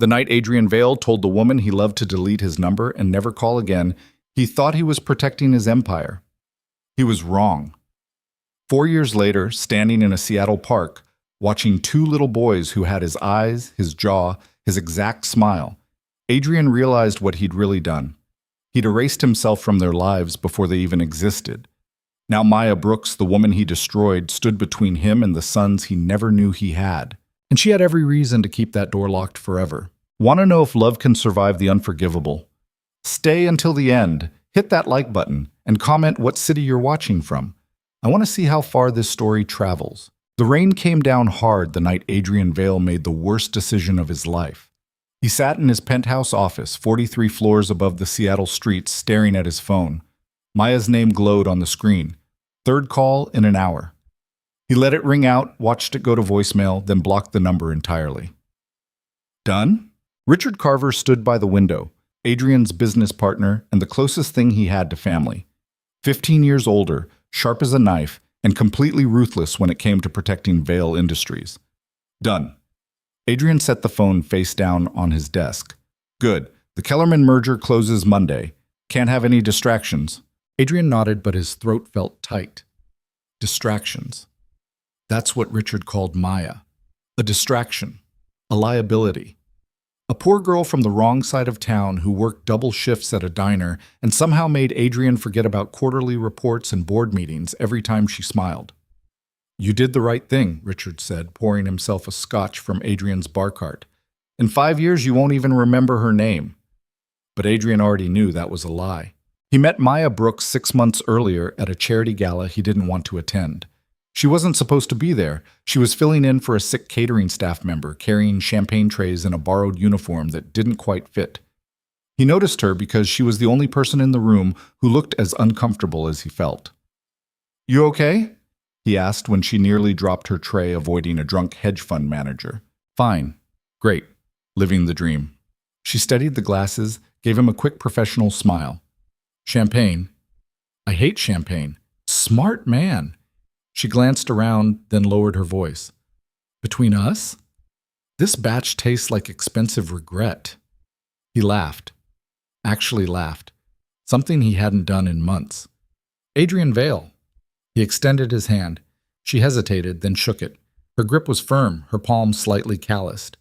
The night Adrian Vale told the woman he loved to delete his number and never call again, he thought he was protecting his empire. He was wrong. 4 years later, standing in a Seattle park, watching two little boys who had his eyes, his jaw, his exact smile, Adrian realized what he'd really done. He'd erased himself from their lives before they even existed. Now Maya Brooks, the woman he destroyed, stood between him and the sons he never knew he had. And she had every reason to keep that door locked forever. Want to know if love can survive the unforgivable? Stay until the end, hit that like button, and comment what city you're watching from. I want to see how far this story travels. The rain came down hard the night Adrian Vale made the worst decision of his life. He sat in his penthouse office, 43 floors above the Seattle streets, staring at his phone. Maya's name glowed on the screen. Third call in an hour. He let it ring out, watched it go to voicemail, then blocked the number entirely. Done? Richard Carver stood by the window, Adrian's business partner and the closest thing he had to family. 15 years older, sharp as a knife, and completely ruthless when it came to protecting Vale Industries. Done. Adrian set the phone face down on his desk. Good. The Kellerman merger closes Monday. Can't have any distractions. Adrian nodded, but his throat felt tight. Distractions. That's what Richard called Maya. A distraction. A liability. A poor girl from the wrong side of town who worked double shifts at a diner and somehow made Adrian forget about quarterly reports and board meetings every time she smiled. You did the right thing, Richard said, pouring himself a scotch from Adrian's bar cart. In 5 years, you won't even remember her name. But Adrian already knew that was a lie. He met Maya Brooks 6 months earlier at a charity gala he didn't want to attend. She wasn't supposed to be there. She was filling in for a sick catering staff member, carrying champagne trays in a borrowed uniform that didn't quite fit. He noticed her because she was the only person in the room who looked as uncomfortable as he felt. You okay? He asked when she nearly dropped her tray, avoiding a drunk hedge fund manager. Fine. Great. Living the dream. She steadied the glasses, gave him a quick professional smile. Champagne. I hate champagne. Smart man. She glanced around, then lowered her voice. Between us? This batch tastes like expensive regret. He laughed. Actually laughed. Something he hadn't done in months. Adrian Vale. He extended his hand. She hesitated, then shook it. Her grip was firm, her palms slightly calloused.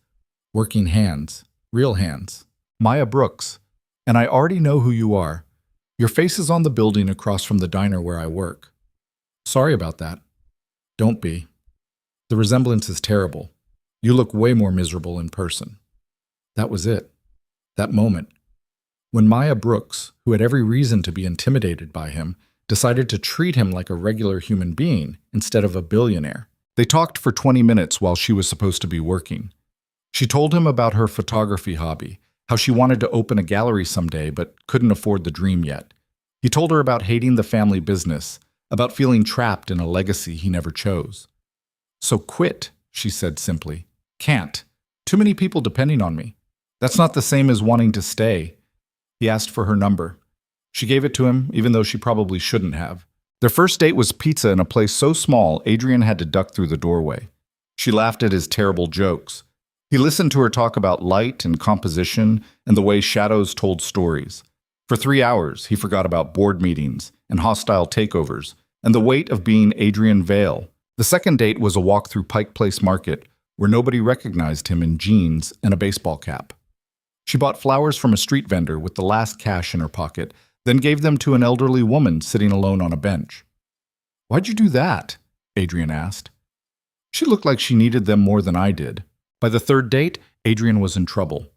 Working hands. Real hands. Maya Brooks. And I already know who you are. Your face is on the building across from the diner where I work. Sorry about that. Don't be. The resemblance is terrible. You look way more miserable in person. That was it. That moment. When Maya Brooks, who had every reason to be intimidated by him, decided to treat him like a regular human being instead of a billionaire. They talked for 20 minutes while she was supposed to be working. She told him about her photography hobby, how she wanted to open a gallery someday but couldn't afford the dream yet. He told her about hating the family business, about feeling trapped in a legacy he never chose. So quit, she said simply. Can't. Too many people depending on me. That's not the same as wanting to stay. He asked for her number. She gave it to him, even though she probably shouldn't have. Their first date was pizza in a place so small, Adrian had to duck through the doorway. She laughed at his terrible jokes. He listened to her talk about light and composition and the way shadows told stories. For 3 hours, he forgot about board meetings and hostile takeovers and the weight of being Adrian Vale. The second date was a walk through Pike Place Market, where nobody recognized him in jeans and a baseball cap. She bought flowers from a street vendor with the last cash in her pocket, then gave them to an elderly woman sitting alone on a bench. Why'd you do that? Adrian asked. She looked like she needed them more than I did. By the third date, Adrian was in trouble.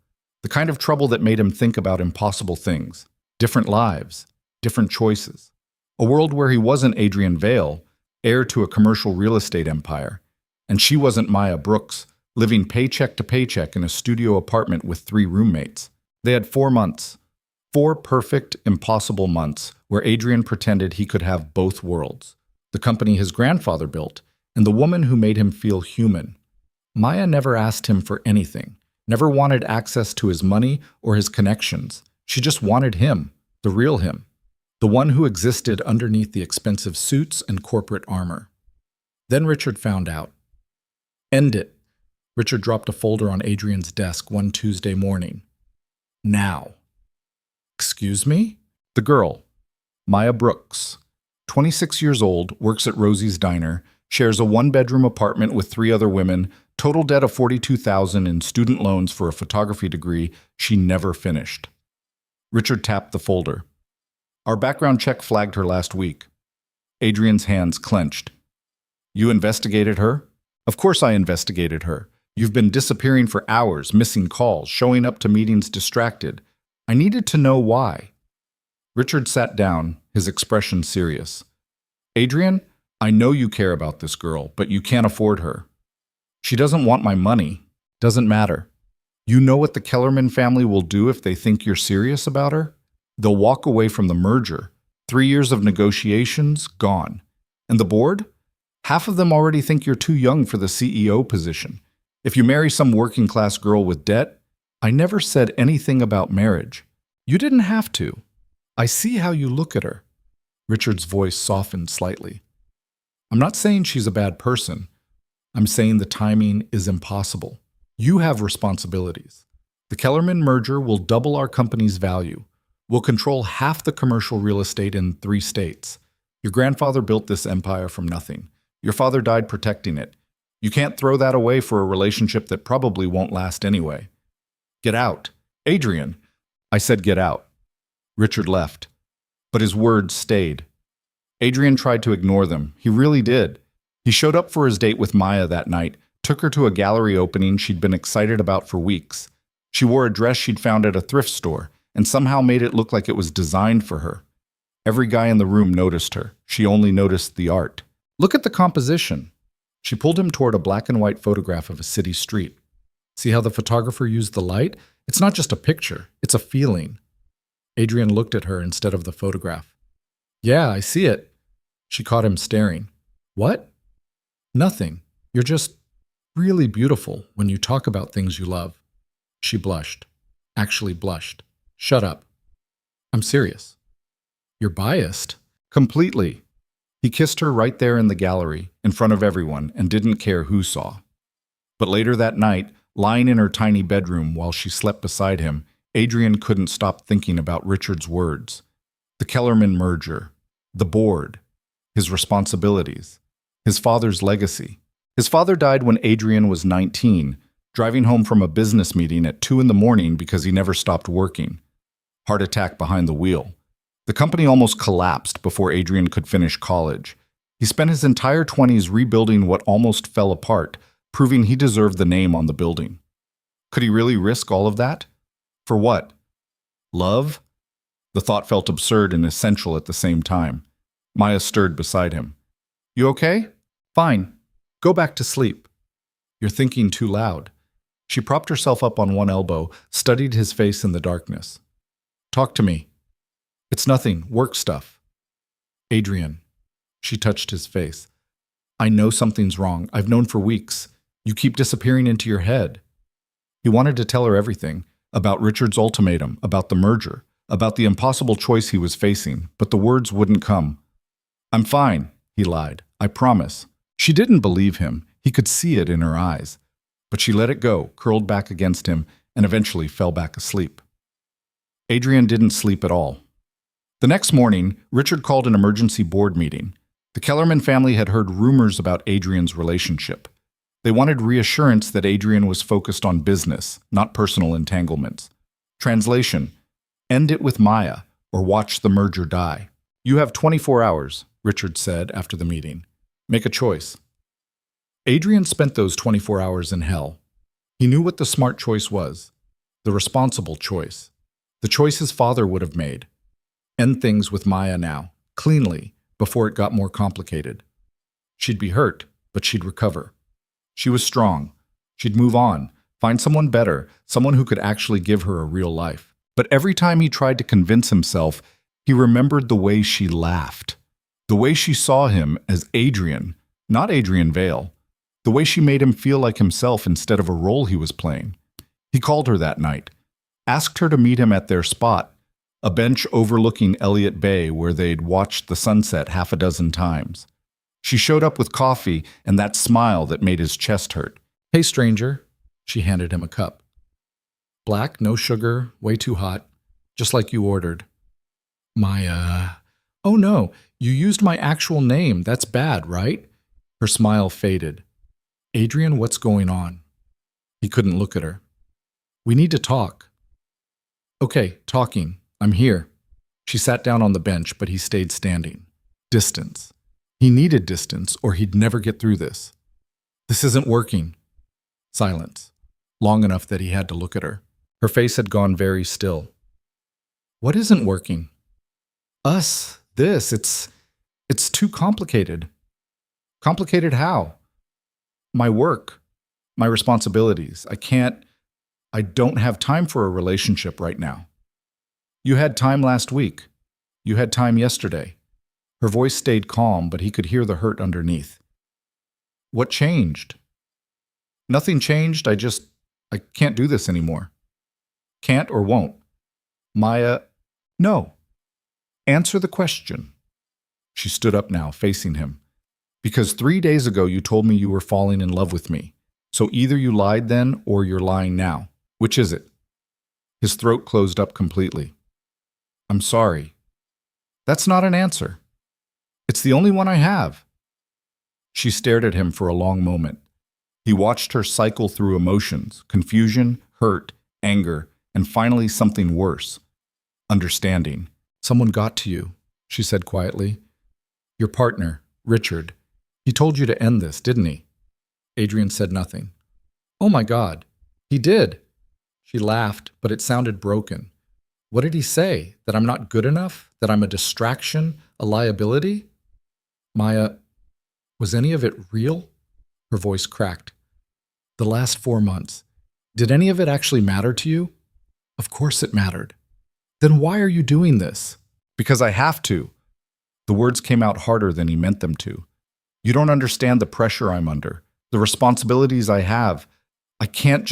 The kind of trouble that made him think about impossible things. Different lives, different choices. A world where he wasn't Adrian Vale, heir to a commercial real estate empire, and she wasn't Maya Brooks, living paycheck to paycheck in a studio apartment with 3 roommates. They had 4 months. 4 perfect, impossible months where Adrian pretended he could have both worlds. The company his grandfather built, and the woman who made him feel human. Maya never asked him for anything, never wanted access to his money or his connections. She just wanted him, the real him, the one who existed underneath the expensive suits and corporate armor. Then Richard found out. End it. Richard dropped a folder on Adrian's desk one Tuesday morning. Now. Excuse me? The girl, Maya Brooks, 26 years old, works at Rosie's Diner, shares a one-bedroom apartment with 3 other women, total debt of $42,000 in student loans for a photography degree she never finished. Richard tapped the folder. Our background check flagged her last week. Adrian's hands clenched. You investigated her? Of course I investigated her. You've been disappearing for hours, missing calls, showing up to meetings distracted. I needed to know why. Richard sat down, his expression serious. Adrian, I know you care about this girl, but you can't afford her. She doesn't want my money. Doesn't matter. You know what the Kellerman family will do if they think you're serious about her? They'll walk away from the merger. 3 years of negotiations, gone. And the board? Half of them already think you're too young for the CEO position. If you marry some working-class girl with debt, I never said anything about marriage. You didn't have to. I see how you look at her. Richard's voice softened slightly. I'm not saying she's a bad person. I'm saying the timing is impossible. You have responsibilities. The Kellerman merger will double our company's value. We'll control half the commercial real estate in 3 states. Your grandfather built this empire from nothing. Your father died protecting it. You can't throw that away for a relationship that probably won't last anyway. Get out. Adrian. I said get out. Richard left, but his words stayed. Adrian tried to ignore them. He really did. He showed up for his date with Maya that night, took her to a gallery opening she'd been excited about for weeks. She wore a dress she'd found at a thrift store and somehow made it look like it was designed for her. Every guy in the room noticed her. She only noticed the art. Look at the composition. She pulled him toward a black and white photograph of a city street. See how the photographer used the light? It's not just a picture, it's a feeling. Adrian looked at her instead of the photograph. Yeah, I see it. She caught him staring. What? Nothing. You're just really beautiful when you talk about things you love. She blushed. Actually blushed. Shut up. I'm serious. You're biased. Completely. He kissed her right there in the gallery, in front of everyone, and didn't care who saw. But later that night, lying in her tiny bedroom while she slept beside him, Adrian couldn't stop thinking about Richard's words. The Kellerman merger, the board, his responsibilities, his father's legacy. His father died when Adrian was 19, driving home from a business meeting at 2 a.m. because he never stopped working. Heart attack behind the wheel. The company almost collapsed before Adrian could finish college. He spent his entire 20s rebuilding what almost fell apart, proving he deserved the name on the building. Could he really risk all of that? For what? Love? The thought felt absurd and essential at the same time. Maya stirred beside him. You okay? Fine. Go back to sleep. You're thinking too loud. She propped herself up on one elbow, studied his face in the darkness. Talk to me. It's nothing, work stuff. Adrian. She touched his face. I know something's wrong. I've known for weeks. You keep disappearing into your head. He wanted to tell her everything, about Richard's ultimatum, about the merger, about the impossible choice he was facing, but the words wouldn't come. I'm fine, he lied. I promise. She didn't believe him. He could see it in her eyes. But she let it go, curled back against him, and eventually fell back asleep. Adrian didn't sleep at all. The next morning, Richard called an emergency board meeting. The Kellerman family had heard rumors about Adrian's relationship. They wanted reassurance that Adrian was focused on business, not personal entanglements. Translation: end it with Maya, or watch the merger die. You have 24 hours, Richard said after the meeting. Make a choice. Adrian spent those 24 hours in hell. He knew what the smart choice was, the responsible choice, the choice his father would have made. End things with Maya now, cleanly, before it got more complicated. She'd be hurt, but she'd recover. She was strong. She'd move on, find someone better, someone who could actually give her a real life. But every time he tried to convince himself, he remembered the way she laughed, the way she saw him as Adrian, not Adrian Vale, the way she made him feel like himself instead of a role he was playing. He called her that night, asked her to meet him at their spot, a bench overlooking Elliott Bay where they'd watched the sunset 6 times. She showed up with coffee and that smile that made his chest hurt. Hey, stranger. She handed him a cup. Black, no sugar, way too hot, just like you ordered. Oh no, you used my actual name. That's bad, right? Her smile faded. Adrian, what's going on? He couldn't look at her. We need to talk. Okay, talking. I'm here. She sat down on the bench, but he stayed standing. Distance. He needed distance, or he'd never get through this. This isn't working. Silence. Long enough that he had to look at her. Her face had gone very still. What isn't working? Us. This. It's too complicated. Complicated how? My work. My responsibilities. I don't have time for a relationship right now. You had time last week. You had time yesterday. Her voice stayed calm, but he could hear the hurt underneath. What changed? Nothing changed. I can't do this anymore. Can't or won't. Maya, no. Answer the question. She stood up now, facing him. Because 3 days ago you told me you were falling in love with me. So either you lied then or you're lying now. Which is it? His throat closed up completely. I'm sorry. That's not an answer. It's the only one I have. She stared at him for a long moment. He watched her cycle through emotions, confusion, hurt, anger, and finally something worse. Understanding. Someone got to you, she said quietly. Your partner, Richard. He told you to end this, didn't he? Adrian said nothing. Oh my God, he did. She laughed, but it sounded broken. What did he say? That I'm not good enough? That I'm a distraction? A liability? Maya, was any of it real? Her voice cracked. The last 4 months. Did any of it actually matter to you? Of course it mattered. Then why are you doing this? Because I have to. The words came out harder than he meant them to. You don't understand the pressure I'm under, the responsibilities I have. I can't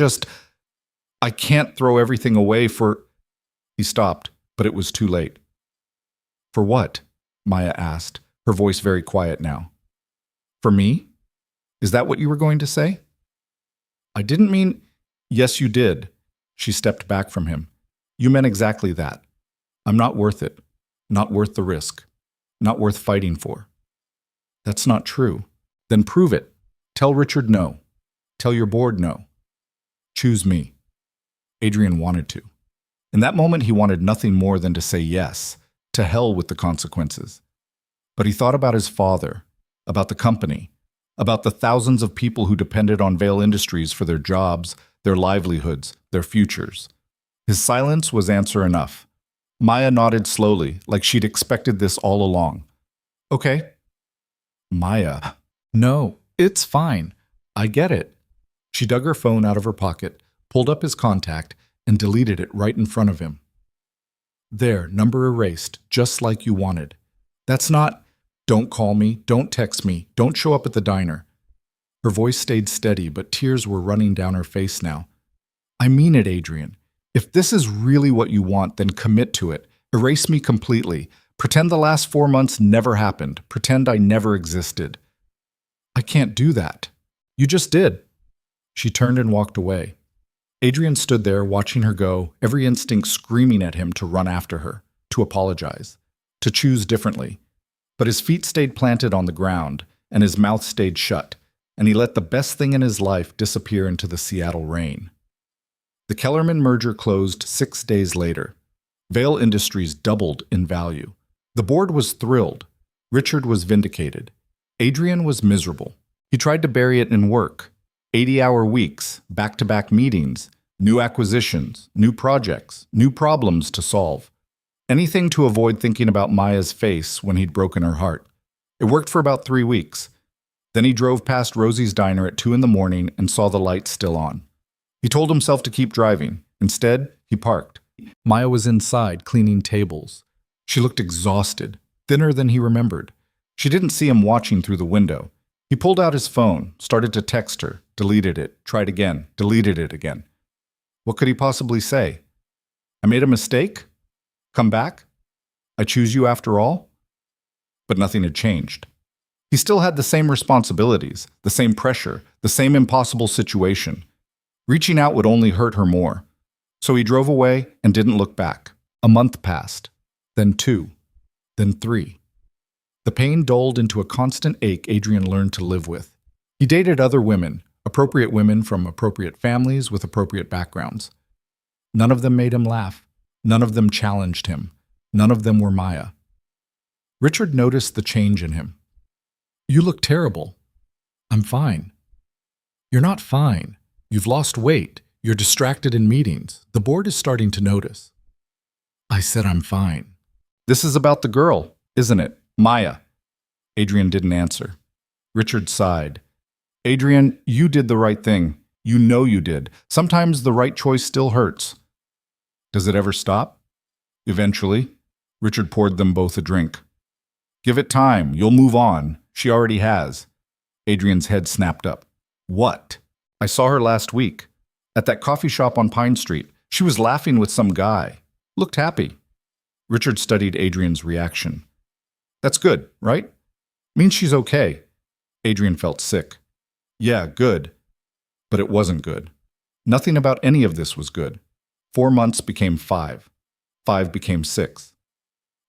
throw everything away for... He stopped, but it was too late. For what? Maya asked, her voice very quiet now. For me? Is that what you were going to say? I didn't mean... Yes, you did. She stepped back from him. You meant exactly that. I'm not worth it. Not worth the risk. Not worth fighting for. That's not true. Then prove it. Tell Richard no. Tell your board no. Choose me. Adrian wanted to. In that moment, he wanted nothing more than to say yes, to hell with the consequences. But he thought about his father, about the company, about the thousands of people who depended on Vale Industries for their jobs, their livelihoods, their futures. His silence was answer enough. Maya nodded slowly, like she'd expected this all along. Okay. Maya. No, it's fine. I get it. She dug her phone out of her pocket, pulled up his contact, and deleted it right in front of him. There, number erased, just like you wanted. That's not, don't call me, don't text me, don't show up at the diner. Her voice stayed steady, but tears were running down her face now. I mean it, Adrian. If this is really what you want, then commit to it. Erase me completely. Pretend the last 4 months never happened. Pretend I never existed. I can't do that. You just did. She turned and walked away. Adrian stood there watching her go, every instinct screaming at him to run after her, to apologize, to choose differently. But his feet stayed planted on the ground, and his mouth stayed shut, and he let the best thing in his life disappear into the Seattle rain. The Kellerman merger closed 6 days later. Vale Industries doubled in value. The board was thrilled. Richard was vindicated. Adrian was miserable. He tried to bury it in work. 80-hour weeks, back-to-back meetings, new acquisitions, new projects, new problems to solve. Anything to avoid thinking about Maya's face when he'd broken her heart. It worked for about 3 weeks. Then he drove past Rosie's diner at 2 a.m. and saw the lights still on. He told himself to keep driving. Instead, he parked. Maya was inside, cleaning tables. She looked exhausted, thinner than he remembered. She didn't see him watching through the window. He pulled out his phone, started to text her, deleted it, tried again, deleted it again. What could he possibly say? I made a mistake? Come back? I choose you after all? But nothing had changed. He still had the same responsibilities, the same pressure, the same impossible situation. Reaching out would only hurt her more. So he drove away and didn't look back. A month passed, then 2, then 3. The pain dulled into a constant ache Adrian learned to live with. He dated other women, appropriate women from appropriate families with appropriate backgrounds. None of them made him laugh. None of them challenged him. None of them were Maya. Richard noticed the change in him. "You look terrible." "I'm fine." "You're not fine. You've lost weight. You're distracted in meetings. The board is starting to notice." "I said I'm fine." "This is about the girl, isn't it? Maya." Adrian didn't answer. Richard sighed. "Adrian, you did the right thing. You know you did. Sometimes the right choice still hurts." "Does it ever stop?" "Eventually." Richard poured them both a drink. "Give it time. You'll move on. She already has." Adrian's head snapped up. "What?" "I saw her last week. At that coffee shop on Pine Street. She was laughing with some guy. Looked happy." Richard studied Adrian's reaction. "That's good, right? Means she's okay." Adrian felt sick. "Yeah, good." But it wasn't good. Nothing about any of this was good. 4 months became 5. 5 became 6.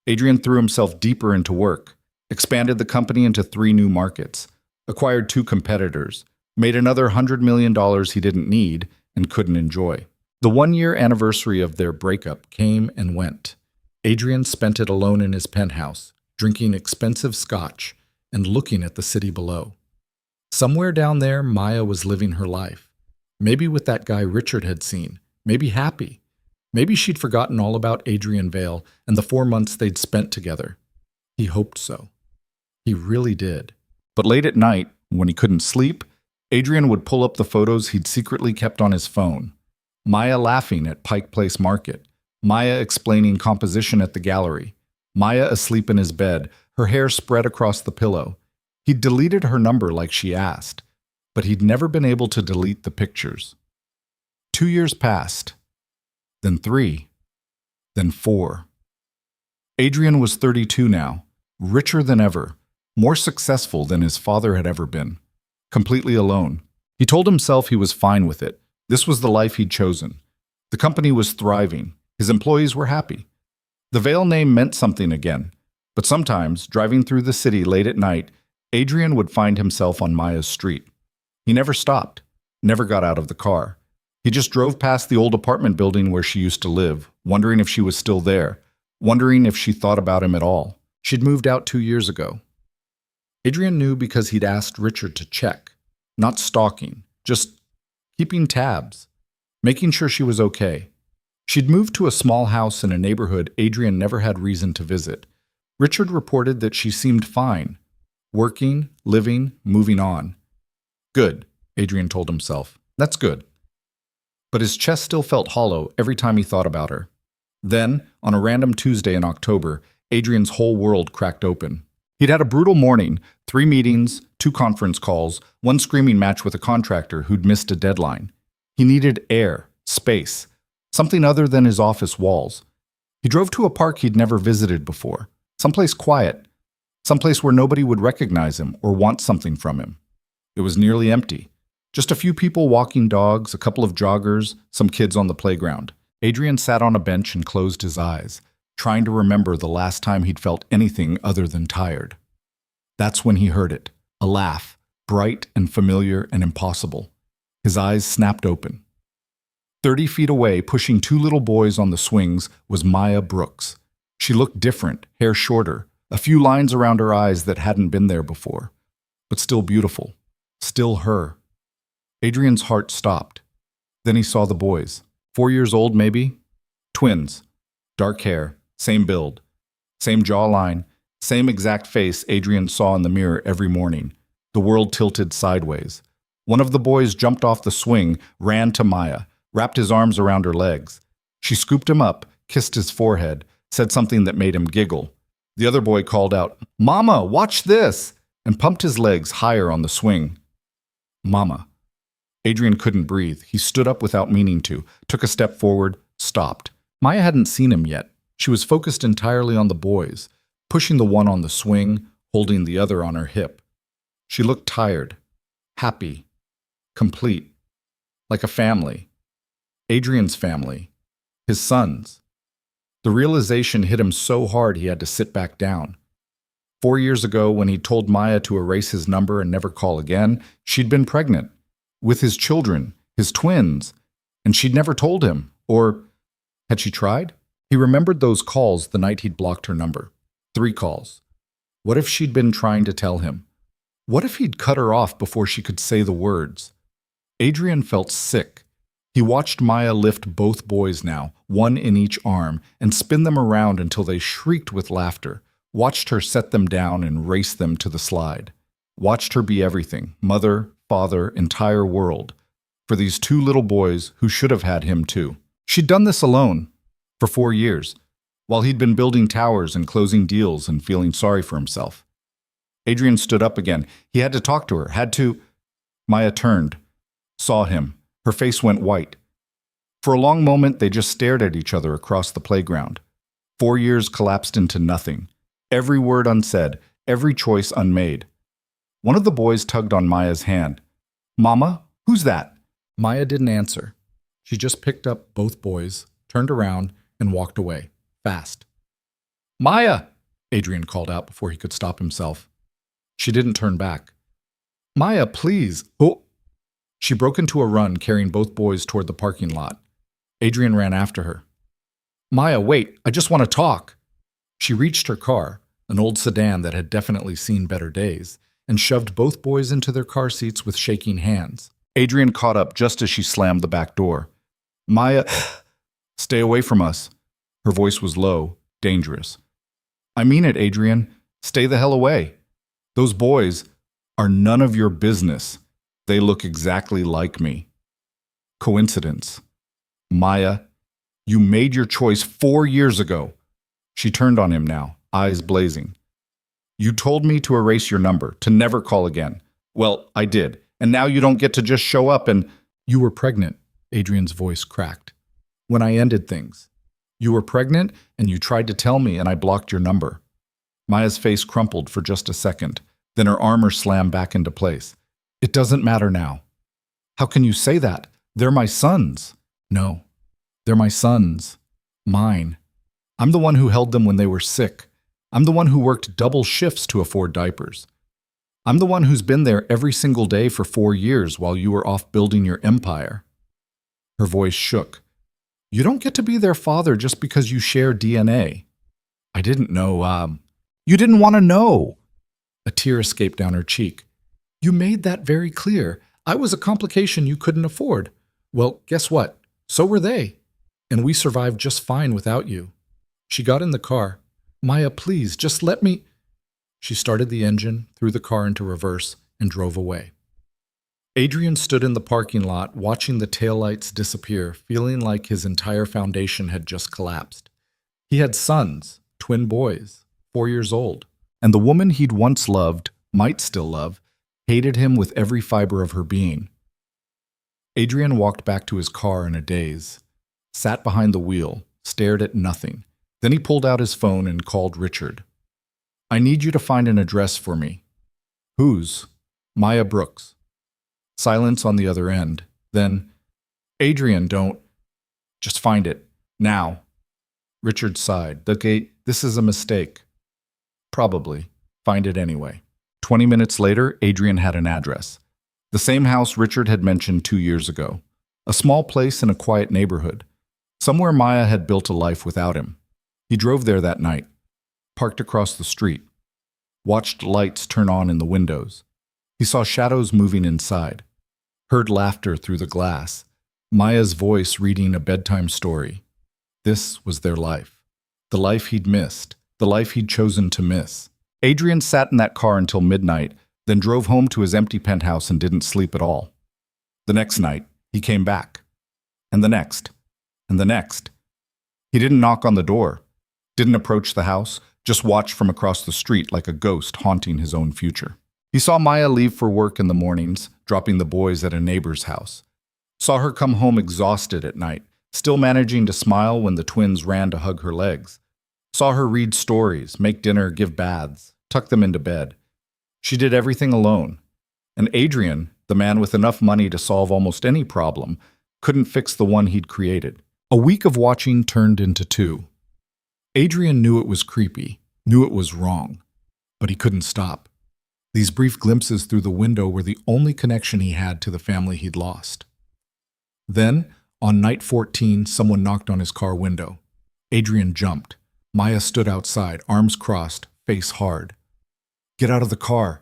Adrian threw himself deeper into work, expanded the company into 3 new markets, acquired 2 competitors, made another $100 million he didn't need and couldn't enjoy. The 1-year anniversary of their breakup came and went. Adrian spent it alone in his penthouse, drinking expensive scotch and looking at the city below. Somewhere down there, Maya was living her life. Maybe with that guy Richard had seen, maybe happy. Maybe she'd forgotten all about Adrian Vale and the 4 months they'd spent together. He hoped so. He really did. But late at night, when he couldn't sleep, Adrian would pull up the photos he'd secretly kept on his phone. Maya laughing at Pike Place Market. Maya explaining composition at the gallery. Maya asleep in his bed, her hair spread across the pillow. He'd deleted her number like she asked, but he'd never been able to delete the pictures. 2 years passed. Then 3. Then 4. Adrian was 32 now, richer than ever, more successful than his father had ever been. Completely alone. He told himself he was fine with it. This was the life he'd chosen. The company was thriving. His employees were happy. The Vale name meant something again. But sometimes, driving through the city late at night, Adrian would find himself on Maya's street. He never stopped, never got out of the car. He just drove past the old apartment building where she used to live, wondering if she was still there, wondering if she thought about him at all. She'd moved out 2 years ago. Adrian knew because he'd asked Richard to check. Not stalking, just keeping tabs, making sure she was okay. She'd moved to a small house in a neighborhood Adrian never had reason to visit. Richard reported that she seemed fine. Working, living, moving on. Good, Adrian told himself. That's good. But his chest still felt hollow every time he thought about her. Then, on a random Tuesday in October, Adrian's whole world cracked open. He'd had a brutal morning, 3 meetings, 2 conference calls, 1 screaming match with a contractor who'd missed a deadline. He needed air, space, something other than his office walls. He drove to a park he'd never visited before, someplace quiet, someplace where nobody would recognize him or want something from him. It was nearly empty. Just a few people walking dogs, a couple of joggers, some kids on the playground. Adrian sat on a bench and closed his eyes, trying to remember the last time he'd felt anything other than tired. That's when he heard it, a laugh, bright and familiar and impossible. His eyes snapped open. 30 feet away, pushing 2 little boys on the swings, was Maya Brooks. She looked different, hair shorter, a few lines around her eyes that hadn't been there before. But still beautiful. Still her. Adrian's heart stopped. Then he saw the boys. 4 years old, maybe? Twins. Dark hair, same build, same jawline, same exact face Adrian saw in the mirror every morning. The world tilted sideways. One of the boys jumped off the swing, ran to Maya, wrapped his arms around her legs. She scooped him up, kissed his forehead, said something that made him giggle. The other boy called out, "Mama, watch this!" and pumped his legs higher on the swing. Mama. Adrian couldn't breathe. He stood up without meaning to, took a step forward, stopped. Maya hadn't seen him yet. She was focused entirely on the boys, pushing the one on the swing, holding the other on her hip. She looked tired, happy, complete, like a family. Adrian's family, his sons. The realization hit him so hard he had to sit back down. 4 years ago, when he told Maya to erase his number and never call again, she'd been pregnant, with his children, his twins, and she'd never told him. Or had she tried? He remembered those calls the night he'd blocked her number. 3 calls. What if she'd been trying to tell him? What if he'd cut her off before she could say the words? Adrian felt sick. He watched Maya lift both boys now, one in each arm, and spin them around until they shrieked with laughter. Watched her set them down and race them to the slide. Watched her be everything, mother, father, entire world, for these 2 little boys who should have had him too. She'd done this alone for 4 years, while he'd been building towers and closing deals and feeling sorry for himself. Adrian stood up again. He had to talk to her, had to. Maya turned, saw him. Her face went white. For a long moment, they just stared at each other across the playground. 4 years collapsed into nothing. Every word unsaid, every choice unmade. One of the boys tugged on Maya's hand. "Mama, who's that?" Maya didn't answer. She just picked up both boys, turned around, and walked away, fast. "Maya!" Adrian called out before he could stop himself. She didn't turn back. "Maya, please." Oh! She broke into a run, carrying both boys toward the parking lot. Adrian ran after her. "Maya, wait, I just want to talk." She reached her car, an old sedan that had definitely seen better days, and shoved both boys into their car seats with shaking hands. Adrian caught up just as she slammed the back door. "Maya, stay away from us." Her voice was low, dangerous. "I mean it, Adrian. Stay the hell away. Those boys are none of your business. They look exactly like me." Coincidence. "Maya, you made your choice 4 years ago." She turned on him now, eyes blazing. "You told me to erase your number, to never call again. Well, I did, and now you don't get to just show up and—" "You were pregnant," Adrian's voice cracked. "When I ended things. You were pregnant, and you tried to tell me, and I blocked your number." Maya's face crumpled for just a second, then her armor slammed back into place. "It doesn't matter now." "How can you say that? They're my sons." "No, they're my sons. Mine. I'm the one who held them when they were sick. I'm the one who worked double shifts to afford diapers. I'm the one who's been there every single day for 4 years while you were off building your empire." Her voice shook. "You don't get to be their father just because you share DNA." "I didn't know, You didn't want to know." A tear escaped down her cheek. "You made that very clear. I was a complication you couldn't afford. Well, guess what? So were they. And we survived just fine without you." She got in the car. "Maya, please, just let me—" She started the engine, threw the car into reverse, and drove away. Adrian stood in the parking lot, watching the taillights disappear, feeling like his entire foundation had just collapsed. He had sons, twin boys, 4 years old, and the woman he'd once loved, might still love, hated him with every fiber of her being. Adrian walked back to his car in a daze, sat behind the wheel, stared at nothing. Then he pulled out his phone and called Richard. "I need you to find an address for me." "Whose?" "Maya Brooks." Silence on the other end. Then, "Adrian, don't. Just find it. Now." Richard sighed. This is a mistake." "Probably. Find it anyway." 20 minutes later, Adrian had an address. The same house Richard had mentioned 2 years ago. A small place in a quiet neighborhood. Somewhere Maya had built a life without him. He drove there that night, parked across the street, watched lights turn on in the windows. He saw shadows moving inside, heard laughter through the glass, Maya's voice reading a bedtime story. This was their life. The life he'd missed, the life he'd chosen to miss. Adrian sat in that car until midnight, then drove home to his empty penthouse and didn't sleep at all. The next night, he came back. And the next. And the next. He didn't knock on the door, didn't approach the house, just watched from across the street like a ghost haunting his own future. He saw Maya leave for work in the mornings, dropping the boys at a neighbor's house. Saw her come home exhausted at night, still managing to smile when the twins ran to hug her legs. Saw her read stories, make dinner, give baths, tuck them into bed. She did everything alone, And Adrian, the man with enough money to solve almost any problem, couldn't fix the one he'd created. A week of watching turned into 2. Adrian knew it was creepy, knew it was wrong, but he couldn't stop. These brief glimpses through the window were the only connection he had to the family he'd lost. Then, on night 14, someone knocked on his car window. Adrian jumped. Maya stood outside, arms crossed, face hard. "Get out of the car."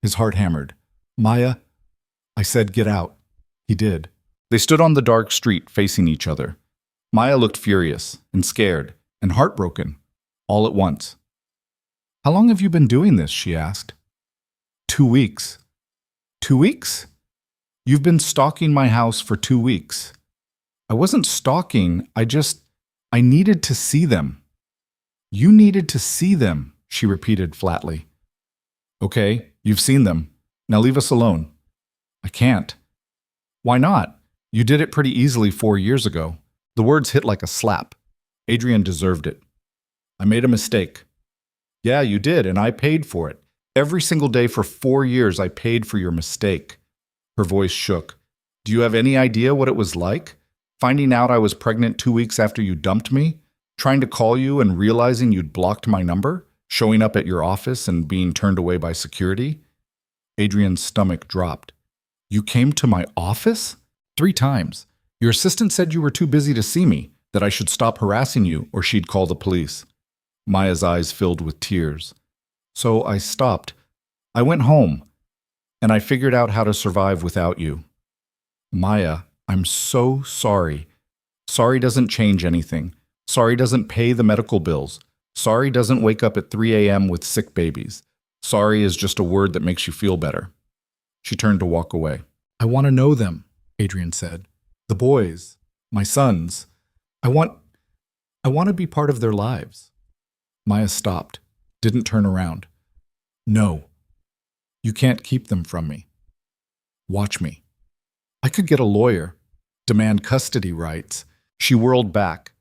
His heart hammered. "Maya," I said, "get out." He did. They stood on the dark street, facing each other. Maya looked furious and scared and heartbroken, all at once. "How long have you been doing this?" she asked. 2 weeks. 2 weeks? You've been stalking my house for 2 weeks. I wasn't stalking, I needed to see them. You needed to see them, she repeated flatly. Okay, you've seen them. Now leave us alone. I can't. Why not? You did it pretty easily 4 years ago. The words hit like a slap. Adrian deserved it. I made a mistake. Yeah, you did, and I paid for it. Every single day for 4 years I paid for your mistake. Her voice shook. Do you have any idea what it was like? Finding out I was pregnant 2 weeks after you dumped me? Trying to call you and realizing you'd blocked my number? Showing up at your office and being turned away by security? Adrian's stomach dropped. You came to my office? 3 times. Your assistant said you were too busy to see me, that I should stop harassing you or she'd call the police. Maya's eyes filled with tears. So I stopped. I went home, and I figured out how to survive without you. Maya, I'm so sorry. Sorry doesn't change anything. Sorry doesn't pay the medical bills. Sorry doesn't wake up at 3 a.m. with sick babies. Sorry is just a word that makes you feel better. She turned to walk away. I want to know them, Adrian said. The boys, my sons. I want to be part of their lives. Maya stopped, didn't turn around. No, you can't keep them from me. Watch me. I could get a lawyer, demand custody rights. She whirled back.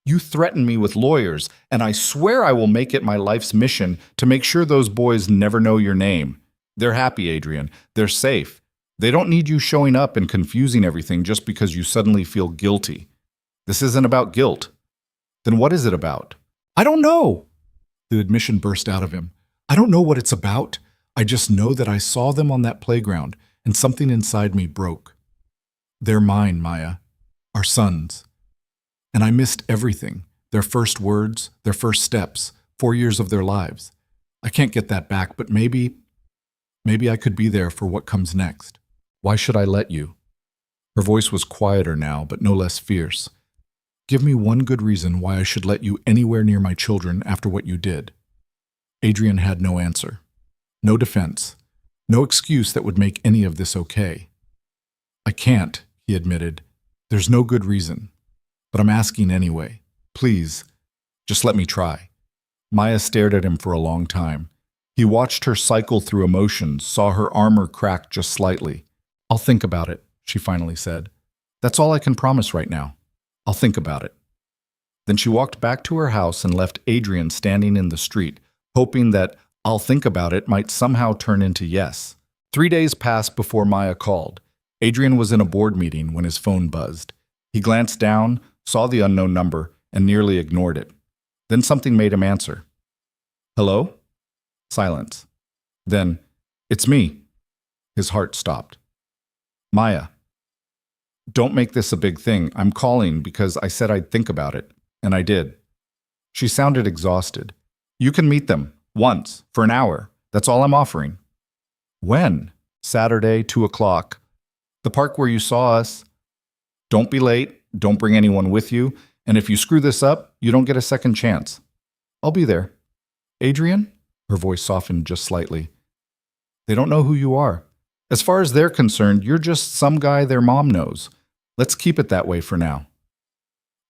You threaten me with lawyers, and I swear I will make it my life's mission to make sure those boys never know your name. They're happy, Adrian. They're safe. They don't need you showing up and confusing everything just because you suddenly feel guilty. This isn't about guilt. Then what is it about? I don't know. The admission burst out of him. I don't know what it's about. I just know that I saw them on that playground, and something inside me broke. They're mine, Maya. Our sons. And I missed everything. Their first words, their first steps, 4 years of their lives. I can't get that back, but maybe I could be there for what comes next. Why should I let you? Her voice was quieter now, but no less fierce. Give me one good reason why I should let you anywhere near my children after what you did. Adrian had no answer. No defense. No excuse that would make any of this okay. I can't, he admitted. There's no good reason. But I'm asking anyway. Please, just let me try. Maya stared at him for a long time. He watched her cycle through emotions, saw her armor crack just slightly. I'll think about it, she finally said. That's all I can promise right now. I'll think about it. Then she walked back to her house and left Adrian standing in the street, hoping that I'll think about it might somehow turn into yes. 3 days passed before Maya called. Adrian was in a board meeting when his phone buzzed. He glanced down, saw the unknown number, and nearly ignored it. Then something made him answer. Hello? Silence. Then, it's me. His heart stopped. Maya. Don't make this a big thing. I'm calling because I said I'd think about it, and I did. She sounded exhausted. You can meet them, once, for an hour. That's all I'm offering. When? Saturday, 2 o'clock. The park where you saw us. Don't be late, don't bring anyone with you, and if you screw this up, you don't get a second chance. I'll be there. Adrian? Her voice softened just slightly. They don't know who you are. As far as they're concerned, you're just some guy their mom knows. Let's keep it that way for now.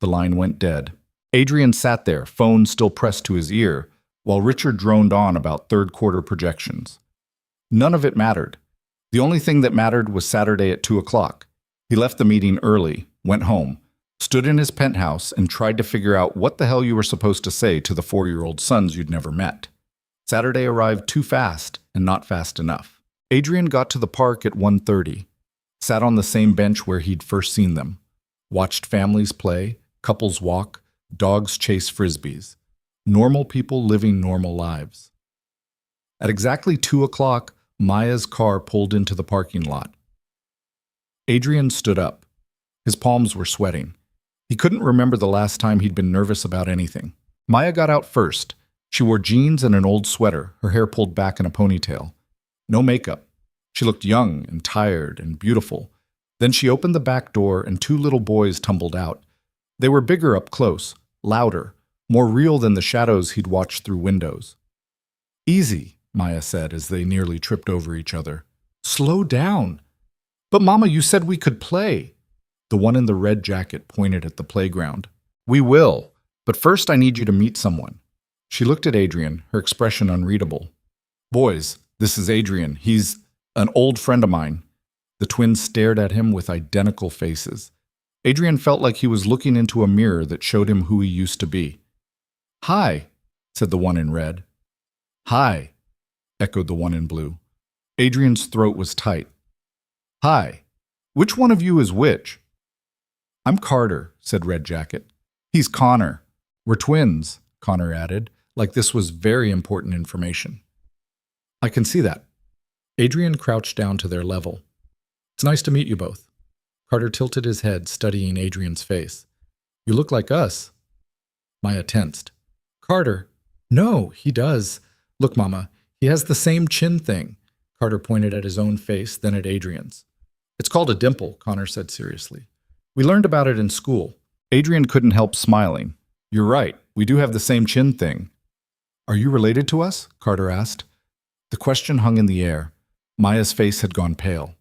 The line went dead. Adrian sat there, phone still pressed to his ear, while Richard droned on about third-quarter projections. None of it mattered. The only thing that mattered was Saturday at 2 o'clock. He left the meeting early, went home, stood in his penthouse, and tried to figure out what the hell you were supposed to say to the 4-year-old sons you'd never met. Saturday arrived too fast and not fast enough. Adrian got to the park at 1:30, sat on the same bench where he'd first seen them, watched families play, couples walk, dogs chase frisbees. Normal people living normal lives. At exactly 2 o'clock, Maya's car pulled into the parking lot. Adrian stood up. His palms were sweating. He couldn't remember the last time he'd been nervous about anything. Maya got out first. She wore jeans and an old sweater, her hair pulled back in a ponytail. No makeup. She looked young and tired and beautiful. Then she opened the back door and 2 little boys tumbled out. They were bigger up close, louder, more real than the shadows he'd watched through windows. "Easy," Maya said as they nearly tripped over each other. "Slow down." "But Mama, you said we could play." The one in the red jacket pointed at the playground. "We will, but first I need you to meet someone." She looked at Adrian, her expression unreadable. "Boys, this is Adrian. He's an old friend of mine." The twins stared at him with identical faces. Adrian felt like he was looking into a mirror that showed him who he used to be. "Hi," said the one in red. "Hi," echoed the one in blue. Adrian's throat was tight. "Hi. Which one of you is which?" "I'm Carter," said Red Jacket. "He's Connor. We're twins," Connor added, like this was very important information. "I can see that." Adrian crouched down to their level. "It's nice to meet you both." Carter tilted his head, studying Adrian's face. "You look like us." Maya tensed. "Carter." "No, he does. Look, Mama, he has the same chin thing." Carter pointed at his own face, then at Adrian's. "It's called a dimple," Connor said seriously. "We learned about it in school." Adrian couldn't help smiling. "You're right, we do have the same chin thing." "Are you related to us?" Carter asked. The question hung in the air. Maya's face had gone pale.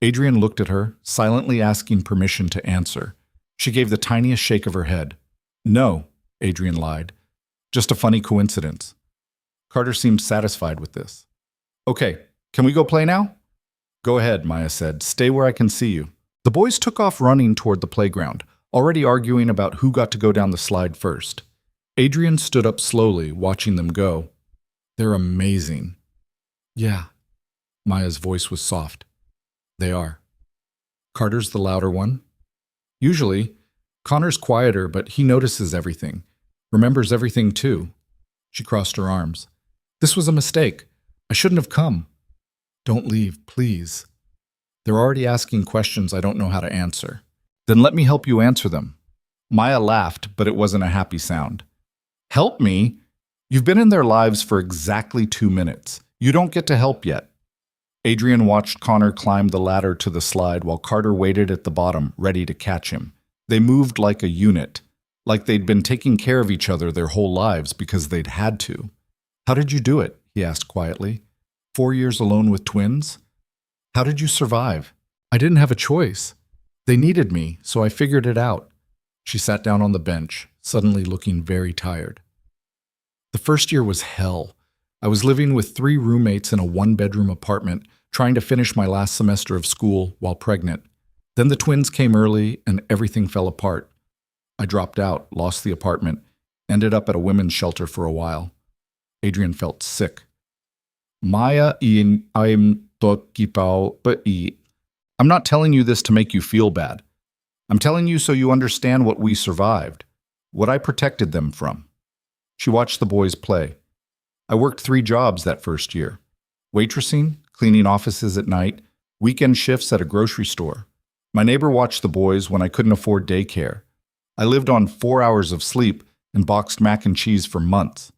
Adrian looked at her, silently asking permission to answer. She gave the tiniest shake of her head. "No," Adrian lied. "Just a funny coincidence." Carter seemed satisfied with this. "Okay, can we go play now?" "Go ahead," Maya said. "Stay where I can see you." The boys took off running toward the playground, already arguing about who got to go down the slide first. Adrian stood up slowly, watching them go. "They're amazing." "Yeah." Maya's voice was soft. "They are." Carter's the louder one. "Usually. Connor's quieter, but he notices everything. Remembers everything too." She crossed her arms. "This was a mistake. I shouldn't have come." "Don't leave, please." "They're already asking questions I don't know how to answer." "Then let me help you answer them." Maya laughed, but it wasn't a happy sound. "Help me? You've been in their lives for exactly 2 minutes. You don't get to help yet." Adrian watched Connor climb the ladder to the slide while Carter waited at the bottom, ready to catch him. They moved like a unit, like they'd been taking care of each other their whole lives because they'd had to. "How did you do it?" he asked quietly. 4 years alone with twins? How did you survive?" "I didn't have a choice. They needed me, so I figured it out." She sat down on the bench, suddenly looking very tired. "The first year was hell. I was living with 3 roommates in a 1-bedroom apartment, trying to finish my last semester of school while pregnant. Then the twins came early and everything fell apart. I dropped out, lost the apartment, ended up at a women's shelter for a while." Adrian felt sick. "Maya I'm not telling you this to make you feel bad. I'm telling you so you understand what we survived, what I protected them from." She watched the boys play. "I worked 3 jobs that first year. Waitressing, cleaning offices at night, weekend shifts at a grocery store. My neighbor watched the boys when I couldn't afford daycare. I lived on 4 hours of sleep and boxed mac and cheese for months."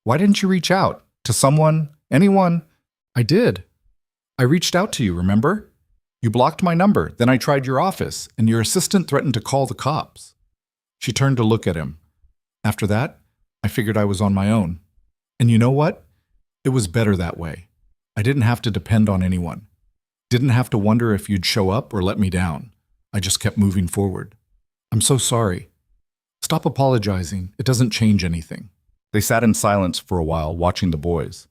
"Why didn't you reach out? To someone? Anyone?" "I did. I reached out to you, remember? You blocked my number, then I tried your office, and your assistant threatened to call the cops." She turned to look at him. "After that, I figured I was on my own. And you know what? It was better that way. I didn't have to depend on anyone. Didn't have to wonder if you'd show up or let me down. I just kept moving forward. I'm so sorry." "Stop apologizing. It doesn't change anything." They sat in silence for a while, watching the boys.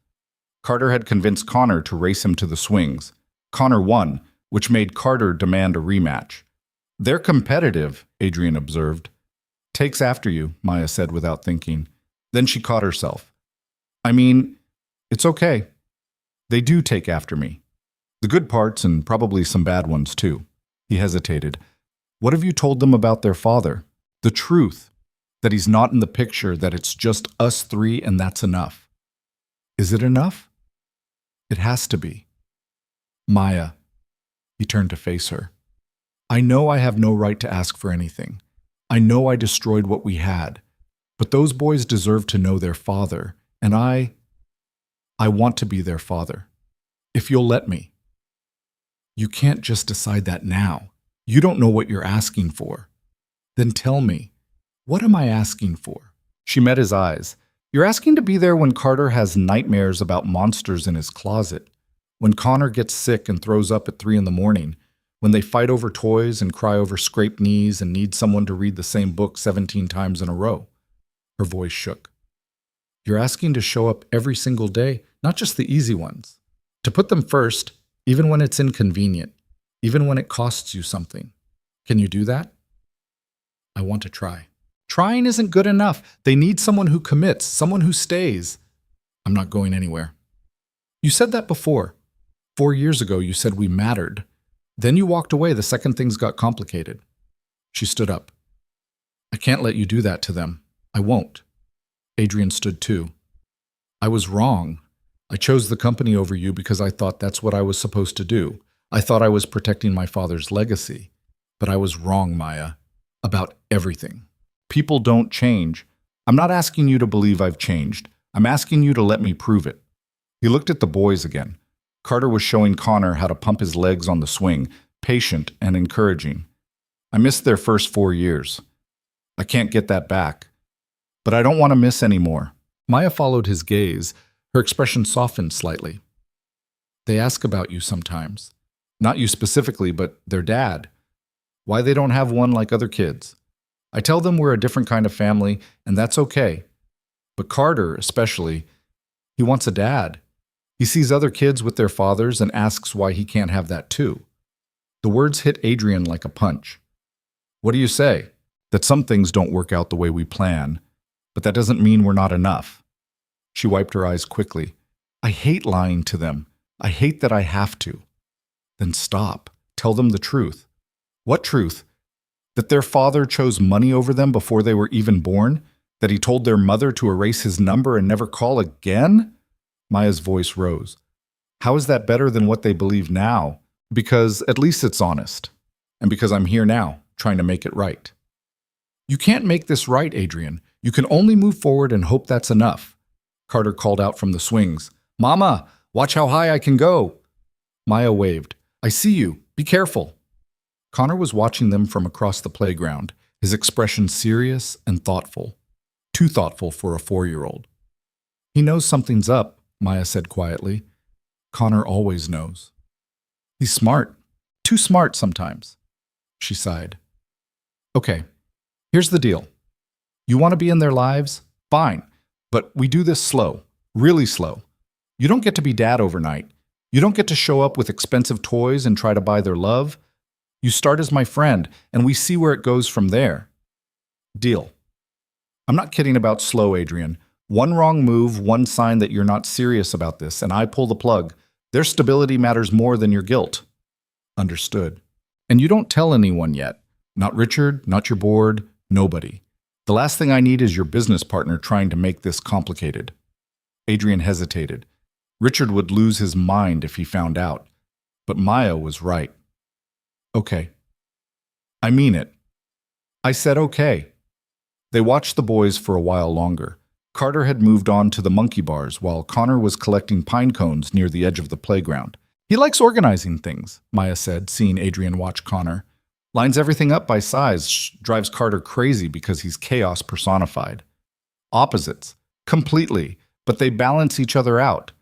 Carter had convinced Connor to race him to the swings. Connor won, which made Carter demand a rematch. "They're competitive," Adrian observed. "Takes after you," Maya said without thinking. Then she caught herself. "I mean, it's okay. They do take after me. The good parts and probably some bad ones too. He hesitated. What have you told them about their father? The truth. That he's not in the picture, that it's just us three and that's enough. Is it enough? It has to be. Maya. He turned to face her. I know I have no right to ask for anything. I know I destroyed what we had. But those boys deserve to know their father, and I want to be their father. If you'll let me. You can't just decide that now. You don't know what you're asking for. Then tell me, what am I asking for? She met his eyes. You're asking to be there when Carter has nightmares about monsters in his closet, when Connor gets sick and throws up at 3 a.m, when they fight over toys and cry over scraped knees and need someone to read the same book 17 times in a row. Her voice shook. You're asking to show up every single day, not just the easy ones. To put them first, even when it's inconvenient, even when it costs you something. Can you do that? I want to try. Trying isn't good enough. They need someone who commits, someone who stays. I'm not going anywhere. You said that before. 4 years ago, you said we mattered. Then you walked away the second things got complicated. She stood up. I can't let you do that to them. I won't. Adrian stood too. I was wrong. I chose the company over you because I thought that's what I was supposed to do. I thought I was protecting my father's legacy. But I was wrong, Maya. About everything. People don't change. I'm not asking you to believe I've changed. I'm asking you to let me prove it. He looked at the boys again. Carter was showing Connor how to pump his legs on the swing, patient and encouraging. I missed their first 4 years. I can't get that back. But I don't want to miss any more. Maya followed his gaze. Her expression softened slightly. They ask about you sometimes. Not you specifically, but their dad. Why they don't have one like other kids. I tell them we're a different kind of family, and that's okay. But Carter, especially, he wants a dad. He sees other kids with their fathers and asks why he can't have that too. The words hit Adrian like a punch. What do you say? That some things don't work out the way we plan, but that doesn't mean we're not enough. She wiped her eyes quickly. I hate lying to them. I hate that I have to. Then stop. Tell them the truth. What truth? That their father chose money over them before they were even born? That he told their mother to erase his number and never call again? Maya's voice rose. How is that better than what they believe now? Because at least it's honest. And because I'm here now, trying to make it right. You can't make this right, Adrian. You can only move forward and hope that's enough. Carter called out from the swings. Mama, watch how high I can go. Maya waved. I see you. Be careful. Connor was watching them from across the playground, his expression serious and thoughtful. Too thoughtful for a 4-year-old. He knows something's up, Maya said quietly. Connor always knows. He's smart. Too smart sometimes. She sighed. Okay, here's the deal. You want to be in their lives? Fine. But we do this slow. Really slow. You don't get to be dad overnight. You don't get to show up with expensive toys and try to buy their love. You start as my friend, and we see where it goes from there. Deal. I'm not kidding about slow, Adrian. One wrong move, one sign that you're not serious about this, and I pull the plug. Their stability matters more than your guilt. Understood. And you don't tell anyone yet. Not Richard, not your board, nobody. The last thing I need is your business partner trying to make this complicated. Adrian hesitated. Richard would lose his mind if he found out. But Maya was right. Okay. I mean it. I said okay. They watched the boys for a while longer. Carter had moved on to the monkey bars while Connor was collecting pine cones near the edge of the playground. He likes organizing things, Maya said, seeing Adrian watch Connor. Lines everything up by size, drives Carter crazy because he's chaos personified. Opposites. Completely. But they balance each other out.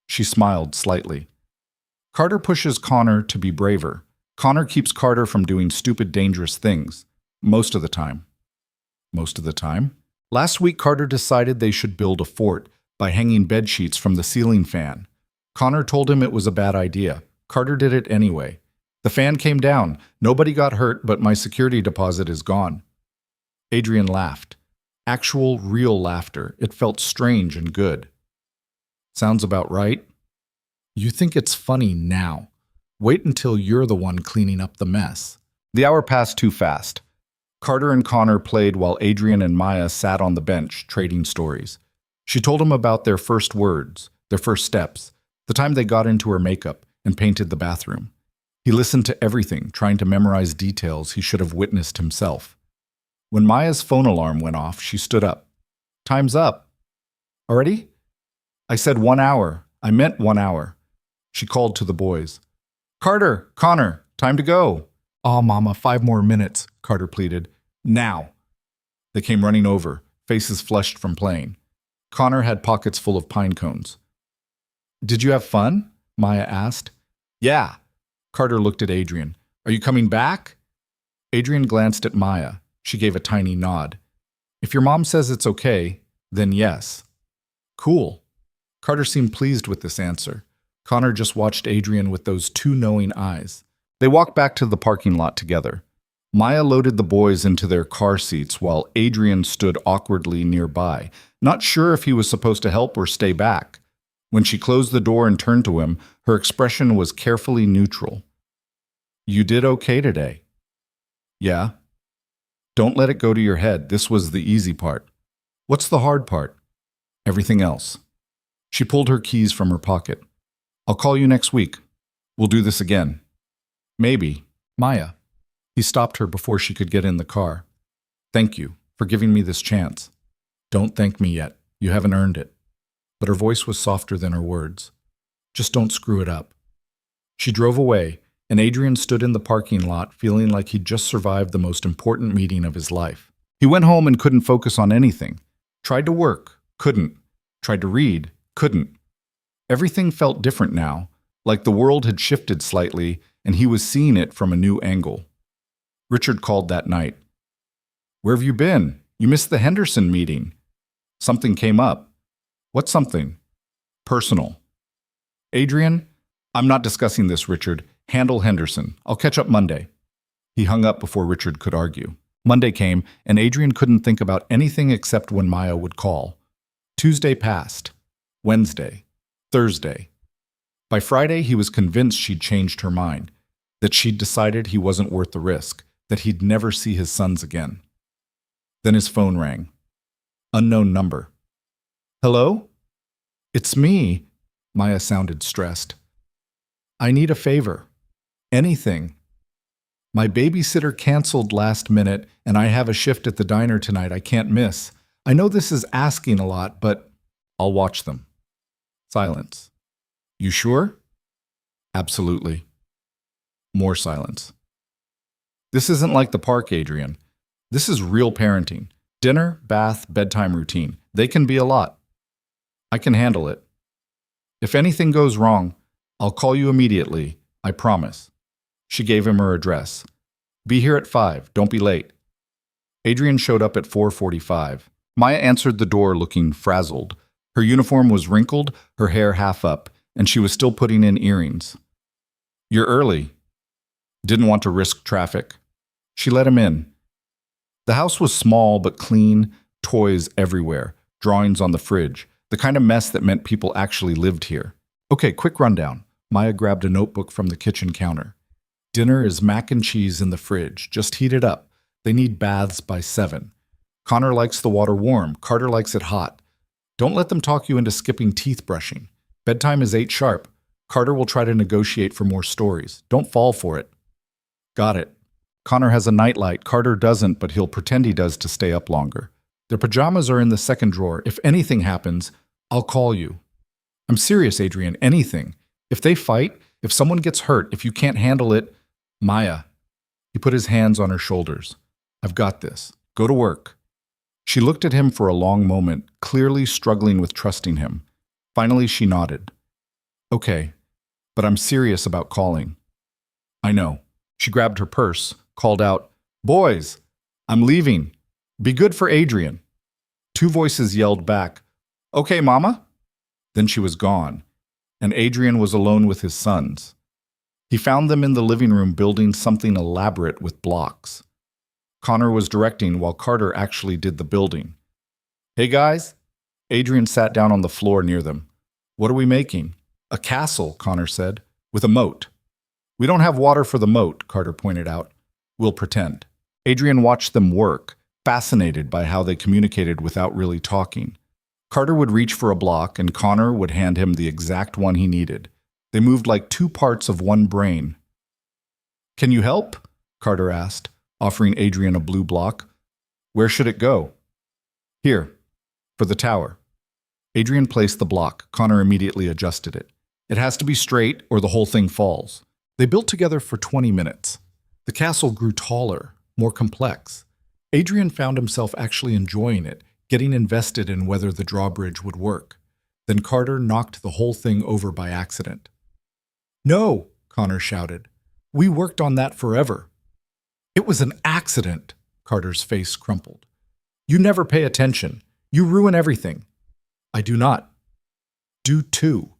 She smiled slightly. Carter pushes Connor to be braver. Connor keeps Carter from doing stupid, dangerous things. Most of the time. Most of the time? Last week, Carter decided they should build a fort by hanging bed sheets from the ceiling fan. Connor told him it was a bad idea. Carter did it anyway. The fan came down. Nobody got hurt, but my security deposit is gone. Adrian laughed. Actual, real laughter. It felt strange and good. Sounds about right. You think it's funny now. Wait until you're the one cleaning up the mess. The hour passed too fast. Carter and Connor played while Adrian and Maya sat on the bench, trading stories. She told him about their first words, their first steps, the time they got into her makeup and painted the bathroom. He listened to everything, trying to memorize details he should have witnessed himself. When Maya's phone alarm went off, she stood up. Time's up. Already? I said 1 hour. I meant 1 hour. She called to the boys. Carter, Connor, time to go. Aw, Mama, 5 more minutes, Carter pleaded. Now. They came running over, faces flushed from playing. Connor had pockets full of pine cones. Did you have fun? Maya asked. Yeah. Carter looked at Adrian. Are you coming back? Adrian glanced at Maya. She gave a tiny nod. If your mom says it's okay, then yes. Cool. Carter seemed pleased with this answer. Connor just watched Adrian with those 2 knowing eyes. They walked back to the parking lot together. Maya loaded the boys into their car seats while Adrian stood awkwardly nearby, not sure if he was supposed to help or stay back. When she closed the door and turned to him, her expression was carefully neutral. You did okay today. Yeah. Don't let it go to your head. This was the easy part. What's the hard part? Everything else. She pulled her keys from her pocket. I'll call you next week. We'll do this again. Maybe. Maya. He stopped her before she could get in the car. Thank you for giving me this chance. Don't thank me yet. You haven't earned it. But her voice was softer than her words. Just don't screw it up. She drove away, and Adrian stood in the parking lot feeling like he'd just survived the most important meeting of his life. He went home and couldn't focus on anything. Tried to work, couldn't. Tried to read, couldn't. Everything felt different now, like the world had shifted slightly and he was seeing it from a new angle. Richard called that night. Where have you been? You missed the Henderson meeting. Something came up. What something? Personal. Adrian, I'm not discussing this, Richard. Handle Henderson. I'll catch up Monday. He hung up before Richard could argue. Monday came, and Adrian couldn't think about anything except when Maya would call. Tuesday passed. Wednesday. Thursday. By Friday, he was convinced she'd changed her mind, that she'd decided he wasn't worth the risk, that he'd never see his sons again. Then his phone rang. Unknown number. Hello? It's me. Maya sounded stressed. I need a favor. Anything. My babysitter canceled last minute, and I have a shift at the diner tonight I can't miss. I know this is asking a lot, but I'll watch them. Silence. You sure? Absolutely. More silence. This isn't like the park, Adrian. This is real parenting. Dinner, bath, bedtime routine. They can be a lot. I can handle it. If anything goes wrong, I'll call you immediately. I promise. She gave him her address. Be here at 5. Don't be late. Adrian showed up at 4:45. Maya answered the door looking frazzled. Her uniform was wrinkled, her hair half up, and she was still putting in earrings. You're early. Didn't want to risk traffic. She let him in. The house was small but clean, toys everywhere, drawings on the fridge, the kind of mess that meant people actually lived here. Okay, quick rundown. Maya grabbed a notebook from the kitchen counter. Dinner is mac and cheese in the fridge. Just heat it up. They need baths by 7. Connor likes the water warm. Carter likes it hot. Don't let them talk you into skipping teeth brushing. Bedtime is 8 sharp. Carter will try to negotiate for more stories. Don't fall for it. Got it. Connor has a nightlight. Carter doesn't, but he'll pretend he does to stay up longer. Their pajamas are in the second drawer. If anything happens, I'll call you. I'm serious, Adrian. Anything. If they fight, if someone gets hurt, if you can't handle it, Maya. He put his hands on her shoulders. I've got this. Go to work. She looked at him for a long moment, clearly struggling with trusting him. Finally, she nodded. Okay, but I'm serious about calling. I know. She grabbed her purse, called out, Boys, I'm leaving. Be good for Adrian. 2 voices yelled back, Okay, Mama? Then she was gone, and Adrian was alone with his sons. He found them in the living room building something elaborate with blocks. Connor was directing while Carter actually did the building. Hey guys? Adrian sat down on the floor near them. What are we making? A castle, Connor said, with a moat. We don't have water for the moat, Carter pointed out. We'll pretend. Adrian watched them work, fascinated by how they communicated without really talking. Carter would reach for a block, and Connor would hand him the exact one he needed. They moved like two parts of one brain. Can you help? Carter asked, offering Adrian a blue block. Where should it go? Here, for the tower. Adrian placed the block. Connor immediately adjusted it. It has to be straight or the whole thing falls. They built together for 20 minutes. The castle grew taller, more complex. Adrian found himself actually enjoying it, getting invested in whether the drawbridge would work. Then Carter knocked the whole thing over by accident. No, Connor shouted. We worked on that forever. It was an accident, Carter's face crumpled. You never pay attention. You ruin everything. I do not. Do too.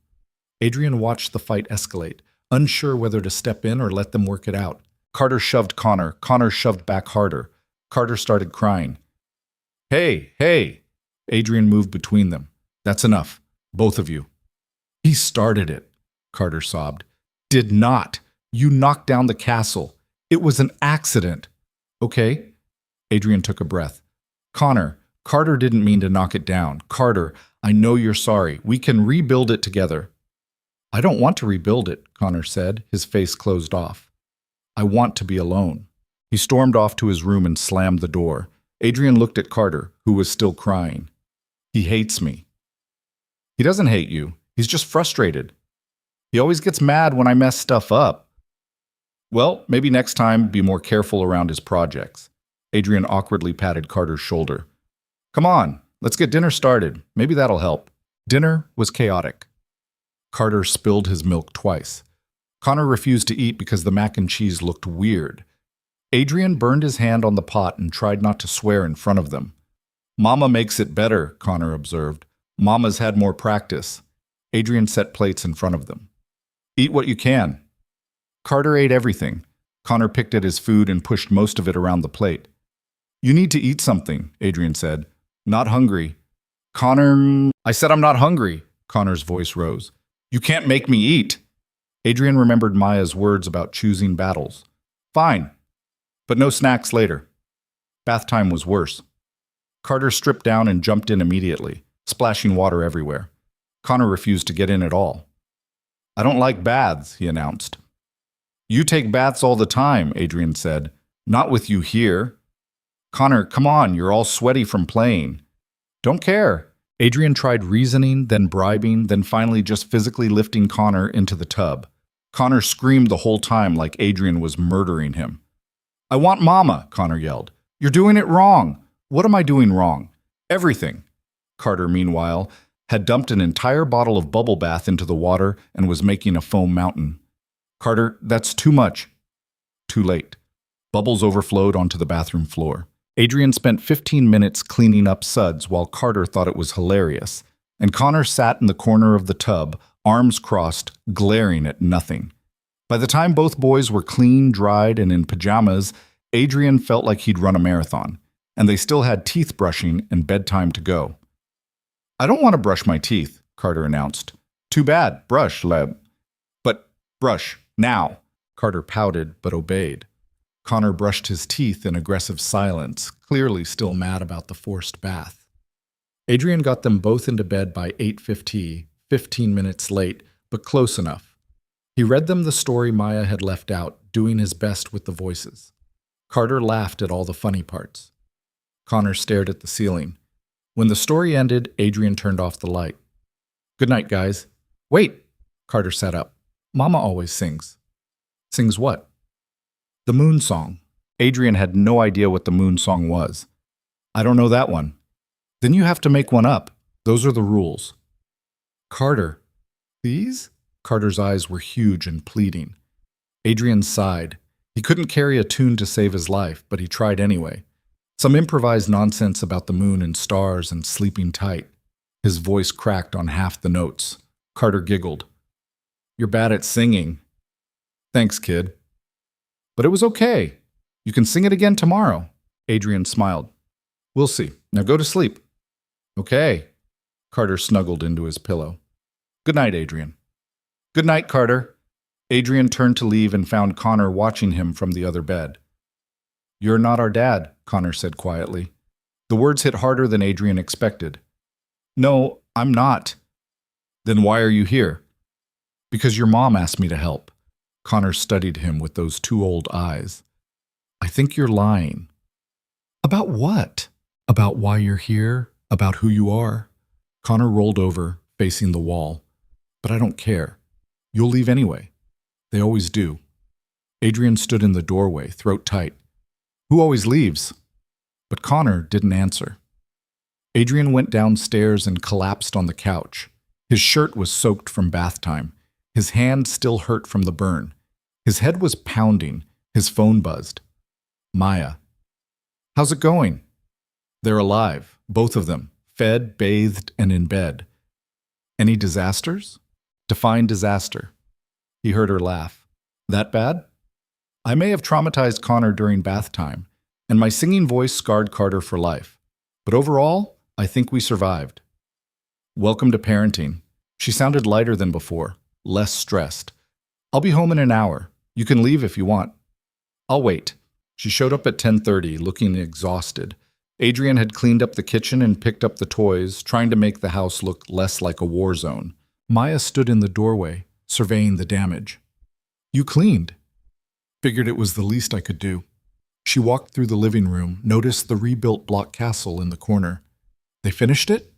Adrian watched the fight escalate, unsure whether to step in or let them work it out. Carter shoved Connor. Connor shoved back harder. Carter started crying. Hey, hey! Adrian moved between them. That's enough. Both of you. He started it, Carter sobbed. Did not. You knocked down the castle. It was an accident. Okay? Adrian took a breath. Connor, Carter didn't mean to knock it down. Carter, I know you're sorry. We can rebuild it together. I don't want to rebuild it, Connor said, his face closed off. I want to be alone. He stormed off to his room and slammed the door. Adrian looked at Carter, who was still crying. He hates me. He doesn't hate you. He's just frustrated. He always gets mad when I mess stuff up. Well, maybe next time be more careful around his projects. Adrian awkwardly patted Carter's shoulder. Come on, let's get dinner started. Maybe that'll help. Dinner was chaotic. Carter spilled his milk twice. Connor refused to eat because the mac and cheese looked weird. Adrian burned his hand on the pot and tried not to swear in front of them. Mama makes it better, Connor observed. Mama's had more practice. Adrian set plates in front of them. Eat what you can. Carter ate everything. Connor picked at his food and pushed most of it around the plate. You need to eat something, Adrian said. Not hungry. Connor, I said I'm not hungry. Connor's voice rose. You can't make me eat. Adrian remembered Maya's words about choosing battles. Fine, but no snacks later. Bath time was worse. Carter stripped down and jumped in immediately, splashing water everywhere. Connor refused to get in at all. I don't like baths, he announced. You take baths all the time, Adrian said. Not with you here. Connor, come on, you're all sweaty from playing. Don't care. Adrian tried reasoning, then bribing, then finally just physically lifting Connor into the tub. Connor screamed the whole time like Adrian was murdering him. I want Mama, Connor yelled. You're doing it wrong. What am I doing wrong? Everything. Carter, meanwhile, had dumped an entire bottle of bubble bath into the water and was making a foam mountain. Carter, that's too much. Too late. Bubbles overflowed onto the bathroom floor. Adrian spent 15 minutes cleaning up suds while Carter thought it was hilarious, and Connor sat in the corner of the tub, arms crossed, glaring at nothing. By the time both boys were clean, dried, and in pajamas, Adrian felt like he'd run a marathon, and they still had teeth brushing and bedtime to go. I don't want to brush my teeth, Carter announced. Too bad, brush, Leb. But brush, now. Carter pouted, but obeyed. Connor brushed his teeth in aggressive silence, clearly still mad about the forced bath. Adrian got them both into bed by 8:50, 15 minutes late, but close enough. He read them the story Maya had left out, doing his best with the voices. Carter laughed at all the funny parts. Connor stared at the ceiling. When the story ended, Adrian turned off the light. Good night, guys. Wait! Carter sat up. Mama always sings. Sings what? The moon song. Adrian had no idea what the moon song was. I don't know that one. Then you have to make one up. Those are the rules. Carter. Please? Carter's eyes were huge and pleading. Adrian sighed. He couldn't carry a tune to save his life, but he tried anyway. Some improvised nonsense about the moon and stars and sleeping tight. His voice cracked on half the notes. Carter giggled. You're bad at singing. Thanks, kid. But it was okay. You can sing it again tomorrow. Adrian smiled. We'll see. Now go to sleep. Okay. Carter snuggled into his pillow. Good night, Adrian. Good night, Carter. Adrian turned to leave and found Connor watching him from the other bed. "You're not our dad," Connor said quietly. The words hit harder than Adrian expected. "No, I'm not." "Then why are you here?" "Because your mom asked me to help." Connor studied him with those two old eyes. "I think you're lying." "About what?" "About why you're here, about who you are." Connor rolled over, facing the wall. "But I don't care. You'll leave anyway." "They always do." Adrian stood in the doorway, throat tight. "Who always leaves?" But Connor didn't answer. Adrian went downstairs and collapsed on the couch. His shirt was soaked from bath time. His hand still hurt from the burn. His head was pounding. His phone buzzed. Maya. "How's it going?" "They're alive, both of them, fed, bathed, and in bed." "Any disasters?" "Define disaster." He heard her laugh. "That bad?" "I may have traumatized Connor during bath time, and my singing voice scarred Carter for life. But overall, I think we survived." "Welcome to parenting." She sounded lighter than before, less stressed. "I'll be home in an hour. You can leave if you want." "I'll wait." She showed up at 10:30, looking exhausted. Adrian had cleaned up the kitchen and picked up the toys, trying to make the house look less like a war zone. Maya stood in the doorway, surveying the damage. "You cleaned." "Figured it was the least I could do." She walked through the living room, noticed the rebuilt block castle in the corner. "They finished it?"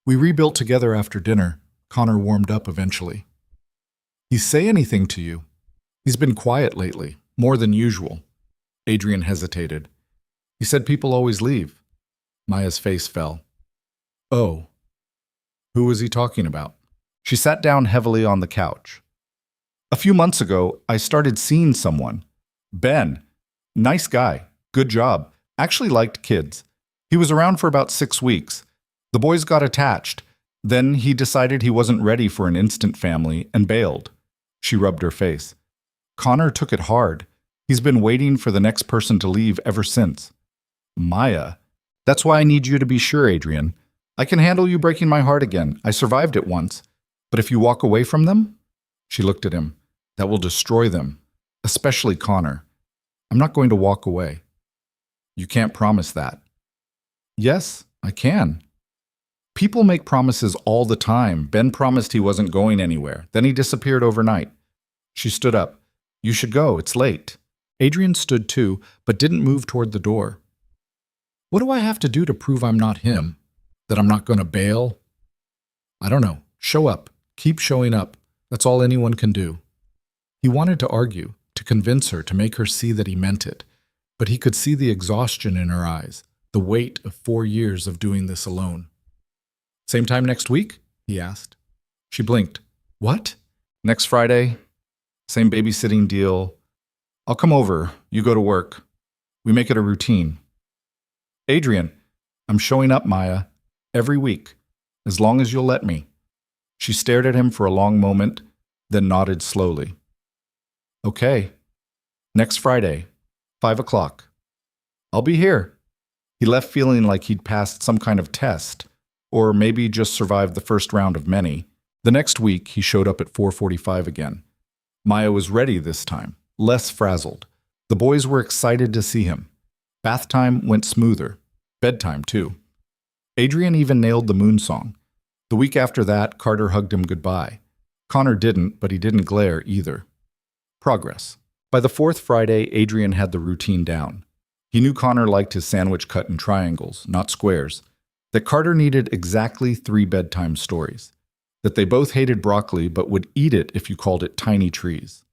"We rebuilt together after dinner." Connor warmed up eventually. "He say anything to you?" "He's been quiet lately, more than usual." Adrian hesitated. "He said people always leave." Maya's face fell. "Oh. Who was he talking about?" She sat down heavily on the couch. "A few months ago, I started seeing someone. Ben. Nice guy. Good job. Actually liked kids. He was around for about 6 weeks. The boys got attached. Then he decided he wasn't ready for an instant family and bailed." She rubbed her face. "Connor took it hard. He's been waiting for the next person to leave ever since." "Maya. That's why I need you to be sure, Adrian. I can handle you breaking my heart again. I survived it once. But if you walk away from them," she looked at him, "that will destroy them, especially Connor." "I'm not going to walk away." "You can't promise that." "Yes, I can." "People make promises all the time. Ben promised he wasn't going anywhere. Then he disappeared overnight." She stood up. "You should go. It's late." Adrian stood too, but didn't move toward the door. "What do I have to do to prove I'm not him? That I'm not going to bail?" "I don't know. Show up. Keep showing up. That's all anyone can do." He wanted to argue, to convince her, to make her see that he meant it. But he could see the exhaustion in her eyes, the weight of 4 years of doing this alone. "Same time next week?" he asked. She blinked. "What?" "Next Friday. Same babysitting deal. I'll come over. You go to work. We make it a routine." "Adrian, I'm showing up, Maya. Every week. As long as you'll let me." She stared at him for a long moment, then nodded slowly. "Okay. Next Friday, 5 o'clock. I'll be here." He left feeling like he'd passed some kind of test, or maybe just survived the first round of many. The next week, he showed up at 4:45 again. Maya was ready this time, less frazzled. The boys were excited to see him. Bath time went smoother. Bedtime, too. Adrian even nailed the moon song. The week after that, Carter hugged him goodbye. Connor didn't, but he didn't glare either. Progress. By the 4th Friday, Adrian had the routine down. He knew Connor liked his sandwich cut in triangles, not squares. That Carter needed exactly 3 bedtime stories. That they both hated broccoli but would eat it if you called it tiny trees.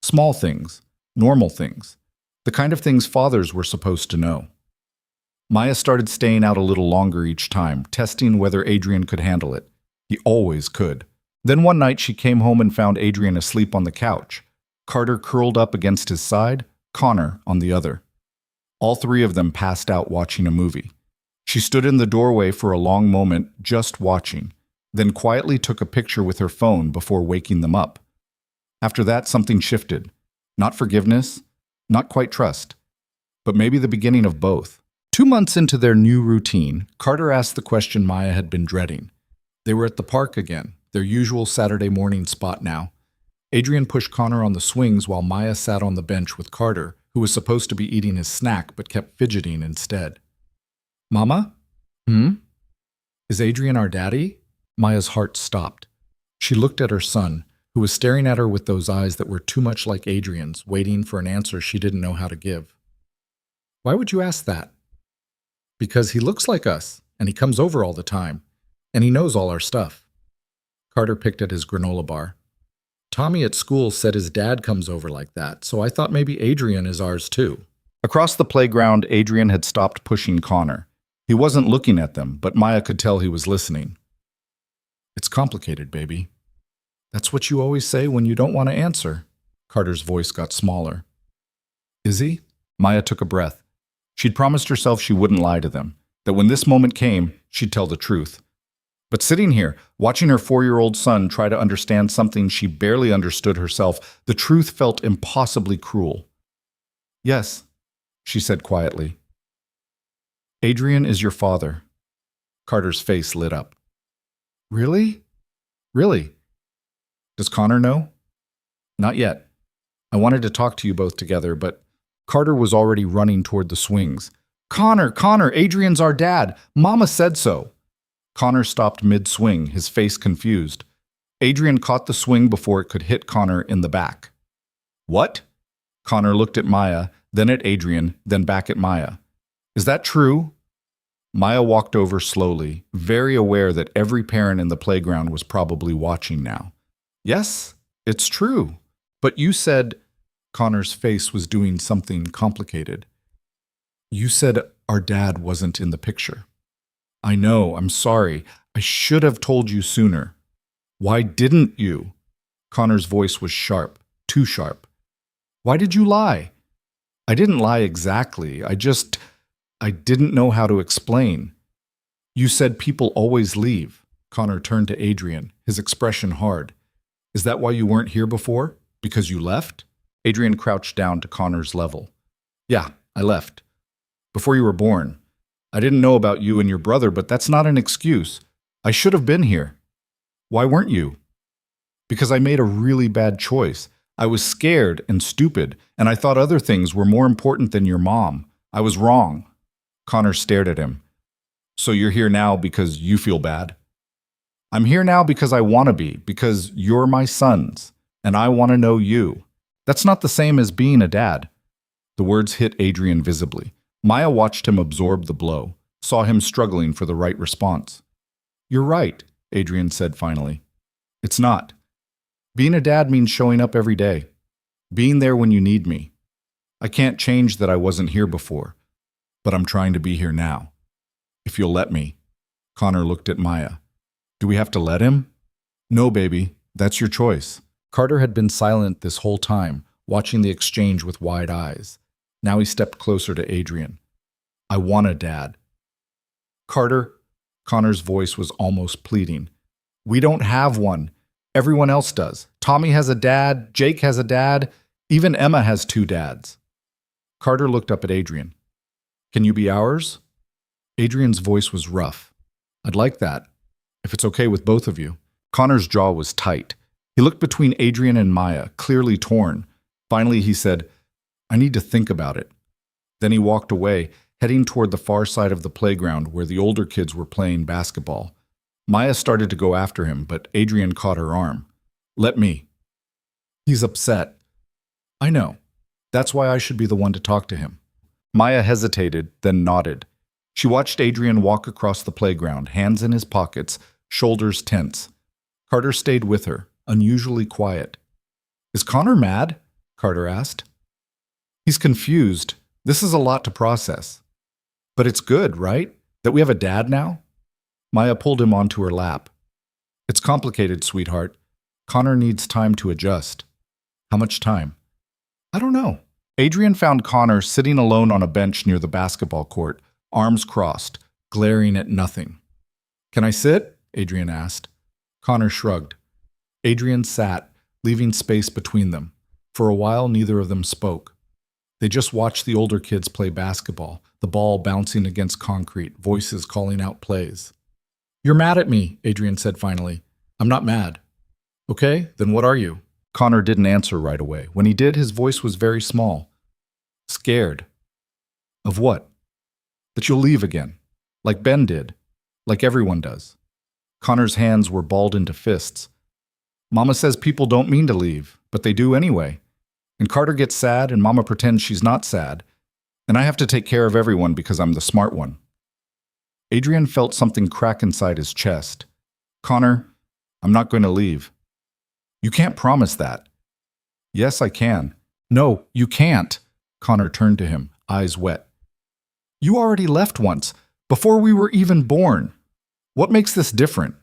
Small things, normal things, the kind of things fathers were supposed to know. Maya started staying out a little longer each time, testing whether Adrian could handle it. He always could. Then one night she came home and found Adrian asleep on the couch. Carter curled up against his side, Connor on the other. All 3 of them passed out watching a movie. She stood in the doorway for a long moment, just watching, then quietly took a picture with her phone before waking them up. After that, something shifted. Not forgiveness, not quite trust, but maybe the beginning of both. 2 months into their new routine, Carter asked the question Maya had been dreading. They were at the park again, their usual Saturday morning spot now. Adrian pushed Connor on the swings while Maya sat on the bench with Carter, who was supposed to be eating his snack but kept fidgeting instead. Mama? Is Adrian our daddy? Maya's heart stopped. She looked at her son, who was staring at her with those eyes that were too much like Adrian's, waiting for an answer she didn't know how to give. Why would you ask that? Because he looks like us, and he comes over all the time, and he knows all our stuff. Carter picked at his granola bar. Tommy at school said his dad comes over like that, so I thought maybe Adrian is ours too. Across the playground, Adrian had stopped pushing Connor. He wasn't looking at them, but Maya could tell he was listening. It's complicated, baby. That's what you always say when you don't want to answer. Carter's voice got smaller. Is he? Maya took a breath. She'd promised herself she wouldn't lie to them, that when this moment came, she'd tell the truth. But sitting here, watching her 4-year-old son try to understand something she barely understood herself, the truth felt impossibly cruel. Yes, she said quietly. Adrian is your father. Carter's face lit up. Really? Really? Does Connor know? Not yet. I wanted to talk to you both together, but Carter was already running toward the swings. Connor, Adrian's our dad. Mama said so. Connor stopped mid-swing, his face confused. Adrian caught the swing before it could hit Connor in the back. What? Connor looked at Maya, then at Adrian, then back at Maya. Is that true? Maya walked over slowly, very aware that every parent in the playground was probably watching now. Yes, it's true. But you said... Connor's face was doing something complicated. You said our dad wasn't in the picture. I know, I'm sorry. I should have told you sooner. Why didn't you? Connor's voice was sharp, too sharp. Why did you lie? I didn't lie exactly. I didn't know how to explain. You said people always leave. Connor turned to Adrian, his expression hard. Is that why you weren't here before? Because you left? Adrian crouched down to Connor's level. Yeah, I left. Before you were born. I didn't know about you and your brother, but that's not an excuse. I should have been here. Why weren't you? Because I made a really bad choice. I was scared and stupid, and I thought other things were more important than your mom. I was wrong. Connor stared at him. So you're here now because you feel bad? I'm here now because I want to be, because you're my sons, and I want to know you. That's not the same as being a dad. The words hit Adrian visibly. Maya watched him absorb the blow, saw him struggling for the right response. You're right, Adrian said finally. It's not. Being a dad means showing up every day, being there when you need me. I can't change that I wasn't here before, but I'm trying to be here now. If you'll let me. Connor looked at Maya. Do we have to let him? No, baby. That's your choice. Carter had been silent this whole time, watching the exchange with wide eyes. Now he stepped closer to Adrian. I want a dad. Carter, Connor's voice was almost pleading. We don't have one. Everyone else does. Tommy has a dad, Jake has a dad, even Emma has 2 dads. Carter looked up at Adrian. Can you be ours? Adrian's voice was rough. I'd like that, if it's okay with both of you. Connor's jaw was tight. He looked between Adrian and Maya, clearly torn. Finally, he said, I need to think about it. Then he walked away, heading toward the far side of the playground where the older kids were playing basketball. Maya started to go after him, but Adrian caught her arm. Let me. He's upset. I know. That's why I should be the one to talk to him. Maya hesitated, then nodded. She watched Adrian walk across the playground, hands in his pockets, shoulders tense. Carter stayed with her, unusually quiet. Is Connor mad? Carter asked. He's confused. This is a lot to process. But it's good, right? That we have a dad now? Maya pulled him onto her lap. It's complicated, sweetheart. Connor needs time to adjust. How much time? I don't know. Adrian found Connor sitting alone on a bench near the basketball court, arms crossed, glaring at nothing. Can I sit? Adrian asked. Connor shrugged. Adrian sat, leaving space between them. For a while, neither of them spoke. They just watched the older kids play basketball, the ball bouncing against concrete, voices calling out plays. You're mad at me, Adrian said finally. I'm not mad. Okay, then what are you? Connor didn't answer right away. When he did, his voice was very small. Scared. Of what? That you'll leave again. Like Ben did. Like everyone does. Connor's hands were balled into fists. Mama says people don't mean to leave, but they do anyway. And Carter gets sad, and Mama pretends she's not sad. And I have to take care of everyone because I'm the smart one. Adrian felt something crack inside his chest. Connor, I'm not going to leave. You can't promise that. Yes, I can. No, you can't. Connor turned to him, eyes wet. You already left once, before we were even born. What makes this different?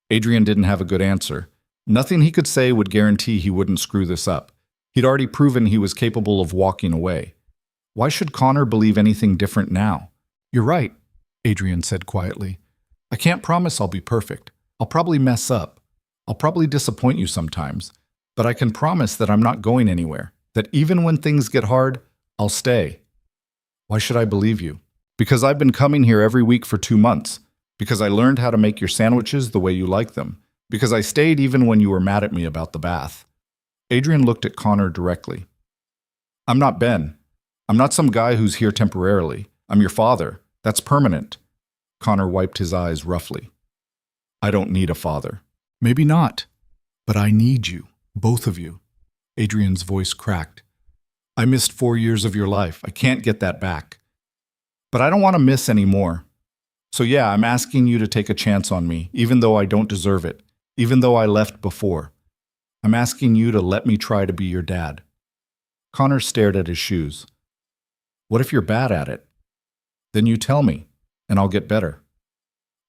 Adrian didn't have a good answer. Nothing he could say would guarantee he wouldn't screw this up. He'd already proven he was capable of walking away. Why should Connor believe anything different now? You're right, Adrian said quietly. I can't promise I'll be perfect. I'll probably mess up. I'll probably disappoint you sometimes. But I can promise that I'm not going anywhere. That even when things get hard, I'll stay. Why should I believe you? Because I've been coming here every week for 2 months. Because I learned how to make your sandwiches the way you like them. Because I stayed even when you were mad at me about the bath. Adrian looked at Connor directly. I'm not Ben. I'm not some guy who's here temporarily. I'm your father. That's permanent. Connor wiped his eyes roughly. I don't need a father. Maybe not. But I need you. Both of you. Adrian's voice cracked. I missed 4 years of your life. I can't get that back. But I don't want to miss any more. So yeah, I'm asking you to take a chance on me, even though I don't deserve it, even though I left before. I'm asking you to let me try to be your dad. Connor stared at his shoes. What if you're bad at it? Then you tell me, and I'll get better.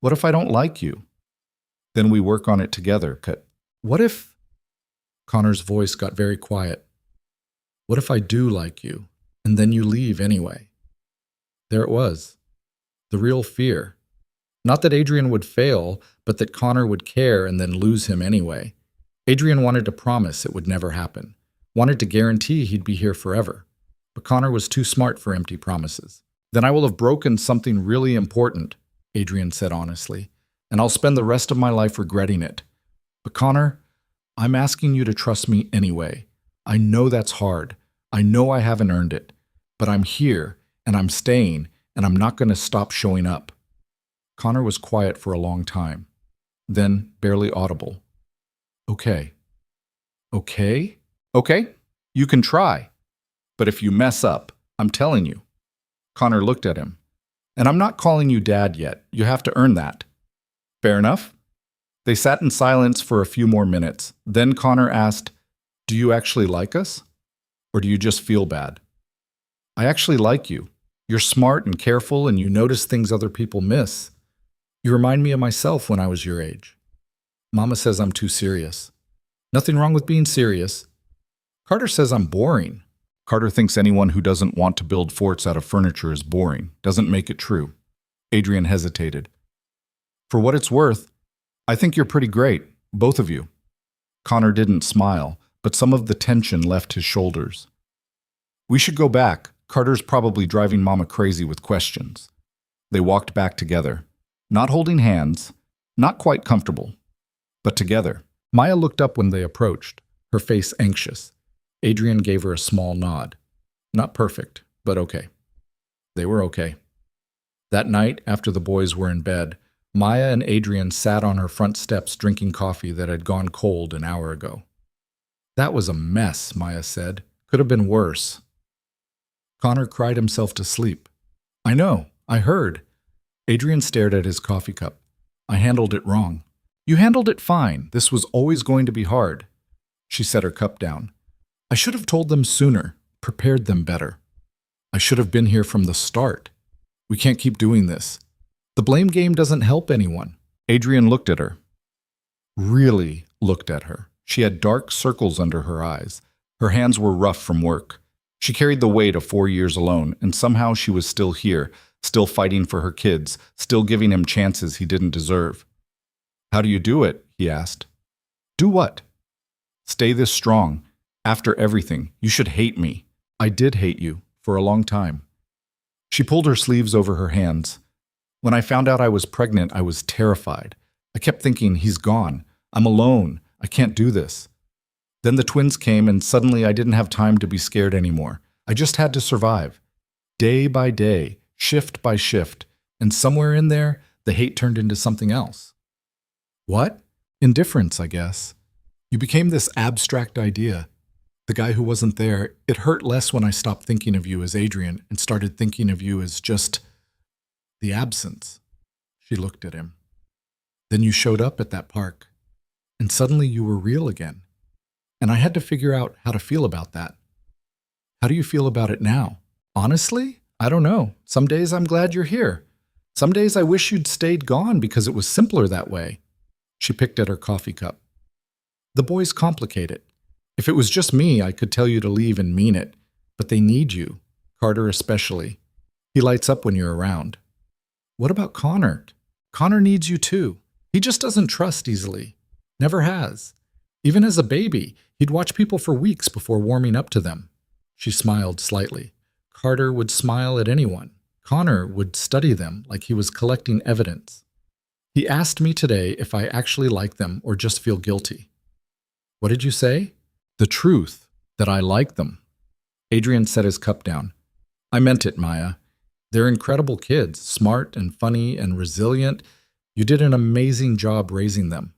What if I don't like you? Then we work on it together. What if... Connor's voice got very quiet. What if I do like you, and then you leave anyway? There it was. The real fear. Not that Adrian would fail, but that Connor would care and then lose him anyway. Adrian wanted to promise it would never happen. Wanted to guarantee he'd be here forever. But Connor was too smart for empty promises. Then I will have broken something really important, Adrian said honestly, and I'll spend the rest of my life regretting it. But Connor, I'm asking you to trust me anyway. I know that's hard. I know I haven't earned it. But I'm here, and I'm staying, and I'm not going to stop showing up. Connor was quiet for a long time. Then, barely audible. Okay. Okay? Okay? You can try. But if you mess up, I'm telling you. Connor looked at him. And I'm not calling you dad yet. You have to earn that. Fair enough? They sat in silence for a few more minutes. Then Connor asked, Do you actually like us? Or do you just feel bad? I actually like you. You're smart and careful, and you notice things other people miss. You remind me of myself when I was your age. Mama says I'm too serious. Nothing wrong with being serious. Carter says I'm boring. Carter thinks anyone who doesn't want to build forts out of furniture is boring. Doesn't make it true. Adrian hesitated. For what it's worth, I think you're pretty great, both of you. Connor didn't smile, but some of the tension left his shoulders. We should go back. Carter's probably driving Mama crazy with questions. They walked back together. Not holding hands, not quite comfortable, but together. Maya looked up when they approached, her face anxious. Adrian gave her a small nod. Not perfect, but okay. They were okay. That night, after the boys were in bed, Maya and Adrian sat on her front steps drinking coffee that had gone cold an hour ago. That was a mess, Maya said. Could have been worse. Connor cried himself to sleep. I know, I heard. Adrian stared at his coffee cup. I handled it wrong. You handled it fine. This was always going to be hard. She set her cup down. I should have told them sooner, prepared them better. I should have been here from the start. We can't keep doing this. The blame game doesn't help anyone. Adrian looked at her. Really looked at her. She had dark circles under her eyes. Her hands were rough from work. She carried the weight of 4 years alone, and somehow she was still here, still fighting for her kids, still giving him chances he didn't deserve. How do you do it? He asked. Do what? Stay this strong. After everything, you should hate me. I did hate you, for a long time. She pulled her sleeves over her hands. When I found out I was pregnant, I was terrified. I kept thinking, he's gone. I'm alone. I can't do this. Then the twins came, and suddenly I didn't have time to be scared anymore. I just had to survive. Day by day, shift by shift, and somewhere in there, the hate turned into something else. What? Indifference, I guess. You became this abstract idea. The guy who wasn't there. It hurt less when I stopped thinking of you as Adrian and started thinking of you as just the absence. She looked at him. Then you showed up at that park, and suddenly you were real again. And I had to figure out how to feel about that. How do you feel about it now? Honestly, I don't know. Some days I'm glad you're here. Some days I wish you'd stayed gone because it was simpler that way. She picked at her coffee cup. The boys complicate it. If it was just me, I could tell you to leave and mean it. But they need you, Carter especially. He lights up when you're around. What about Connor? Connor needs you too. He just doesn't trust easily. Never has. Even as a baby, he'd watch people for weeks before warming up to them. She smiled slightly. Carter would smile at anyone. Connor would study them like he was collecting evidence. He asked me today if I actually like them or just feel guilty. What did you say? The truth, that I like them. Adrian set his cup down. I meant it, Maya. They're incredible kids, smart and funny and resilient. You did an amazing job raising them.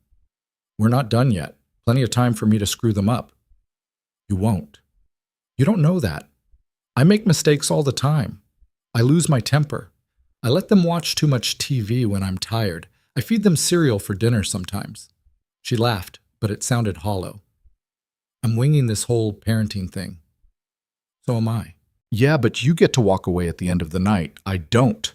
We're not done yet. Plenty of time for me to screw them up. You won't. You don't know that. I make mistakes all the time. I lose my temper. I let them watch too much TV when I'm tired. I feed them cereal for dinner sometimes. She laughed, but it sounded hollow. I'm winging this whole parenting thing. So am I. Yeah, but you get to walk away at the end of the night. I don't.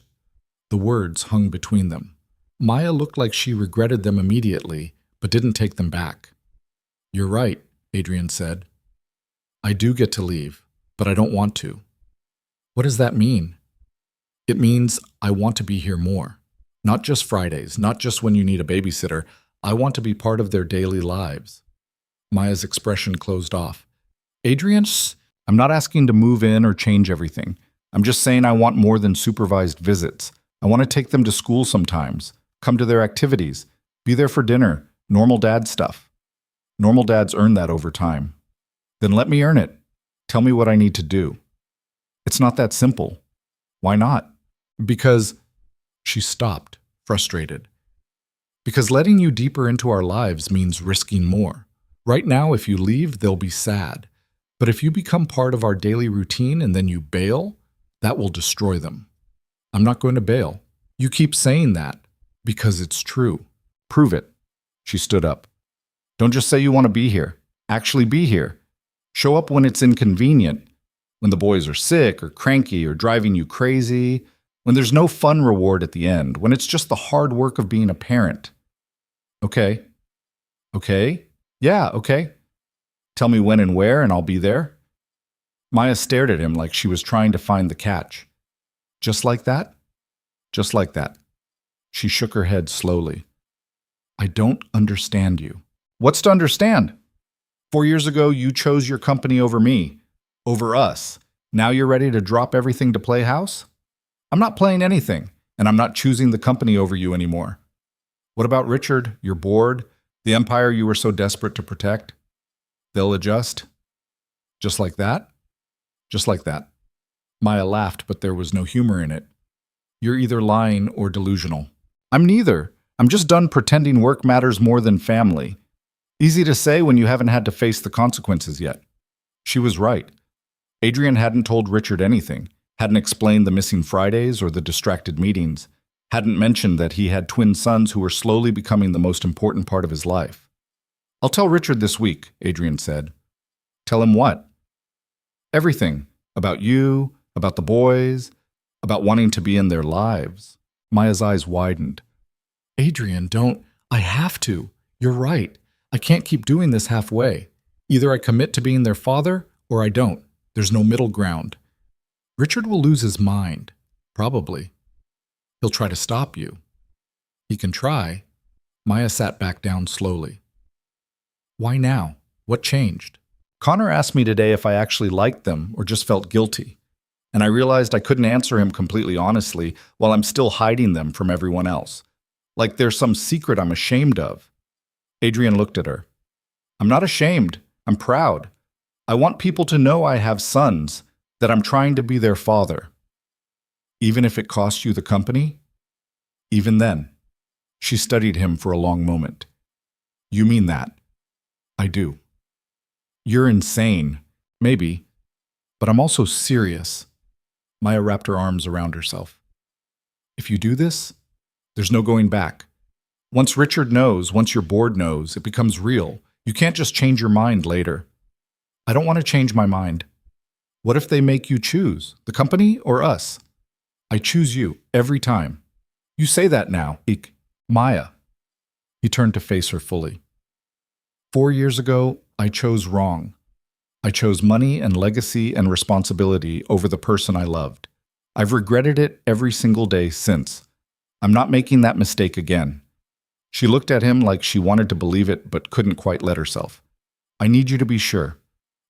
The words hung between them. Maya looked like she regretted them immediately, but didn't take them back. You're right, Adrian said. I do get to leave, but I don't want to. What does that mean? It means I want to be here more. Not just Fridays, not just when you need a babysitter. I want to be part of their daily lives. Maya's expression closed off. Adrian, I'm not asking to move in or change everything. I'm just saying I want more than supervised visits. I want to take them to school sometimes, come to their activities, be there for dinner, normal dad stuff. Normal dads earn that over time. Then let me earn it. Tell me what I need to do. It's not that simple. Why not? Because she stopped, frustrated. Because letting you deeper into our lives means risking more. Right now, if you leave, they'll be sad. But if you become part of our daily routine and then you bail, that will destroy them. I'm not going to bail. You keep saying that because it's true. Prove it. She stood up. Don't just say you want to be here. Actually be here. Show up when it's inconvenient, when the boys are sick or cranky or driving you crazy, when there's no fun reward at the end, when it's just the hard work of being a parent. Okay. Okay? Yeah, okay. Tell me when and where, and I'll be there. Maya stared at him like she was trying to find the catch. Just like that? Just like that. She shook her head slowly. I don't understand you. What's to understand? 4 years ago, you chose your company over me, over us. Now you're ready to drop everything to play house? I'm not playing anything, and I'm not choosing the company over you anymore. What about Richard, your board, the empire you were so desperate to protect? They'll adjust? Just like that? Just like that. Maya laughed, but there was no humor in it. You're either lying or delusional. I'm neither. I'm just done pretending work matters more than family. Easy to say when you haven't had to face the consequences yet. She was right. Adrian hadn't told Richard anything, hadn't explained the missing Fridays or the distracted meetings, hadn't mentioned that he had twin sons who were slowly becoming the most important part of his life. I'll tell Richard this week, Adrian said. Tell him what? Everything. About you, about the boys, about wanting to be in their lives. Maya's eyes widened. Adrian, don't. I have to. You're right. I can't keep doing this halfway. Either I commit to being their father or I don't. There's no middle ground. Richard will lose his mind. Probably. He'll try to stop you. He can try. Maya sat back down slowly. Why now? What changed? Connor asked me today if I actually liked them or just felt guilty. And I realized I couldn't answer him completely honestly while I'm still hiding them from everyone else. Like there's some secret I'm ashamed of. Adrian looked at her. I'm not ashamed. I'm proud. I want people to know I have sons, that I'm trying to be their father. Even if it costs you the company? Even then. She studied him for a long moment. You mean that? I do. You're insane. Maybe. But I'm also serious. Maya wrapped her arms around herself. If you do this, there's no going back. Once Richard knows, once your board knows, it becomes real. You can't just change your mind later. I don't want to change my mind. What if they make you choose, the company or us? I choose you every time. You say that now, Maya. He turned to face her fully. 4 years ago, I chose wrong. I chose money and legacy and responsibility over the person I loved. I've regretted it every single day since. I'm not making that mistake again. She looked at him like she wanted to believe it but couldn't quite let herself. I need you to be sure.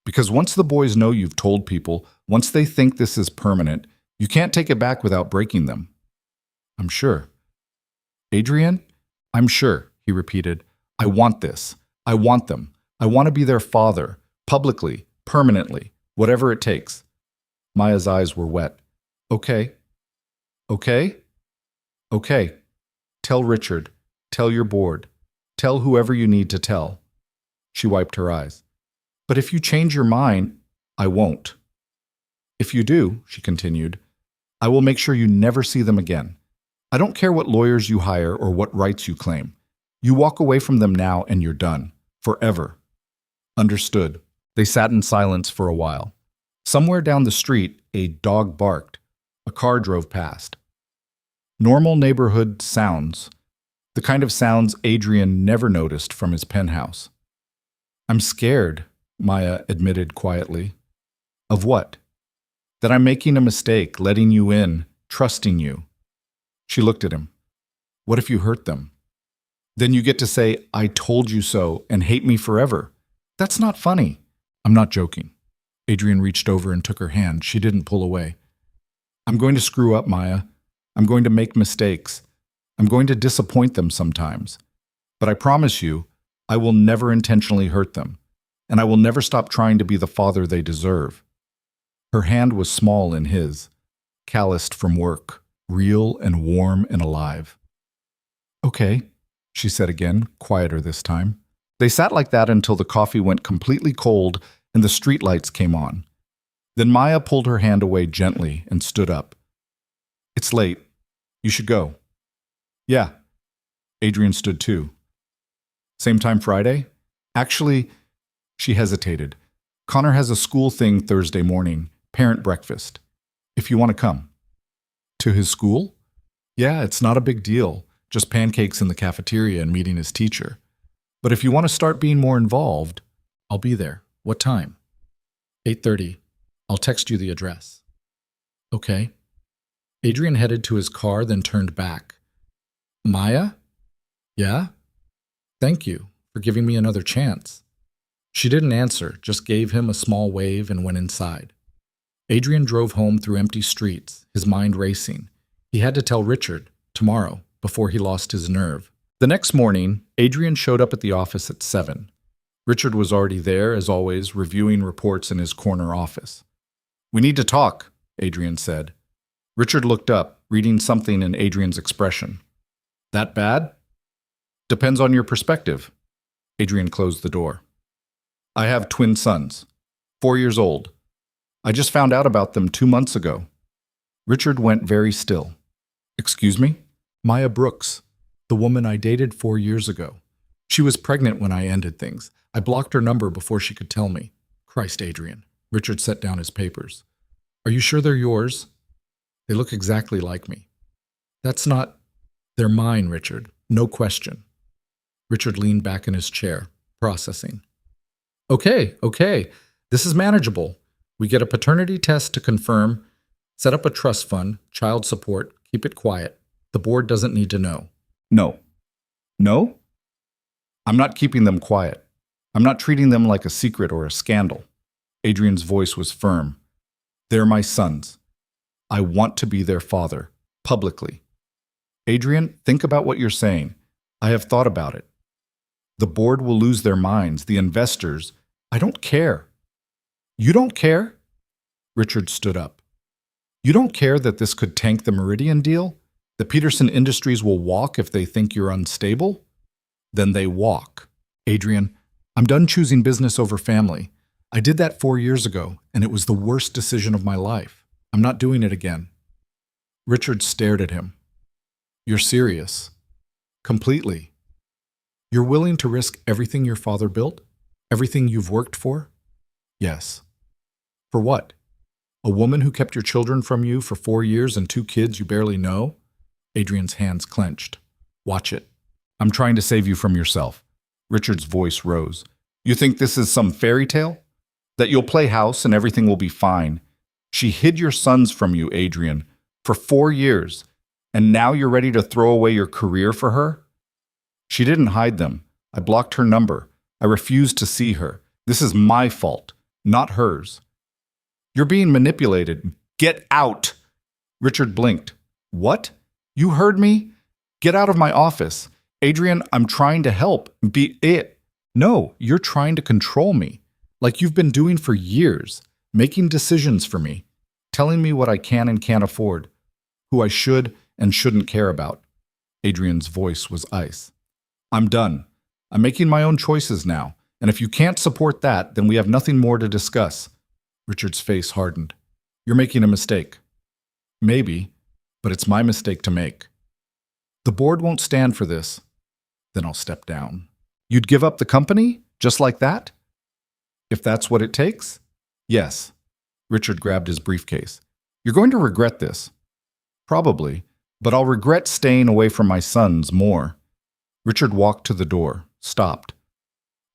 Because once the boys know you've told people, once they think this is permanent, you can't take it back without breaking them. I'm sure. Adrian? I'm sure, he repeated. I want this. I want them. I want to be their father. Publicly, permanently, whatever it takes. Maya's eyes were wet. Okay. Okay? Okay. Tell Richard. Tell your board. Tell whoever you need to tell. She wiped her eyes. But if you change your mind, I won't. If you do, she continued, I will make sure you never see them again. I don't care what lawyers you hire or what rights you claim. You walk away from them now and you're done. Forever. Understood. They sat in silence for a while. Somewhere down the street, a dog barked. A car drove past. Normal neighborhood sounds. The kind of sounds Adrian never noticed from his penthouse. I'm scared, Maya admitted quietly. Of what? That I'm making a mistake, letting you in, trusting you. She looked at him. What if you hurt them? Then you get to say, I told you so, and hate me forever. That's not funny. I'm not joking. Adrian reached over and took her hand. She didn't pull away. I'm going to screw up, Maya. I'm going to make mistakes. I'm going to disappoint them sometimes. But I promise you, I will never intentionally hurt them, and I will never stop trying to be the father they deserve. Her hand was small in his, calloused from work, real and warm and alive. Okay, she said again, quieter this time. They sat like that until the coffee went completely cold and the streetlights came on. Then Maya pulled her hand away gently and stood up. It's late. You should go. Yeah. Adrian stood too. Same time Friday? Actually, she hesitated. Connor has a school thing Thursday morning, parent breakfast. If you want to come. To his school? Yeah, it's not a big deal. Just pancakes in the cafeteria and meeting his teacher. But if you want to start being more involved, I'll be there. What time? 8:30. I'll text you the address. Okay. Adrian headed to his car, then turned back. Maya? Yeah? Thank you for giving me another chance. She didn't answer, just gave him a small wave and went inside. Adrian drove home through empty streets, his mind racing. He had to tell Richard, tomorrow, before he lost his nerve. The next morning, Adrian showed up at the office at 7. Richard was already there, as always, reviewing reports in his corner office. We need to talk, Adrian said. Richard looked up, reading something in Adrian's expression. That bad? Depends on your perspective. Adrian closed the door. I have twin sons, 4 years old. I just found out about them 2 months ago. Richard went very still. Excuse me? Maya Brooks, the woman I dated 4 years ago. She was pregnant when I ended things. I blocked her number before she could tell me. Christ, Adrian. Richard set down his papers. Are you sure they're yours? They look exactly like me. That's not... They're mine, Richard. No question. Richard leaned back in his chair, processing. Okay. This is manageable. We get a paternity test to confirm, set up a trust fund, child support, keep it quiet. The board doesn't need to know. No. No? I'm not keeping them quiet. I'm not treating them like a secret or a scandal. Adrian's voice was firm. They're my sons. I want to be their father, publicly. Adrian, think about what you're saying. I have thought about it. The board will lose their minds, the investors. I don't care. You don't care? Richard stood up. You don't care that this could tank the Meridian deal? That Peterson Industries will walk if they think you're unstable? Then they walk. Adrian, I'm done choosing business over family. I did that 4 years ago, and it was the worst decision of my life. I'm not doing it again. Richard stared at him. You're serious. Completely. You're willing to risk everything your father built? Everything you've worked for? Yes. For what? A woman who kept your children from you for 4 years and 2 kids you barely know? Adrian's hands clenched. Watch it. I'm trying to save you from yourself. Richard's voice rose. You think this is some fairy tale? That you'll play house and everything will be fine. She hid your sons from you, Adrian, for 4 years, and now you're ready to throw away your career for her? She didn't hide them. I blocked her number. I refused to see her. This is my fault, not hers. You're being manipulated. Get out! Richard blinked. What? You heard me? Get out of my office. Adrian, I'm trying to help. Be it. No, you're trying to control me, like you've been doing for years, making decisions for me, telling me what I can and can't afford, who I should and shouldn't care about. Adrian's voice was ice. I'm done. I'm making my own choices now, and if you can't support that, then we have nothing more to discuss. Richard's face hardened. You're making a mistake. Maybe, but it's my mistake to make. The board won't stand for this. Then I'll step down. You'd give up the company? Just like that? If that's what it takes? Yes. Richard grabbed his briefcase. You're going to regret this. Probably, but I'll regret staying away from my sons more. Richard walked to the door, stopped.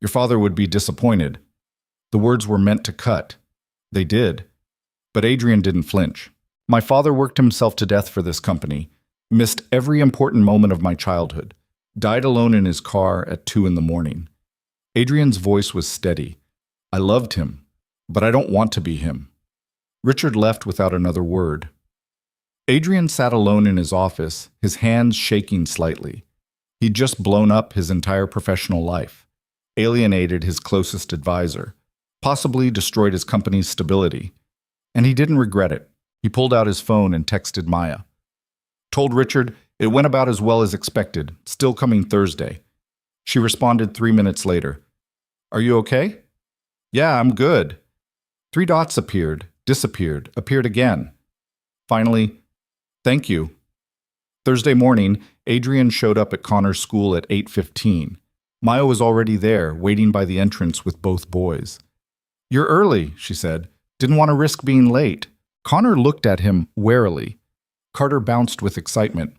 Your father would be disappointed. The words were meant to cut. They did. But Adrian didn't flinch. My father worked himself to death for this company, missed every important moment of my childhood, died alone in his car at 2 a.m. Adrian's voice was steady. I loved him, but I don't want to be him. Richard left without another word. Adrian sat alone in his office, his hands shaking slightly. He'd just blown up his entire professional life, alienated his closest advisor, possibly destroyed his company's stability. And he didn't regret it. He pulled out his phone and texted Maya. Told Richard it went about as well as expected, still coming Thursday. She responded 3 minutes later. Are you okay? Yeah, I'm good. 3 dots appeared, disappeared, appeared again. Finally, thank you. Thursday morning, Adrian showed up at Connor's school at 8:15. Maya was already there, waiting by the entrance with both boys. You're early, she said. Didn't want to risk being late. Connor looked at him warily. Carter bounced with excitement.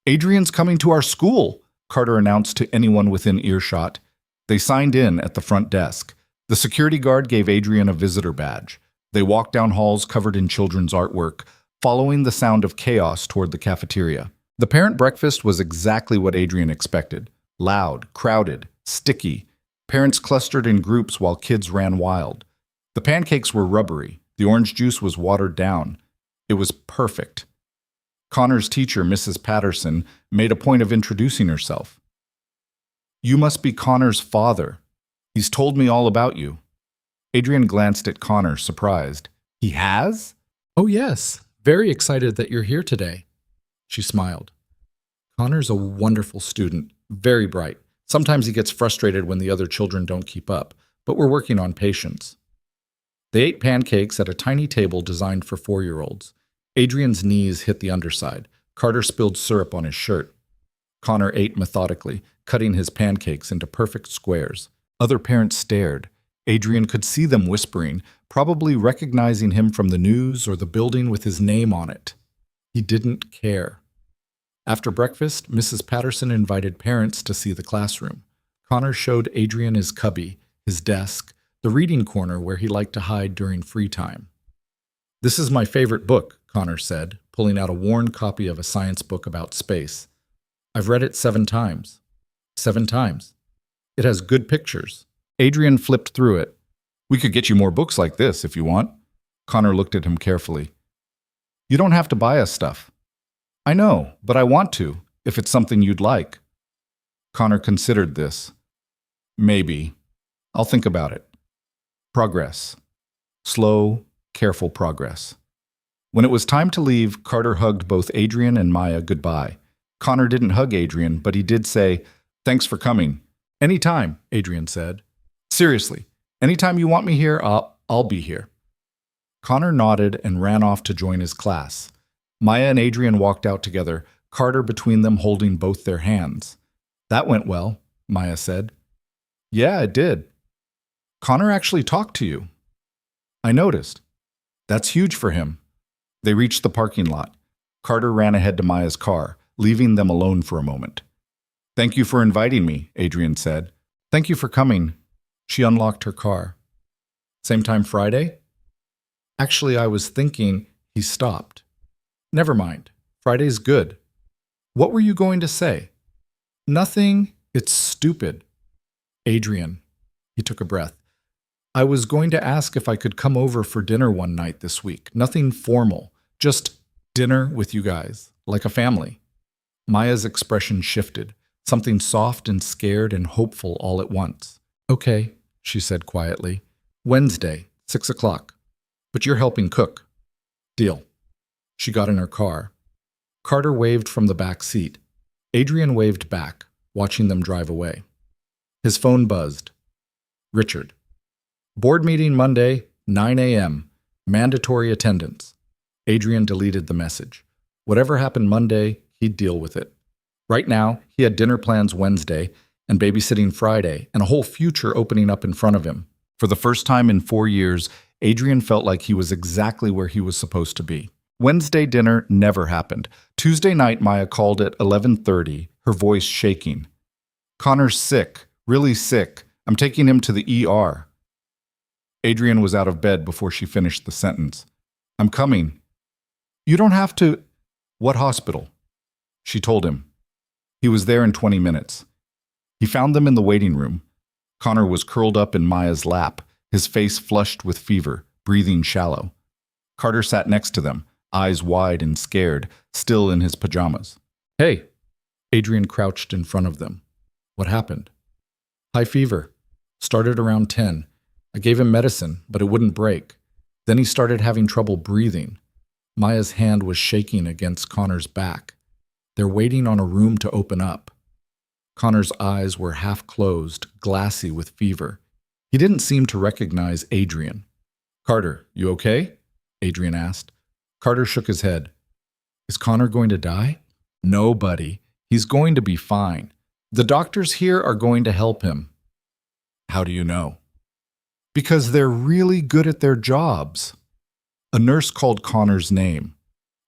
Adrian's coming to our school, Carter announced to anyone within earshot. They signed in at the front desk. The security guard gave Adrian a visitor badge. They walked down halls covered in children's artwork, following the sound of chaos toward the cafeteria. The parent breakfast was exactly what Adrian expected. Loud, crowded, sticky. Parents clustered in groups while kids ran wild. The pancakes were rubbery. The orange juice was watered down. It was perfect. Connor's teacher, Mrs. Patterson, made a point of introducing herself. You must be Connor's father. He's told me all about you. Adrian glanced at Connor, surprised. He has? Oh, yes. Very excited that you're here today. She smiled. Connor's a wonderful student, very bright. Sometimes he gets frustrated when the other children don't keep up, but we're working on patience. They ate pancakes at a tiny table designed for 4-year-olds. Adrian's knees hit the underside. Carter spilled syrup on his shirt. Connor ate methodically, cutting his pancakes into perfect squares. Other parents stared. Adrian could see them whispering, probably recognizing him from the news or the building with his name on it. He didn't care. After breakfast, Mrs. Patterson invited parents to see the classroom. Connor showed Adrian his cubby, his desk, the reading corner where he liked to hide during free time. This is my favorite book, Connor said, pulling out a worn copy of a science book about space. I've read it 7 times. 7 times. It has good pictures. Adrian flipped through it. We could get you more books like this if you want. Connor looked at him carefully. You don't have to buy us stuff. I know, but I want to, if it's something you'd like. Connor considered this. Maybe. I'll think about it. Progress. Slow, careful progress. When it was time to leave, Carter hugged both Adrian and Maya goodbye. Connor didn't hug Adrian, but he did say, "Thanks for coming." "Anytime," Adrian said. "Seriously, anytime you want me here, I'll be here." Connor nodded and ran off to join his class. Maya and Adrian walked out together, Carter between them holding both their hands. "That went well," Maya said. "Yeah, it did. Connor actually talked to you." "I noticed." "That's huge for him." They reached the parking lot. Carter ran ahead to Maya's car, leaving them alone for a moment. "Thank you for inviting me," Adrian said. "Thank you for coming." She unlocked her car. "Same time Friday?" "Actually, I was thinking," he stopped. "Never mind. Friday's good." "What were you going to say?" "Nothing. It's stupid." "Adrian." He took a breath. "I was going to ask if I could come over for dinner one night this week. Nothing formal. Just dinner with you guys, like a family." Maya's expression shifted, something soft and scared and hopeful all at once. "Okay," she said quietly. "Wednesday, 6 o'clock. But you're helping cook." "Deal." She got in her car. Carter waved from the back seat. Adrian waved back, watching them drive away. His phone buzzed. Richard. "Board meeting Monday, 9 a.m. Mandatory attendance." Adrian deleted the message. Whatever happened Monday, he'd deal with it. Right now, he had dinner plans Wednesday and babysitting Friday and a whole future opening up in front of him. For the first time in 4 years, Adrian felt like he was exactly where he was supposed to be. Wednesday dinner never happened. Tuesday night, Maya called at 11:30, her voice shaking. "Connor's sick, really sick. I'm taking him to the ER." Adrian was out of bed before she finished the sentence. "I'm coming." "You don't have to." "What hospital?" She told him. He was there in 20 minutes. He found them in the waiting room. Connor was curled up in Maya's lap, his face flushed with fever, breathing shallow. Carter sat next to them, eyes wide and scared, still in his pajamas. "Hey." Adrian crouched in front of them. "What happened?" "High fever. Started around 10. I gave him medicine, but it wouldn't break. Then he started having trouble breathing." Maya's hand was shaking against Connor's back. "They're waiting on a room to open up." Connor's eyes were half closed, glassy with fever. He didn't seem to recognize Adrian. "Carter, you okay?" Adrian asked. Carter shook his head. "Is Connor going to die?" "No, buddy. He's going to be fine. The doctors here are going to help him." "How do you know?" "Because they're really good at their jobs." A nurse called Connor's name.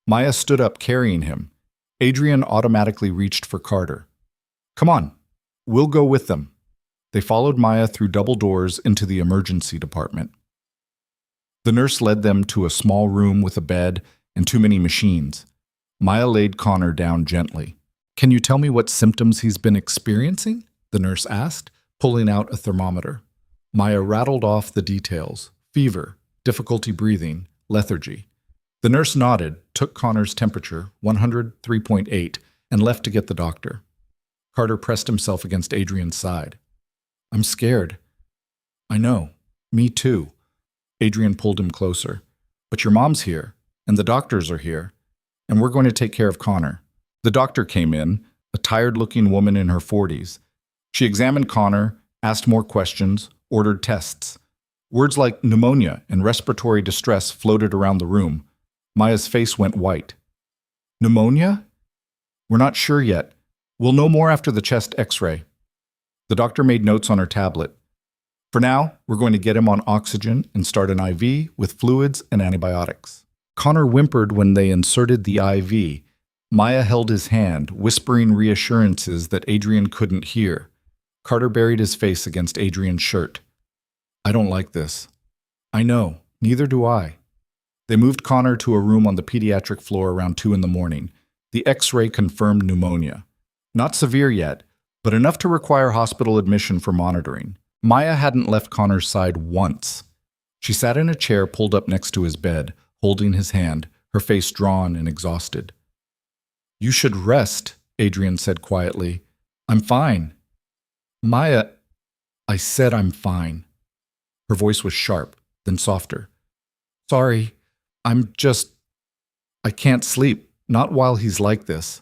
Maya stood up carrying him. Adrian automatically reached for Carter. "Come on, we'll go with them." They followed Maya through double doors into the emergency department. The nurse led them to a small room with a bed and too many machines. Maya laid Connor down gently. "Can you tell me what symptoms he's been experiencing?" the nurse asked, pulling out a thermometer. Maya rattled off the details: fever, difficulty breathing, lethargy. The nurse nodded, took Connor's temperature, 103.8, and left to get the doctor. Carter pressed himself against Adrian's side. "I'm scared." "I know. Me too." Adrian pulled him closer. "But your mom's here, and the doctors are here, and we're going to take care of Connor." The doctor came in, a tired-looking woman in her 40s. She examined Connor, asked more questions, ordered tests. Words like pneumonia and respiratory distress floated around the room. Maya's face went white. "Pneumonia?" "We're not sure yet. We'll know more after the chest x-ray." The doctor made notes on her tablet. "For now, we're going to get him on oxygen and start an IV with fluids and antibiotics." Connor whimpered when they inserted the IV. Maya held his hand, whispering reassurances that Adrian couldn't hear. Carter buried his face against Adrian's shirt. "I don't like this." "I know. Neither do I." They moved Connor to a room on the pediatric floor around 2 in the morning. The X-ray confirmed pneumonia. Not severe yet, but enough to require hospital admission for monitoring. Maya hadn't left Connor's side once. She sat in a chair pulled up next to his bed, holding his hand, her face drawn and exhausted. "You should rest," Adrian said quietly. "I'm fine." "Maya," "I said I'm fine." Her voice was sharp, then softer. Sorry, I can't sleep, not while he's like this.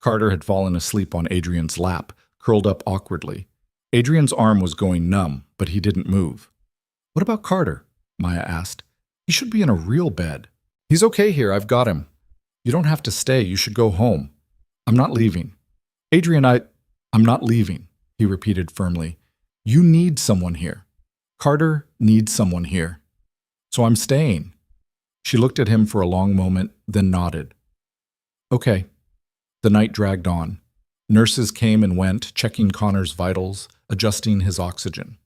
Carter had fallen asleep on Adrian's lap, curled up awkwardly. Adrian's arm was going numb, but he didn't move. What about Carter? Maya asked. He should be in a real bed. He's okay here, I've got him. You don't have to stay, you should go home. I'm not leaving. Adrian, I'm not leaving, he repeated firmly. You need someone here. Carter needs someone here. So I'm staying. She looked at him for a long moment, then nodded. Okay. The night dragged on. Nurses came and went, checking Connor's vitals, adjusting his oxygen.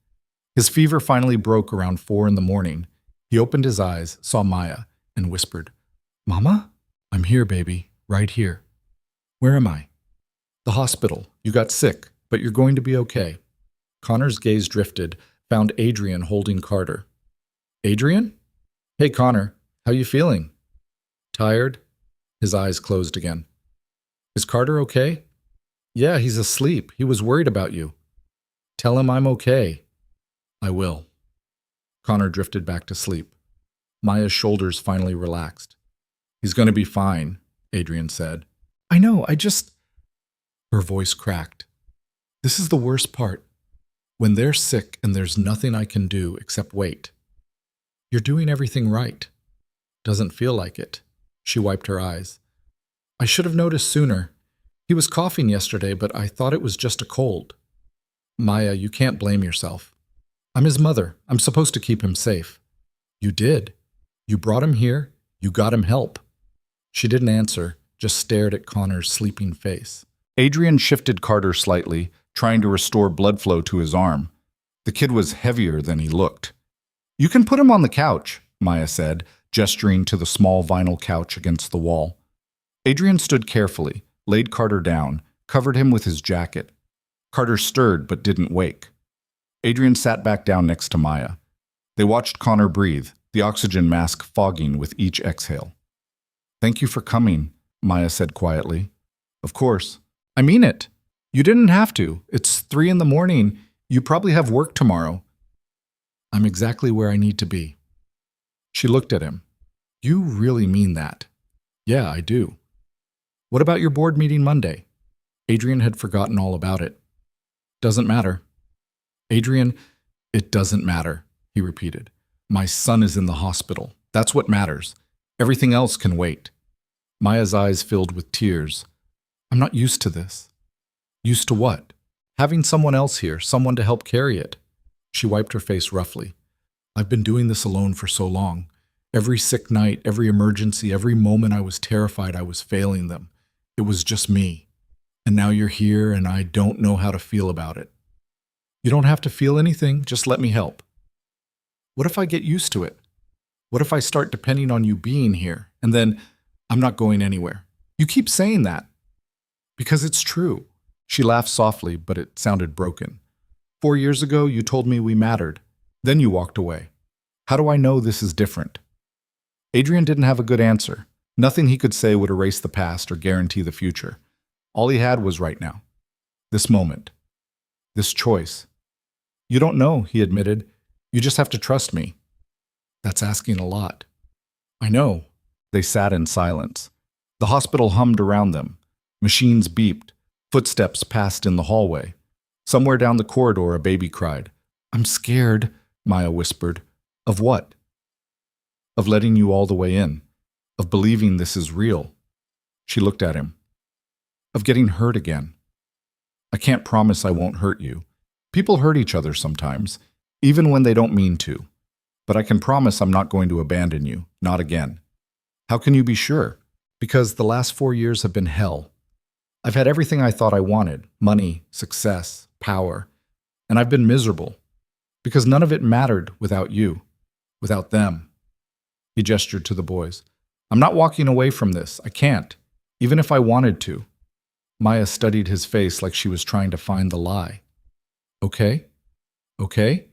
His fever finally broke around 4 a.m. He opened his eyes, saw Maya, and whispered, Mama? I'm here, baby, right here. Where am I? The hospital. You got sick, but you're going to be okay. Connor's gaze drifted, found Adrian holding Carter. Adrian? Hey, Connor, how you feeling? Tired? His eyes closed again. Is Carter okay? Yeah, he's asleep. He was worried about you. Tell him I'm okay. I will. Connor drifted back to sleep. Maya's shoulders finally relaxed. He's going to be fine, Adrian said. I know, Her voice cracked. This is the worst part. When they're sick and there's nothing I can do except wait. You're doing everything right. Doesn't feel like it. She wiped her eyes. I should have noticed sooner. He was coughing yesterday, but I thought it was just a cold. Maya, you can't blame yourself. I'm his mother. I'm supposed to keep him safe. You did. You brought him here. You got him help. She didn't answer, just stared at Connor's sleeping face. Adrian shifted Carter slightly, trying to restore blood flow to his arm. The kid was heavier than he looked. You can put him on the couch, Maya said, gesturing to the small vinyl couch against the wall. Adrian stood carefully, laid Carter down, covered him with his jacket. Carter stirred but didn't wake. Adrian sat back down next to Maya. They watched Connor breathe, the oxygen mask fogging with each exhale. Thank you for coming, Maya said quietly. Of course. I mean it. You didn't have to. It's 3 a.m. You probably have work tomorrow. I'm exactly where I need to be. She looked at him. You really mean that? Yeah, I do. What about your board meeting Monday? Adrian had forgotten all about it. Doesn't matter. Adrian, it doesn't matter, he repeated. My son is in the hospital. That's what matters. Everything else can wait. Maya's eyes filled with tears. I'm not used to this. Used to what? Having someone else here, someone to help carry it. She wiped her face roughly. I've been doing this alone for so long. Every sick night, every emergency, every moment I was terrified I was failing them. It was just me. And now you're here and I don't know how to feel about it. You don't have to feel anything, just let me help. What if I get used to it? What if I start depending on you being here, and then I'm not going anywhere? You keep saying that. Because it's true. She laughed softly, but it sounded broken. 4 years ago, you told me we mattered. Then you walked away. How do I know this is different? Adrian didn't have a good answer. Nothing he could say would erase the past or guarantee the future. All he had was right now. This moment. This choice. You don't know, he admitted. You just have to trust me. That's asking a lot. I know. They sat in silence. The hospital hummed around them. Machines beeped. Footsteps passed in the hallway. Somewhere down the corridor, a baby cried. I'm scared, Maya whispered. Of what? Of letting you all the way in. Of believing this is real. She looked at him. Of getting hurt again. I can't promise I won't hurt you. People hurt each other sometimes, even when they don't mean to. But I can promise I'm not going to abandon you, not again. How can you be sure? Because the last 4 years have been hell. I've had everything I thought I wanted, money, success, power, and I've been miserable. Because none of it mattered without you, without them. He gestured to the boys. I'm not walking away from this. I can't, even if I wanted to. Maya studied his face like she was trying to find the lie. Okay? Okay?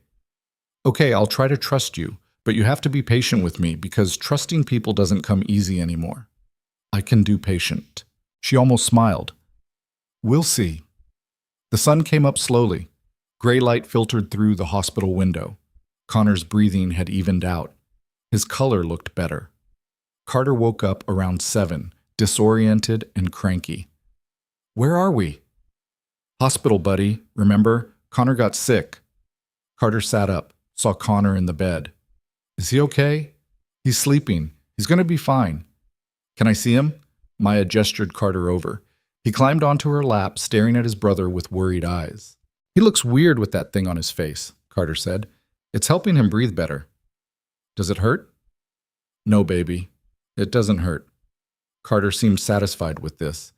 Okay, I'll try to trust you, but you have to be patient with me because trusting people doesn't come easy anymore. I can do patient. She almost smiled. We'll see. The sun came up slowly. Gray light filtered through the hospital window. Connor's breathing had evened out. His color looked better. Carter woke up around 7, disoriented and cranky. "Where are we?" "Hospital, buddy. Remember? Connor got sick." Carter sat up, saw Connor in the bed. "Is he okay?" "He's sleeping. He's going to be fine." "Can I see him?" Maya gestured Carter over. He climbed onto her lap, staring at his brother with worried eyes. "He looks weird with that thing on his face," Carter said. "It's helping him breathe better." "Does it hurt?" "No, baby. It doesn't hurt." Carter seemed satisfied with this.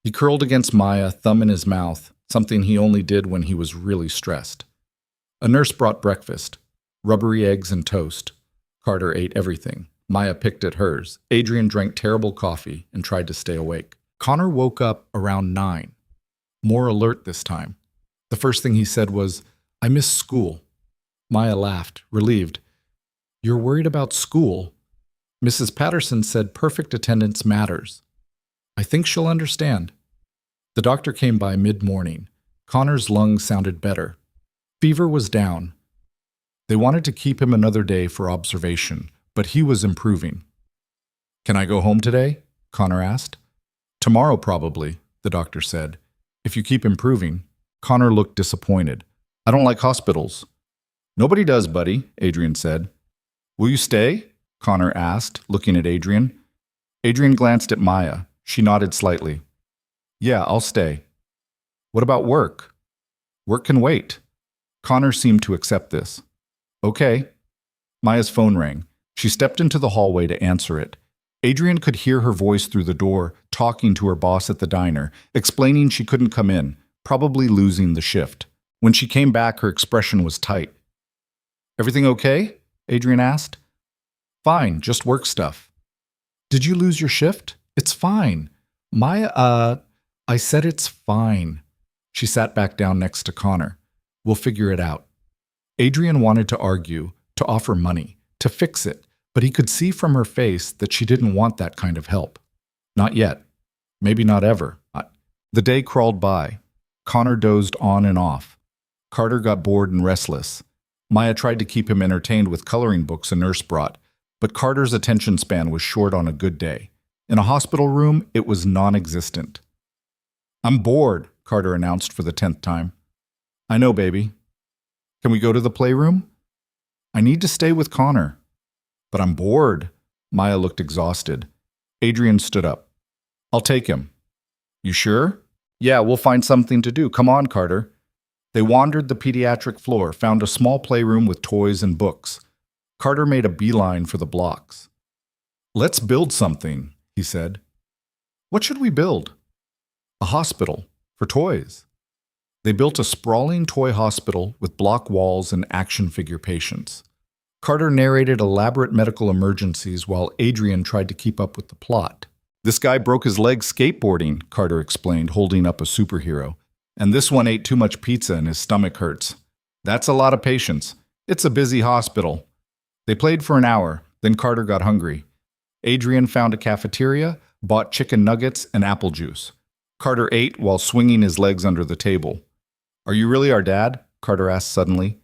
He curled against Maya, thumb in his mouth, something he only did when he was really stressed. A nurse brought breakfast, rubbery eggs and toast. Carter ate everything. Maya picked at hers. Adrian drank terrible coffee and tried to stay awake. Connor woke up around 9, more alert this time. The first thing he said was, "I miss school." Maya laughed, relieved. "You're worried about school?" "Mrs. Patterson said perfect attendance matters. I think she'll understand." The doctor came by mid-morning. Connor's lungs sounded better. Fever was down. They wanted to keep him another day for observation, but he was improving. "Can I go home today?" Connor asked. "Tomorrow probably," the doctor said. "If you keep improving." Connor looked disappointed. "I don't like hospitals." "Nobody does, buddy," Adrian said. "Will you stay?" Connor asked, looking at Adrian. Adrian glanced at Maya. She nodded slightly. "Yeah, I'll stay." "What about work?" "Work can wait." Connor seemed to accept this. "Okay." Maya's phone rang. She stepped into the hallway to answer it. Adrian could hear her voice through the door, talking to her boss at the diner, explaining she couldn't come in, probably losing the shift. When she came back, her expression was tight. "Everything okay?" Adrian asked. "Fine, just work stuff." "Did you lose your shift?" "It's fine." Maya, I said it's fine." She sat back down next to Connor. "We'll figure it out." Adrian wanted to argue, to offer money, to fix it, but he could see from her face that she didn't want that kind of help. Not yet. Maybe not ever. The day crawled by. Connor dozed on and off. Carter got bored and restless. Maya tried to keep him entertained with coloring books a nurse brought, but Carter's attention span was short on a good day. In a hospital room, it was non-existent. "I'm bored," Carter announced for the 10th time. "I know, baby." "Can we go to the playroom?" "I need to stay with Connor." "But I'm bored." Maya looked exhausted. Adrian stood up. "I'll take him." "You sure?" "Yeah, we'll find something to do. Come on, Carter." They wandered the pediatric floor, found a small playroom with toys and books. Carter made a beeline for the blocks. "Let's build something," he said. "What should we build?" "A hospital, for toys." They built a sprawling toy hospital with block walls and action figure patients. Carter narrated elaborate medical emergencies while Adrian tried to keep up with the plot. "This guy broke his leg skateboarding," Carter explained, holding up a superhero. "And this one ate too much pizza and his stomach hurts. That's a lot of patients. It's a busy hospital." They played for an hour, then Carter got hungry. Adrian found a cafeteria, bought chicken nuggets and apple juice. Carter ate while swinging his legs under the table. "Are you really our dad?" Carter asked suddenly.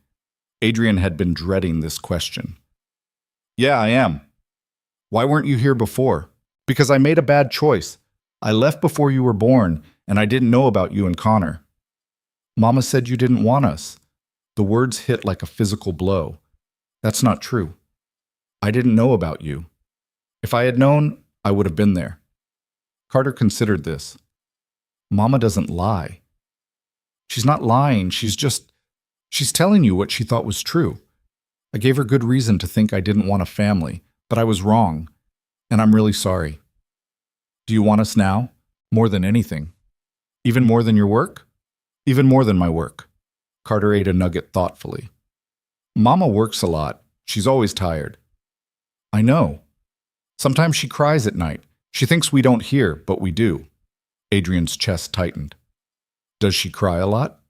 Adrian had been dreading this question. "Yeah, I am." "Why weren't you here before?" "Because I made a bad choice. I left before you were born, and I didn't know about you and Connor." "Mama said you didn't want us." The words hit like a physical blow. "That's not true. I didn't know about you. If I had known, I would have been there." Carter considered this. "Mama doesn't lie." "She's not lying. She's telling you what she thought was true. I gave her good reason to think I didn't want a family, but I was wrong, and I'm really sorry." "Do you want us now? More than anything." "Even more than your work?" "Even more than my work." Carter ate a nugget thoughtfully. "Mama works a lot. She's always tired." "I know. Sometimes she cries at night. She thinks we don't hear, but we do." Adrian's chest tightened. "Does she cry a lot?"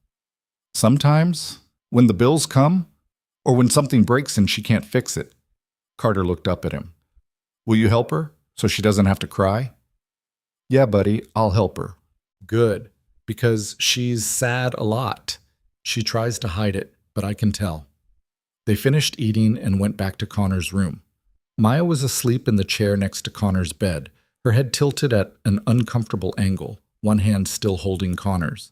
"Sometimes. When the bills come, or when something breaks and she can't fix it." Carter looked up at him. "Will you help her, so she doesn't have to cry?" "Yeah, buddy, I'll help her." "Good, because she's sad a lot. She tries to hide it, but I can tell." They finished eating and went back to Connor's room. Maya was asleep in the chair next to Connor's bed, her head tilted at an uncomfortable angle, one hand still holding Connor's.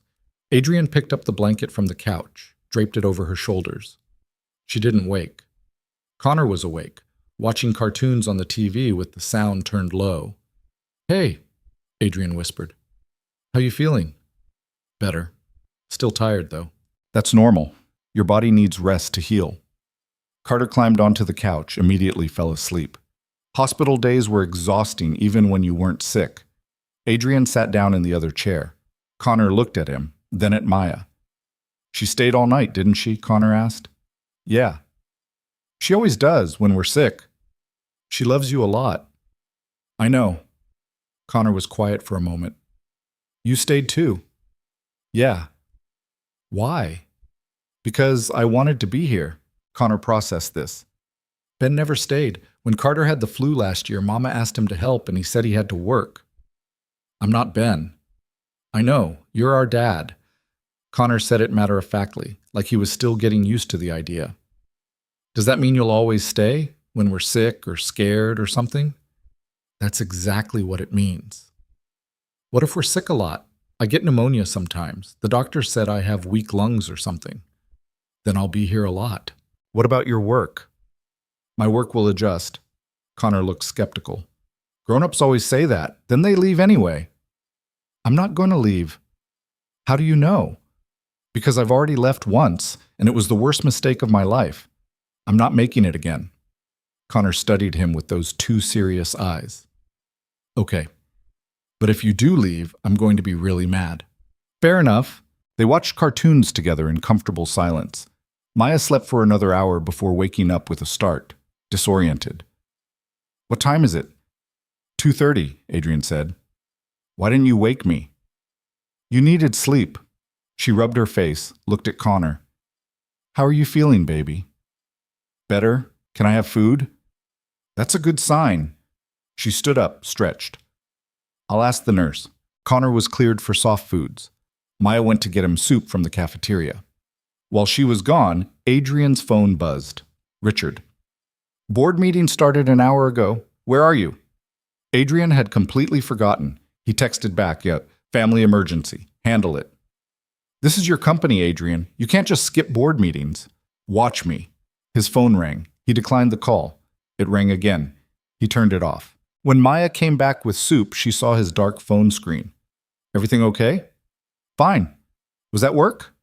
Adrian picked up the blanket from the couch, draped it over her shoulders. She didn't wake. Connor was awake, watching cartoons on the TV with the sound turned low. "Hey," Adrian whispered. "How you feeling?" "Better. Still tired, though." "That's normal. Your body needs rest to heal." Carter climbed onto the couch, immediately fell asleep. Hospital days were exhausting even when you weren't sick. Adrian sat down in the other chair. Connor looked at him, then at Maya. "She stayed all night, didn't she?" Connor asked. "Yeah. She always does when we're sick. She loves you a lot." "I know." Connor was quiet for a moment. "You stayed too." "Yeah." "Why?" "Because I wanted to be here." Connor processed this. "Ben never stayed. When Carter had the flu last year, Mama asked him to help and he said he had to work." "I'm not Ben." "I know. You're our dad." Connor said it matter-of-factly, like he was still getting used to the idea. "Does that mean you'll always stay? When we're sick or scared or something?" "That's exactly what it means." "What if we're sick a lot? I get pneumonia sometimes. The doctor said I have weak lungs or something." "Then I'll be here a lot." "What about your work?" "My work will adjust." Connor looked skeptical. "Grown-ups always say that. Then they leave anyway." "I'm not going to leave." "How do you know?" "Because I've already left once, and it was the worst mistake of my life. I'm not making it again." Connor studied him with those two serious eyes. "Okay. But if you do leave, I'm going to be really mad." "Fair enough." They watched cartoons together in comfortable silence. Maya slept for another hour before waking up with a start, disoriented. "What time is it?" 2:30, Adrian said. "Why didn't you wake me?" "You needed sleep." She rubbed her face, looked at Connor. "How are you feeling, baby?" "Better. Can I have food?" "That's a good sign." She stood up, stretched. "I'll ask the nurse." Connor was cleared for soft foods. Maya went to get him soup from the cafeteria. While she was gone, Adrian's phone buzzed. "Richard." "Board meeting started an hour ago. Where are you?" Adrian had completely forgotten. He texted back, "Yeah, family emergency. Handle it." "This is your company, Adrian. You can't just skip board meetings." "Watch me." His phone rang. He declined the call. It rang again. He turned it off. When Maya came back with soup, she saw his dark phone screen. "Everything okay?" "Fine." "Was that work?"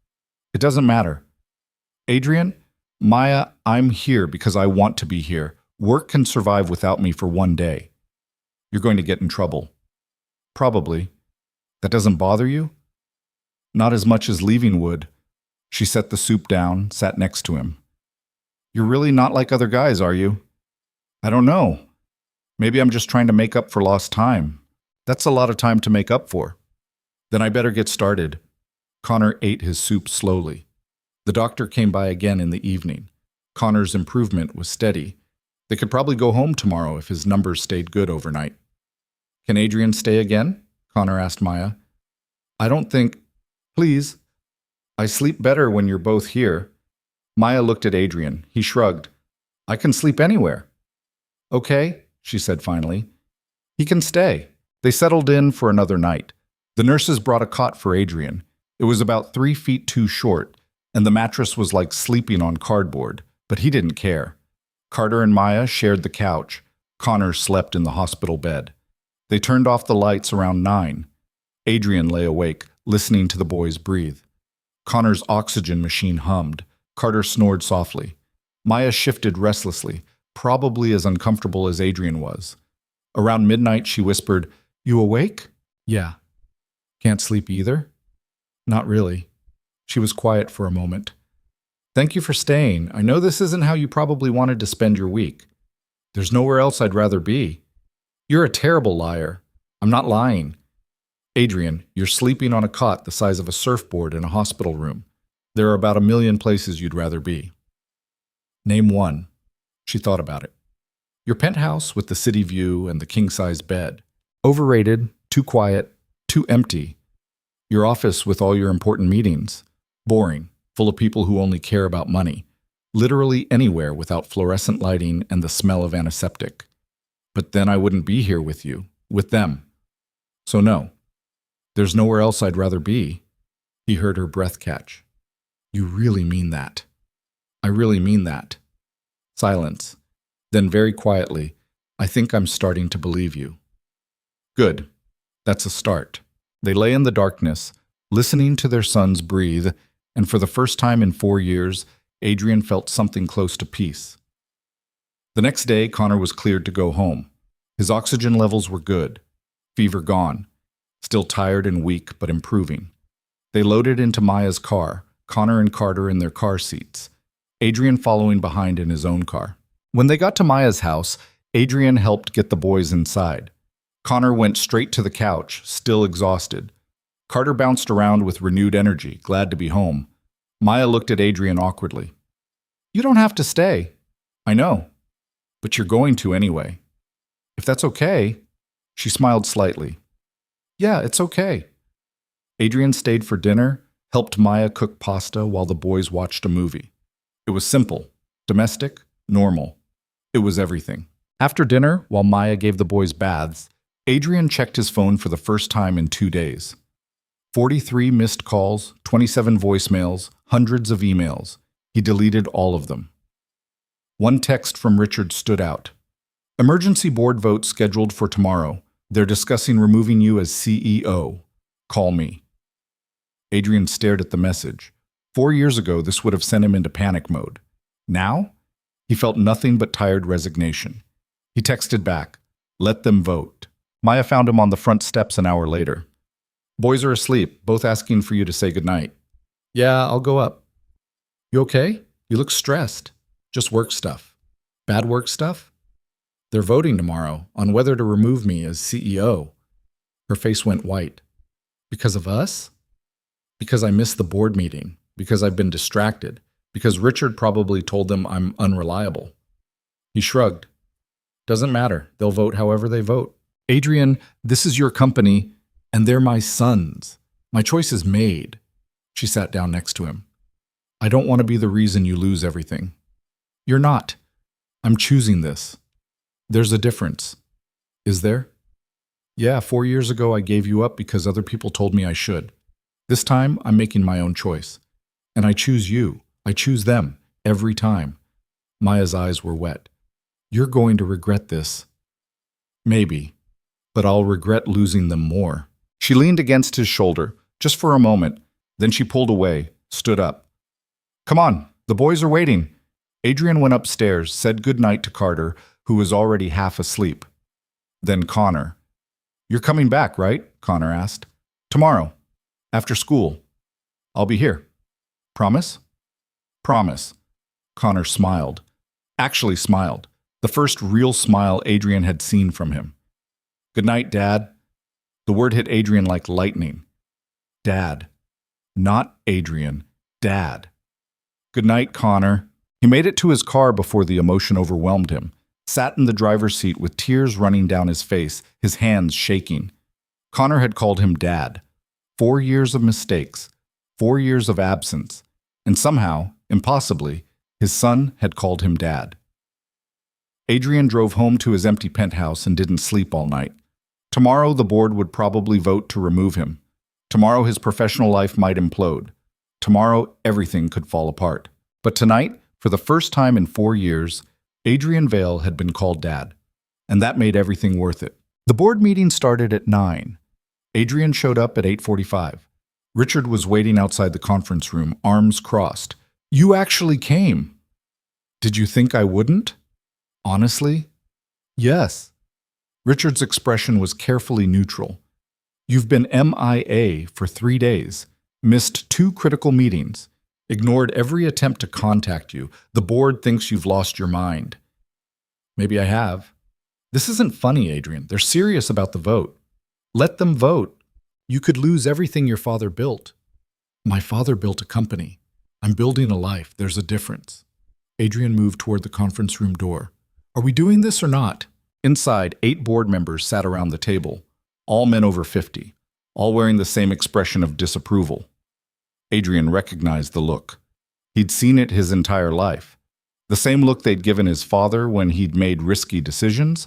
"It doesn't matter." "Adrian, Maya, I'm here because I want to be here. Work can survive without me for one day." "You're going to get in trouble." "Probably." "That doesn't bother you?" "Not as much as leaving would." She set the soup down, sat next to him. "You're really not like other guys, are you?" "I don't know. Maybe I'm just trying to make up for lost time." "That's a lot of time to make up for." "Then I better get started." Connor ate his soup slowly. The doctor came by again in the evening. Connor's improvement was steady. They could probably go home tomorrow if his numbers stayed good overnight. "Can Adrian stay again?" Connor asked Maya. "I don't think—" "Please. I sleep better when you're both here." Maya looked at Adrian. He shrugged. "I can sleep anywhere." "Okay," she said finally. "He can stay." They settled in for another night. The nurses brought a cot for Adrian. It was about 3 feet too short, and the mattress was like sleeping on cardboard, but he didn't care. Carter and Maya shared the couch. Connor slept in the hospital bed. They turned off the lights around 9. Adrian lay awake, listening to the boys breathe. Connor's oxygen machine hummed. Carter snored softly. Maya shifted restlessly, probably as uncomfortable as Adrian was. Around midnight, she whispered, "You awake?" "Yeah." "Can't sleep either?" "Not really." She was quiet for a moment. "Thank you for staying. I know this isn't how you probably wanted to spend your week." "There's nowhere else I'd rather be." "You're a terrible liar." "I'm not lying." "Adrian, you're sleeping on a cot the size of a surfboard in a hospital room. There are about 1,000,000 places you'd rather be." "Name one." She thought about it. "Your penthouse with the city view and the king-size bed. Overrated, too quiet, too empty. Your office with all your important meetings. Boring, full of people who only care about money. literally anywhere without fluorescent lighting and the smell of antiseptic. But then I wouldn't be here with you, with them. So no, there's nowhere else I'd rather be. He heard her breath catch. You really mean that? I really mean that. Silence. Then very quietly, I think I'm starting to believe you. Good. That's a start. They lay in the darkness, listening to their sons breathe, and for the first time in 4 years, Adrian felt something close to peace. The next day, Connor was cleared to go home. His oxygen levels were good. Fever gone. Still tired and weak, but improving. They loaded into Maya's car, Connor and Carter in their car seats, Adrian following behind in his own car. When they got to Maya's house, Adrian helped get the boys inside. Connor went straight to the couch, still exhausted. Carter bounced around with renewed energy, glad to be home. Maya looked at Adrian awkwardly. You don't have to stay. I know. But you're going to anyway. If that's okay. She smiled slightly. Yeah, it's okay. Adrian stayed for dinner, helped Maya cook pasta while the boys watched a movie. It was simple, domestic, normal. It was everything. After dinner, while Maya gave the boys baths, Adrian checked his phone for the first time in 2 days. 43 missed calls, 27 voicemails, hundreds of emails. He deleted all of them. One text from Richard stood out. Emergency board vote scheduled for tomorrow. They're discussing removing you as CEO. Call me. Adrian stared at the message. 4 years ago, this would have sent him into panic mode. Now, he felt nothing but tired resignation. He texted back, let them vote. Maya found him on the front steps an hour later. Boys are asleep, both asking for you to say goodnight. Yeah, I'll go up. You okay? You look stressed. Just work stuff. Bad work stuff? They're voting tomorrow on whether to remove me as CEO. Her face went white. Because of us? Because I missed the board meeting. Because I've been distracted. Because Richard probably told them I'm unreliable. He shrugged. Doesn't matter. They'll vote however they vote. Adrian, this is your company, and they're my sons. My choice is made. She sat down next to him. I don't want to be the reason you lose everything. You're not. I'm choosing this. There's a difference. Is there? Yeah, 4 years ago I gave you up because other people told me I should. This time I'm making my own choice. And I choose you. I choose them. Every time. Maya's eyes were wet. You're going to regret this. Maybe. But I'll regret losing them more. She leaned against his shoulder, just for a moment. Then she pulled away, stood up. Come on, the boys are waiting. Adrian went upstairs, said goodnight to Carter, who was already half asleep. Then Connor. You're coming back, right? Connor asked. Tomorrow. After school. I'll be here. Promise? Promise. Connor smiled. Actually smiled. The first real smile Adrian had seen from him. Good night, Dad. The word hit Adrian like lightning. Dad. Not Adrian. Dad. Good night, Connor. He made it to his car before the emotion overwhelmed him, sat in the driver's seat with tears running down his face, his hands shaking. Connor had called him Dad. 4 years of mistakes, 4 years of absence, and somehow, impossibly, his son had called him Dad. Adrian drove home to his empty penthouse and didn't sleep all night. Tomorrow the board would probably vote to remove him. Tomorrow his professional life might implode. Tomorrow everything could fall apart. But tonight, for the first time in 4 years, Adrian Vale had been called Dad. And that made everything worth it. The board meeting started at 9. Adrian showed up at 8:45. Richard was waiting outside the conference room, arms crossed. You actually came. Did you think I wouldn't? Honestly? Yes. Richard's expression was carefully neutral. You've been MIA for 3 days, missed 2 critical meetings, ignored every attempt to contact you. The board thinks you've lost your mind. Maybe I have. This isn't funny, Adrian. They're serious about the vote. Let them vote. You could lose everything your father built. My father built a company. I'm building a life. There's a difference. Adrian moved toward the conference room door. Are we doing this or not? Inside, 8 board members sat around the table, all men over 50, all wearing the same expression of disapproval. Adrian recognized the look. He'd seen it his entire life. The same look they'd given his father when he'd made risky decisions.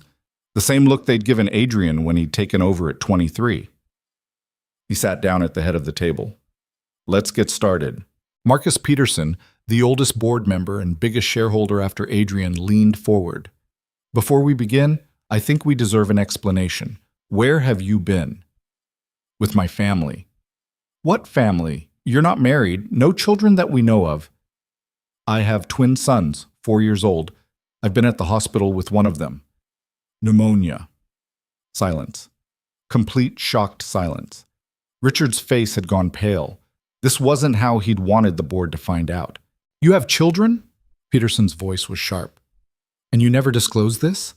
The same look they'd given Adrian when he'd taken over at 23. He sat down at the head of the table. Let's get started. Marcus Peterson, the oldest board member and biggest shareholder after Adrian, leaned forward. Before we begin, I think we deserve an explanation. Where have you been? With my family. What family? You're not married, no children that we know of. I have twin sons, 4 years old. I've been at the hospital with one of them. Pneumonia. Silence. Complete shocked silence. Richard's face had gone pale. This wasn't how he'd wanted the board to find out. You have children? Peterson's voice was sharp. And you never disclosed this?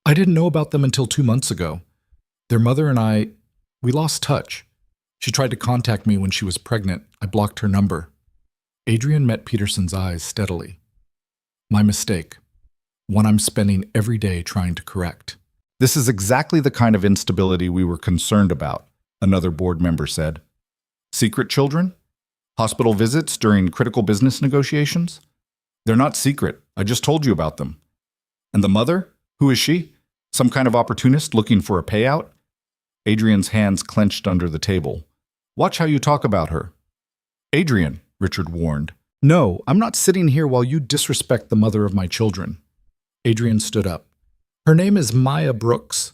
I didn't know about them until 2 months ago. Their mother and we lost touch. She tried to contact me when she was pregnant. I blocked her number. Adrian met Peterson's eyes steadily. My mistake. One I'm spending every day trying to correct. This is exactly the kind of instability we were concerned about, another board member said. Secret children? Hospital visits during critical business negotiations? They're not secret. I just told you about them. And the mother? Who is she? Some kind of opportunist looking for a payout? Adrian's hands clenched under the table. Watch how you talk about her. Adrian, Richard warned. No, I'm not sitting here while you disrespect the mother of my children. Adrian stood up. Her name is Maya Brooks.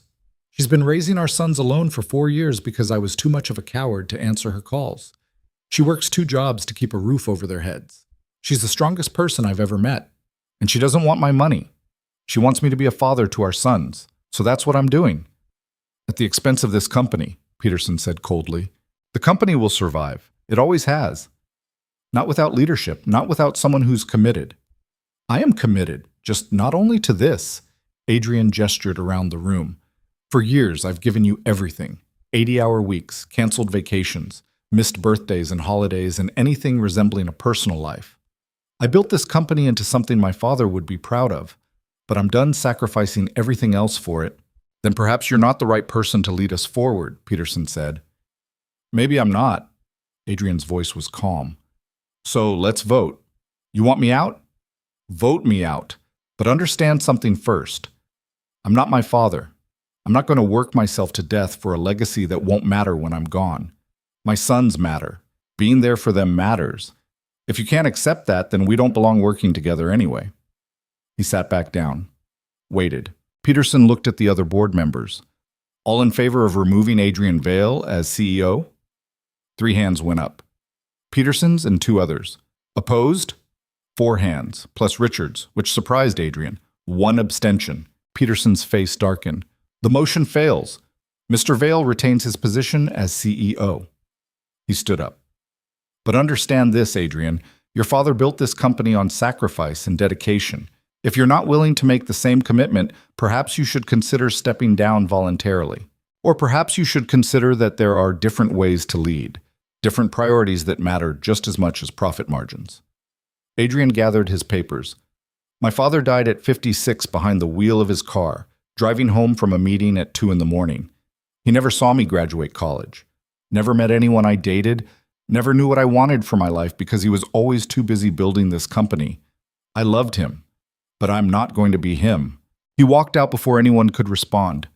She's been raising our sons alone for 4 years because I was too much of a coward to answer her calls. She works 2 jobs to keep a roof over their heads. She's the strongest person I've ever met. And she doesn't want my money. She wants me to be a father to our sons. So that's what I'm doing. At the expense of this company, Peterson said coldly. The company will survive. It always has. Not without leadership, not without someone who's committed. I am committed, just not only to this. Adrian gestured around the room. For years, I've given you everything. 80-hour weeks, canceled vacations, missed birthdays and holidays, and anything resembling a personal life. I built this company into something my father would be proud of, but I'm done sacrificing everything else for it. Then perhaps you're not the right person to lead us forward, Peterson said. Maybe I'm not. Adrian's voice was calm. So let's vote. You want me out? Vote me out. But understand something first. I'm not my father. I'm not going to work myself to death for a legacy that won't matter when I'm gone. My sons matter. Being there for them matters. If you can't accept that, then we don't belong working together anyway. He sat back down. Waited. Peterson looked at the other board members. All in favor of removing Adrian Vale as CEO? 3 hands went up. Peterson's and 2 others. Opposed? 4 hands, plus Richard's, which surprised Adrian. 1 abstention. Peterson's face darkened. The motion fails. Mr. Vale retains his position as CEO. He stood up. But understand this, Adrian. Your father built this company on sacrifice and dedication. If you're not willing to make the same commitment, perhaps you should consider stepping down voluntarily. Or perhaps you should consider that there are different ways to lead, different priorities that matter just as much as profit margins. Adrian gathered his papers. My father died at 56 behind the wheel of his car, driving home from a meeting at 2 in the morning. He never saw me graduate college, never met anyone I dated, never knew what I wanted for my life because he was always too busy building this company. I loved him. But I'm not going to be him. He walked out before anyone could respond.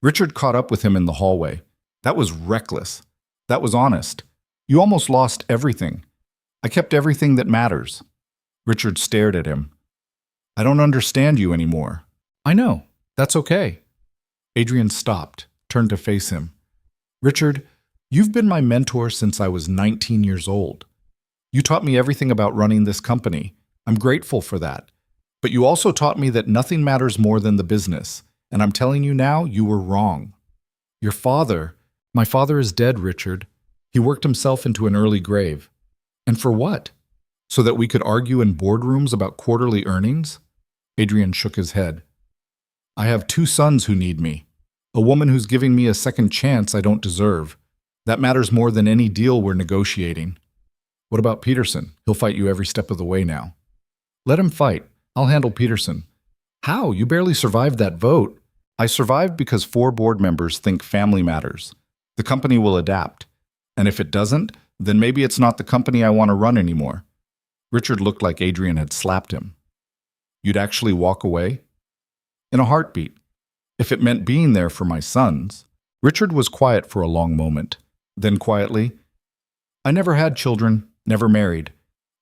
Richard caught up with him in the hallway. That was reckless. That was honest. You almost lost everything. I kept everything that matters. Richard stared at him. I don't understand you anymore. I know. That's okay. Adrian stopped, turned to face him. Richard, you've been my mentor since I was 19 years old. You taught me everything about running this company. I'm grateful for that. But you also taught me that nothing matters more than the business, and I'm telling you now, you were wrong. Your father, my father is dead, Richard. He worked himself into an early grave. And for what? So that we could argue in boardrooms about quarterly earnings? Adrian shook his head. I have 2 sons who need me, a woman who's giving me a second chance I don't deserve. That matters more than any deal we're negotiating. What about Peterson? He'll fight you every step of the way now. Let him fight. I'll handle Peterson. How? You barely survived that vote. I survived because 4 board members think family matters. The company will adapt. And if it doesn't, then maybe it's not the company I want to run anymore. Richard looked like Adrian had slapped him. You'd actually walk away? In a heartbeat. If it meant being there for my sons. Richard was quiet for a long moment. Then quietly, I never had children, never married.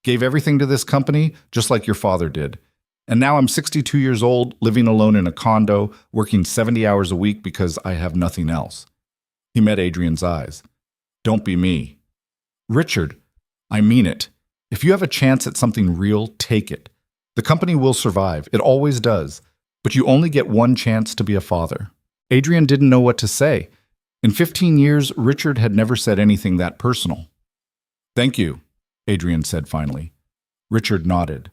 Gave everything to this company, just like your father did. And now I'm 62 years old, living alone in a condo, working 70 hours a week because I have nothing else. He met Adrian's eyes. Don't be me. Richard, I mean it. If you have a chance at something real, take it. The company will survive. It always does. But you only get one chance to be a father. Adrian didn't know what to say. In 15 years, Richard had never said anything that personal. Thank you, Adrian said finally. Richard nodded.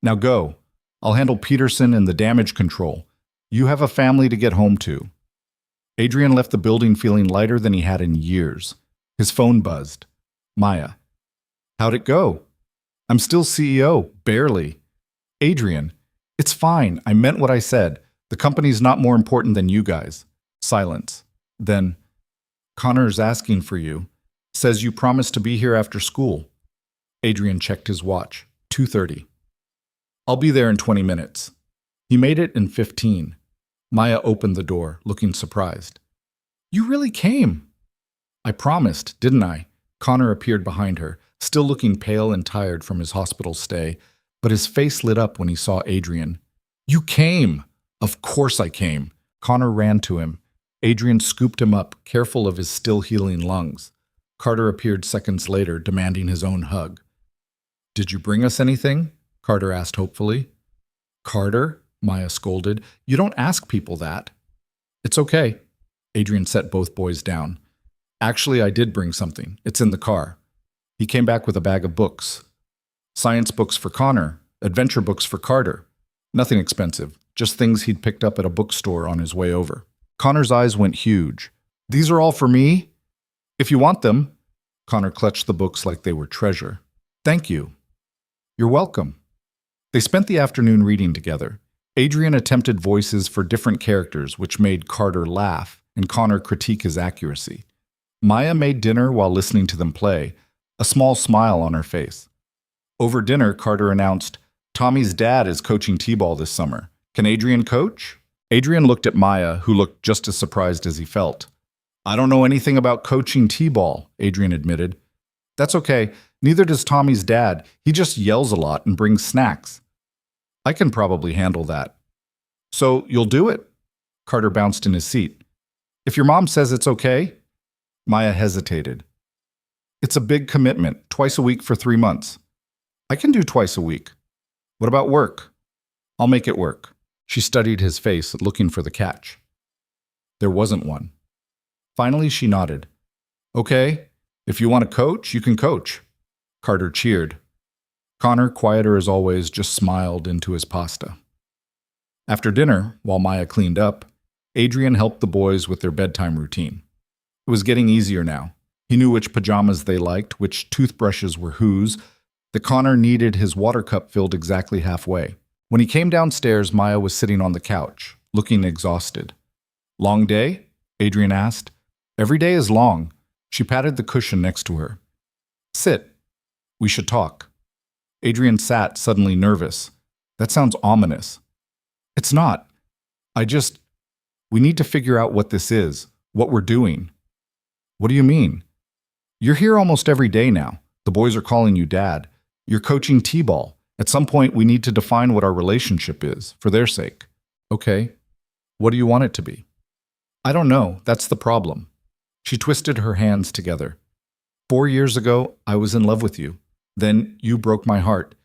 Now go. I'll handle Peterson and the damage control. You have a family to get home to. Adrian left the building feeling lighter than he had in years. His phone buzzed. Maya. How'd it go? I'm still CEO, barely. Adrian. It's fine. I meant what I said. The company's not more important than you guys. Silence. Then, Connor's asking for you. Says you promised to be here after school. Adrian checked his watch. 2:30. I'll be there in 20 minutes. He made it in 15. Maya opened the door, looking surprised. You really came. I promised, didn't I? Connor appeared behind her, still looking pale and tired from his hospital stay, but his face lit up when he saw Adrian. You came! Of course I came. Connor ran to him. Adrian scooped him up, careful of his still healing lungs. Carter appeared seconds later, demanding his own hug. Did you bring us anything? Carter asked hopefully. Carter? Maya scolded. You don't ask people that. It's okay. Adrian set both boys down. Actually, I did bring something. It's in the car. He came back with a bag of books. Science books for Connor, adventure books for Carter. Nothing expensive, just things he'd picked up at a bookstore on his way over. Connor's eyes went huge. These are all for me? If you want them. Connor clutched the books like they were treasure. Thank you. You're welcome. They spent the afternoon reading together. Adrian attempted voices for different characters, which made Carter laugh and Connor critique his accuracy. Maya made dinner while listening to them play, a small smile on her face. Over dinner, Carter announced, Tommy's dad is coaching t-ball this summer. Can Adrian coach? Adrian looked at Maya, who looked just as surprised as he felt. I don't know anything about coaching t-ball, Adrian admitted. That's okay. Neither does Tommy's dad. He just yells a lot and brings snacks. I can probably handle that. So you'll do it? Carter bounced in his seat. If your mom says it's okay? Maya hesitated. It's a big commitment, twice a week for 3 months. I can do twice a week. What about work? I'll make it work. She studied his face, looking for the catch. There wasn't one. Finally, she nodded. Okay, if you want to coach, you can coach. Carter cheered. Connor, quieter as always, just smiled into his pasta. After dinner, while Maya cleaned up, Adrian helped the boys with their bedtime routine. It was getting easier now. He knew which pajamas they liked, which toothbrushes were whose, that Connor needed his water cup filled exactly halfway. When he came downstairs, Maya was sitting on the couch, looking exhausted. Long day? Adrian asked. Every day is long. She patted the cushion next to her. Sit. We should talk. Adrian sat, suddenly nervous. That sounds ominous. It's not. We need to figure out what this is, what we're doing. What do you mean? You're here almost every day now. The boys are calling you dad. You're coaching t-ball. At some point, we need to define what our relationship is, for their sake. Okay. What do you want it to be? I don't know. That's the problem. She twisted her hands together. 4 years ago, I was in love with you. Then you broke my heart.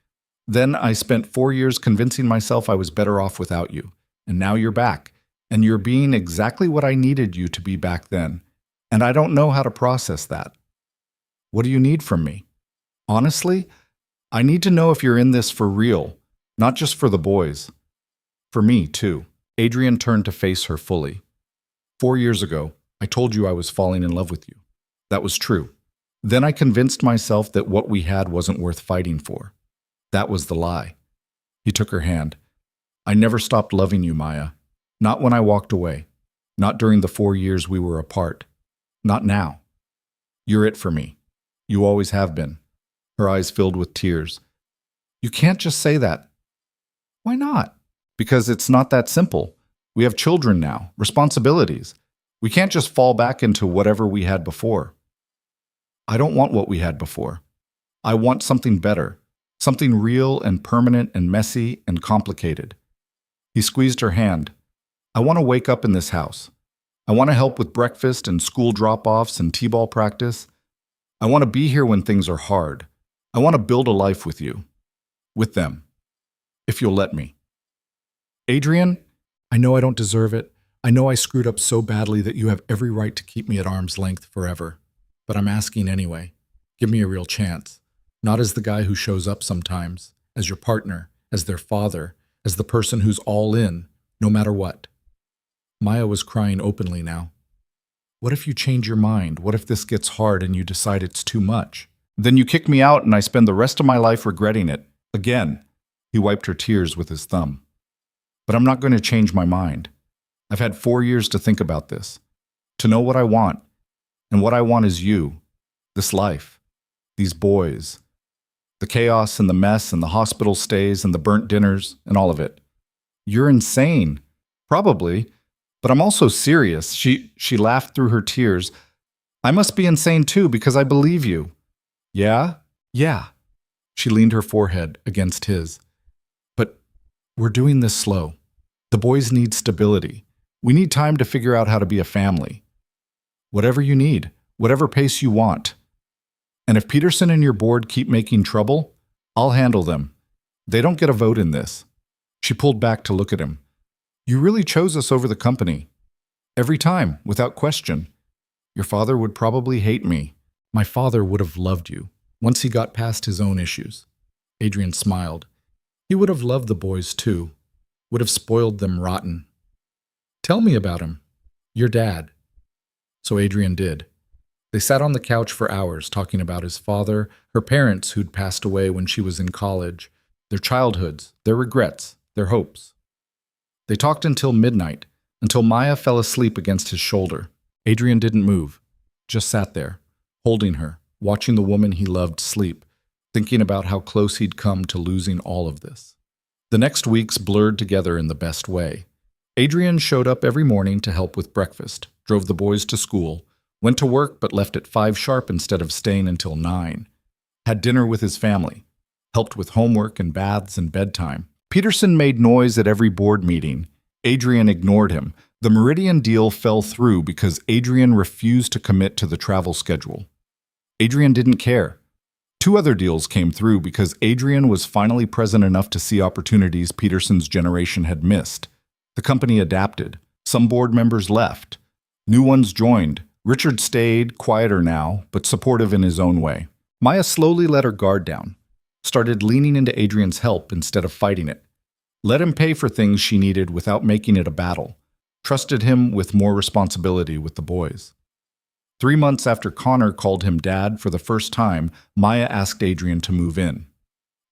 Then I spent 4 years convincing myself I was better off without you. And now you're back. And you're being exactly what I needed you to be back then. And I don't know how to process that. What do you need from me? Honestly, I need to know if you're in this for real, not just for the boys. For me, too. Adrian turned to face her fully. 4 years ago, I told you I was falling in love with you. That was true. Then I convinced myself that what we had wasn't worth fighting for. That was the lie. He took her hand. I never stopped loving you, Maya. Not when I walked away. Not during the 4 years we were apart. Not now. You're it for me. You always have been. Her eyes filled with tears. You can't just say that. Why not? Because it's not that simple. We have children now, responsibilities. We can't just fall back into whatever we had before. I don't want what we had before. I want something better, something real and permanent and messy and complicated. He squeezed her hand. I want to wake up in this house. I want to help with breakfast and school drop-offs and t-ball practice. I want to be here when things are hard. I want to build a life with you. With them. If you'll let me. Adrian, I know I don't deserve it. I know I screwed up so badly that you have every right to keep me at arm's length forever. But I'm asking anyway. Give me a real chance. Not as the guy who shows up sometimes, as your partner, as their father, as the person who's all in, no matter what. Maya was crying openly now. What if you change your mind? What if this gets hard and you decide it's too much? Then you kick me out and I spend the rest of my life regretting it. Again. He wiped her tears with his thumb. But I'm not going to change my mind. I've had 4 years to think about this, to know what I want. And what I want is you, this life, these boys, the chaos and the mess and the hospital stays and the burnt dinners and all of it. You're insane. Probably. But I'm also serious. She laughed through her tears. I must be insane too because I believe you. Yeah? Yeah. She leaned her forehead against his. But we're doing this slow. The boys need stability. We need time to figure out how to be a family. Whatever you need, whatever pace you want. And if Peterson and your board keep making trouble, I'll handle them. They don't get a vote in this. She pulled back to look at him. You really chose us over the company. Every time, without question. Your father would probably hate me. My father would have loved you, once he got past his own issues. Adrian smiled. He would have loved the boys too, would have spoiled them rotten. Tell me about him. Your dad. So Adrian did. They sat on the couch for hours talking about his father, her parents who'd passed away when she was in college, their childhoods, their regrets, their hopes. They talked until midnight, until Maya fell asleep against his shoulder. Adrian didn't move, just sat there, holding her, watching the woman he loved sleep, thinking about how close he'd come to losing all of this. The next weeks blurred together in the best way. Adrian showed up every morning to help with breakfast, drove the boys to school, went to work but left at 5 sharp instead of staying until 9, had dinner with his family, helped with homework and baths and bedtime. Peterson made noise at every board meeting. Adrian ignored him. The Meridian deal fell through because Adrian refused to commit to the travel schedule. Adrian didn't care. 2 other deals came through because Adrian was finally present enough to see opportunities Peterson's generation had missed. The company adapted. Some board members left. New ones joined. Richard stayed, quieter now, but supportive in his own way. Maya slowly let her guard down, started leaning into Adrian's help instead of fighting it. Let him pay for things she needed without making it a battle. Trusted him with more responsibility with the boys. 3 months after Connor called him dad for the first time, Maya asked Adrian to move in.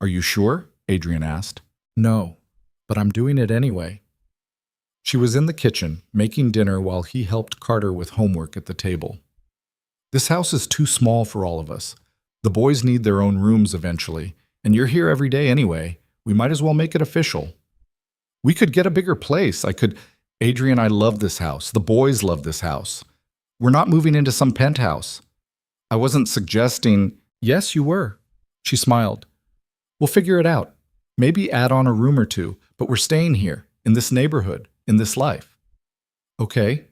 Are you sure? Adrian asked. No, but I'm doing it anyway. She was in the kitchen, making dinner while he helped Carter with homework at the table. This house is too small for all of us. The boys need their own rooms eventually, and you're here every day anyway. We might as well make it official. We could get a bigger place. Adrian, I love this house. The boys love this house. We're not moving into some penthouse. I wasn't suggesting. Yes, you were. She smiled. We'll figure it out. Maybe add on a room or 2, but we're staying here, in this neighborhood, in this life. Okay.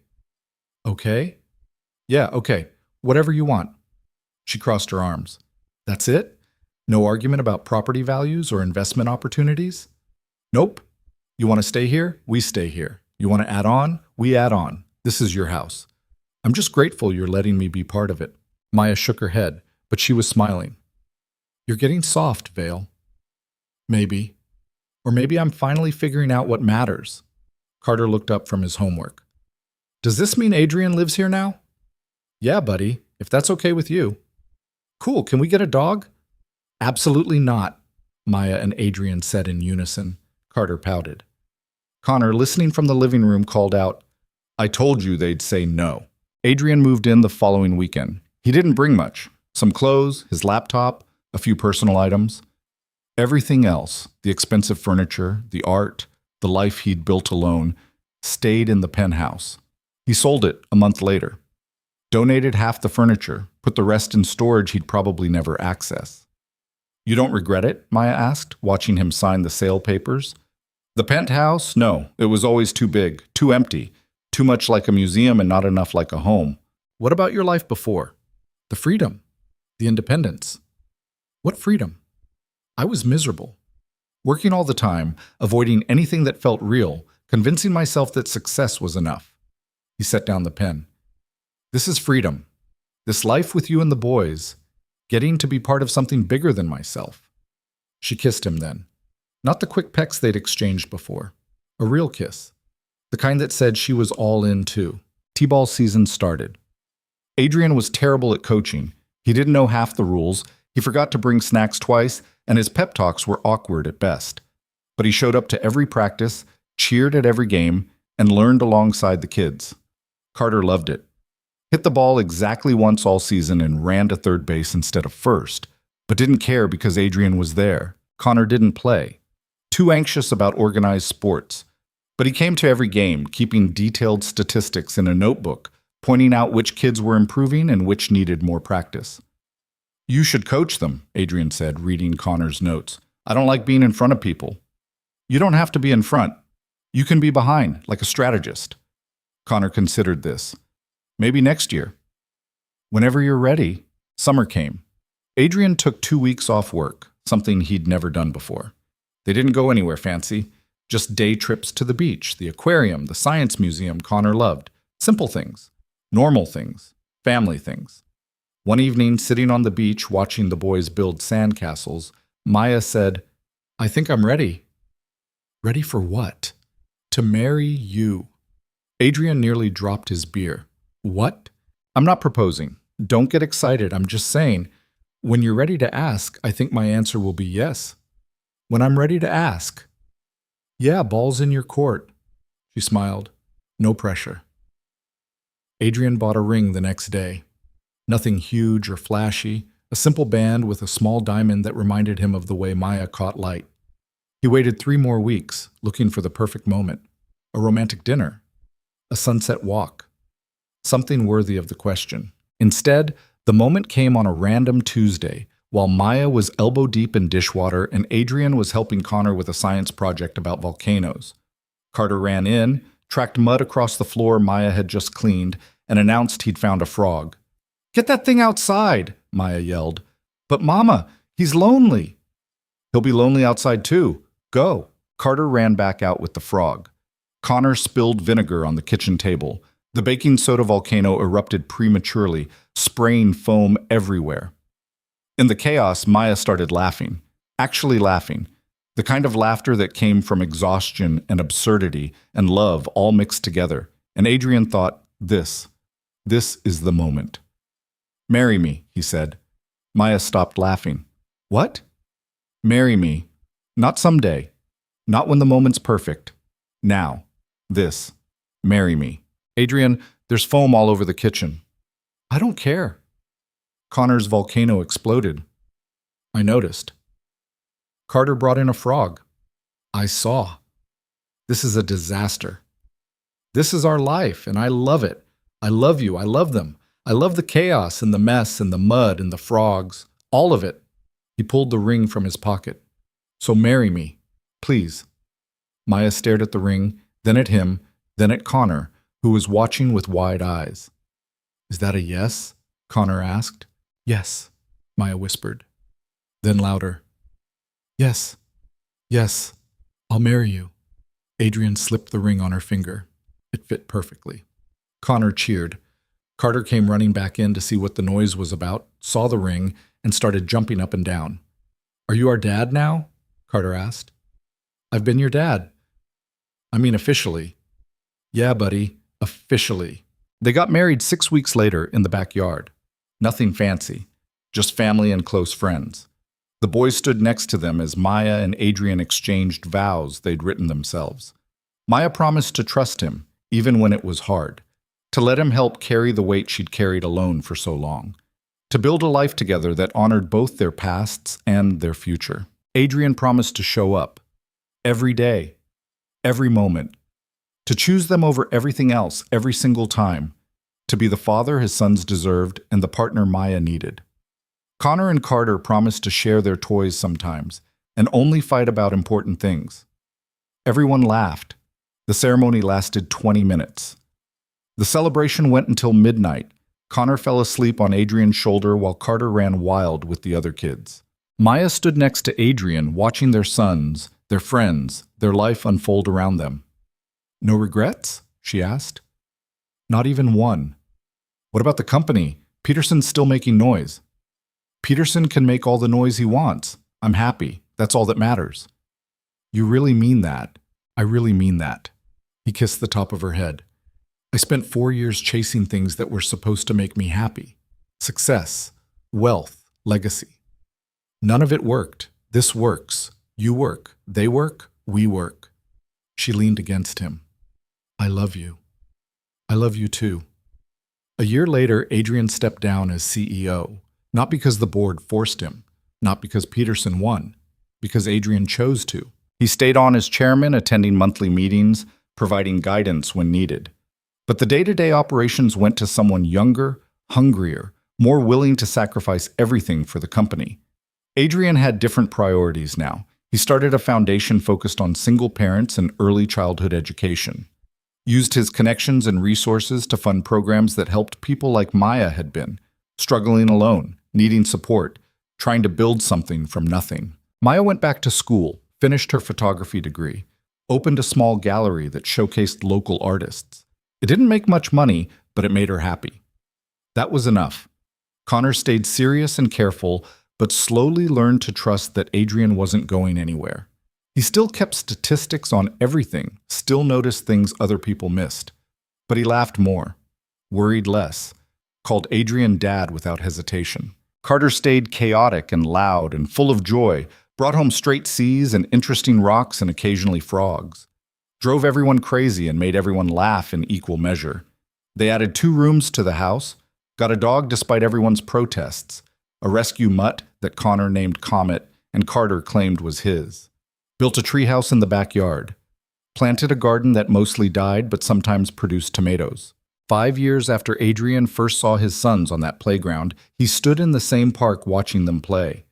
Okay? Yeah, okay. Whatever you want. She crossed her arms. That's it? No argument about property values or investment opportunities? Nope. You want to stay here? We stay here. You want to add on? We add on. This is your house. I'm just grateful you're letting me be part of it. Maya shook her head, but she was smiling. You're getting soft, Vale. Maybe. Or maybe I'm finally figuring out what matters. Carter looked up from his homework. Does this mean Adrian lives here now? Yeah, buddy, if that's okay with you. Cool, can we get a dog? Absolutely not, Maya and Adrian said in unison. Carter pouted. Connor, listening from the living room, called out, I told you they'd say no. Adrian moved in the following weekend. He didn't bring much. Some clothes, his laptop, a few personal items. Everything else, the expensive furniture, the art, the life he'd built alone, stayed in the penthouse. He sold it a month later, donated half the furniture, put the rest in storage he'd probably never access. You don't regret it? Maya asked, watching him sign the sale papers. The penthouse? No, it was always too big, too empty, too much like a museum and not enough like a home. What about your life before? The freedom, the independence. What freedom? I was miserable. Working all the time, avoiding anything that felt real, convincing myself that success was enough. He set down the pen. This is freedom. This life with you and the boys. Getting to be part of something bigger than myself. She kissed him then. Not the quick pecks they'd exchanged before. A real kiss. The kind that said she was all in too. T-ball season started. Adrian was terrible at coaching. He didn't know half the rules. He forgot to bring snacks twice, and his pep talks were awkward at best. But he showed up to every practice, cheered at every game, and learned alongside the kids. Carter loved it. Hit the ball exactly once all season and ran to third base instead of first, but didn't care because Adrian was there. Connor didn't play. Too anxious about organized sports. But he came to every game, keeping detailed statistics in a notebook, pointing out which kids were improving and which needed more practice. You should coach them, Adrian said, reading Connor's notes. I don't like being in front of people. You don't have to be in front. You can be behind, like a strategist. Connor considered this. Maybe next year. Whenever you're ready. Summer came. Adrian took 2 weeks off work, something he'd never done before. They didn't go anywhere fancy. Just day trips to the beach, the aquarium, the science museum Connor loved. Simple things. Normal things. Family things. One evening, sitting on the beach watching the boys build sandcastles, Maya said, I think I'm ready. Ready for what? To marry you. Adrian nearly dropped his beer. What? I'm not proposing. Don't get excited. I'm just saying, when you're ready to ask, I think my answer will be yes. When I'm ready to ask. Yeah, ball's in your court. She smiled. No pressure. Adrian bought a ring the next day. Nothing huge or flashy, a simple band with a small diamond that reminded him of the way Maya caught light. He waited 3 more weeks, looking for the perfect moment. A romantic dinner. A sunset walk. Something worthy of the question. Instead, the moment came on a random Tuesday, while Maya was elbow-deep in dishwater and Adrian was helping Connor with a science project about volcanoes. Carter ran in, tracked mud across the floor Maya had just cleaned, and announced he'd found a frog. Get that thing outside, Maya yelled. But Mama, he's lonely. He'll be lonely outside too. Go. Carter ran back out with the frog. Connor spilled vinegar on the kitchen table. The baking soda volcano erupted prematurely, spraying foam everywhere. In the chaos, Maya started laughing. Actually laughing. The kind of laughter that came from exhaustion and absurdity and love all mixed together. And Adrian thought, this is the moment. Marry me, he said. Maya stopped laughing. What? Marry me. Not someday. Not when the moment's perfect. Now. This. Marry me. Adrian, there's foam all over the kitchen. I don't care. Connor's volcano exploded. I noticed. Carter brought in a frog. I saw. This is a disaster. This is our life, and I love it. I love you. I love them. I love the chaos and the mess and the mud and the frogs. All of it. He pulled the ring from his pocket. So marry me, please. Maya stared at the ring, then at him, then at Connor, who was watching with wide eyes. Is that a yes? Connor asked. Yes, Maya whispered. Then louder. Yes, yes, I'll marry you. Adrian slipped the ring on her finger. It fit perfectly. Connor cheered. Carter came running back in to see what the noise was about, saw the ring, and started jumping up and down. Are you our dad now? Carter asked. I've been your dad. I mean officially. Yeah, buddy, officially. They got married 6 weeks later in the backyard. Nothing fancy, just family and close friends. The boys stood next to them as Maya and Adrian exchanged vows they'd written themselves. Maya promised to trust him, even when it was hard, to let him help carry the weight she'd carried alone for so long, to build a life together that honored both their pasts and their future. Adrian promised to show up. Every day. Every moment. To choose them over everything else every single time. To be the father his sons deserved and the partner Maya needed. Connor and Carter promised to share their toys sometimes and only fight about important things. Everyone laughed. The ceremony lasted 20 minutes. The celebration went until midnight. Connor fell asleep on Adrian's shoulder while Carter ran wild with the other kids. Maya stood next to Adrian, watching their sons, their friends, their life unfold around them. "No regrets?" she asked. "Not even one." "What about the company? Peterson's still making noise." "Peterson can make all the noise he wants. I'm happy. That's all that matters." "You really mean that?" "I really mean that." He kissed the top of her head. "I spent 4 years chasing things that were supposed to make me happy. Success, wealth, legacy. None of it worked. This works. You work. They work. We work." She leaned against him. "I love you. I love you too." A year later, Adrian stepped down as CEO, not because the board forced him, not because Peterson won, because Adrian chose to. He stayed on as chairman, attending monthly meetings, providing guidance when needed. But the day-to-day operations went to someone younger, hungrier, more willing to sacrifice everything for the company. Adrian had different priorities now. He started a foundation focused on single parents and early childhood education. Used his connections and resources to fund programs that helped people like Maya had been, struggling alone, needing support, trying to build something from nothing. Maya went back to school, finished her photography degree, opened a small gallery that showcased local artists. It didn't make much money, but it made her happy. That was enough. Connor stayed serious and careful, but slowly learned to trust that Adrian wasn't going anywhere. He still kept statistics on everything, still noticed things other people missed. But he laughed more, worried less, called Adrian Dad without hesitation. Carter stayed chaotic and loud and full of joy, brought home straight C's and interesting rocks and occasionally frogs. Drove everyone crazy and made everyone laugh in equal measure. They added 2 rooms to the house, got a dog despite everyone's protests, a rescue mutt that Connor named Comet and Carter claimed was his. Built a treehouse in the backyard. Planted a garden that mostly died but sometimes produced tomatoes. 5 years after Adrian first saw his sons on that playground, he stood in the same park watching them play.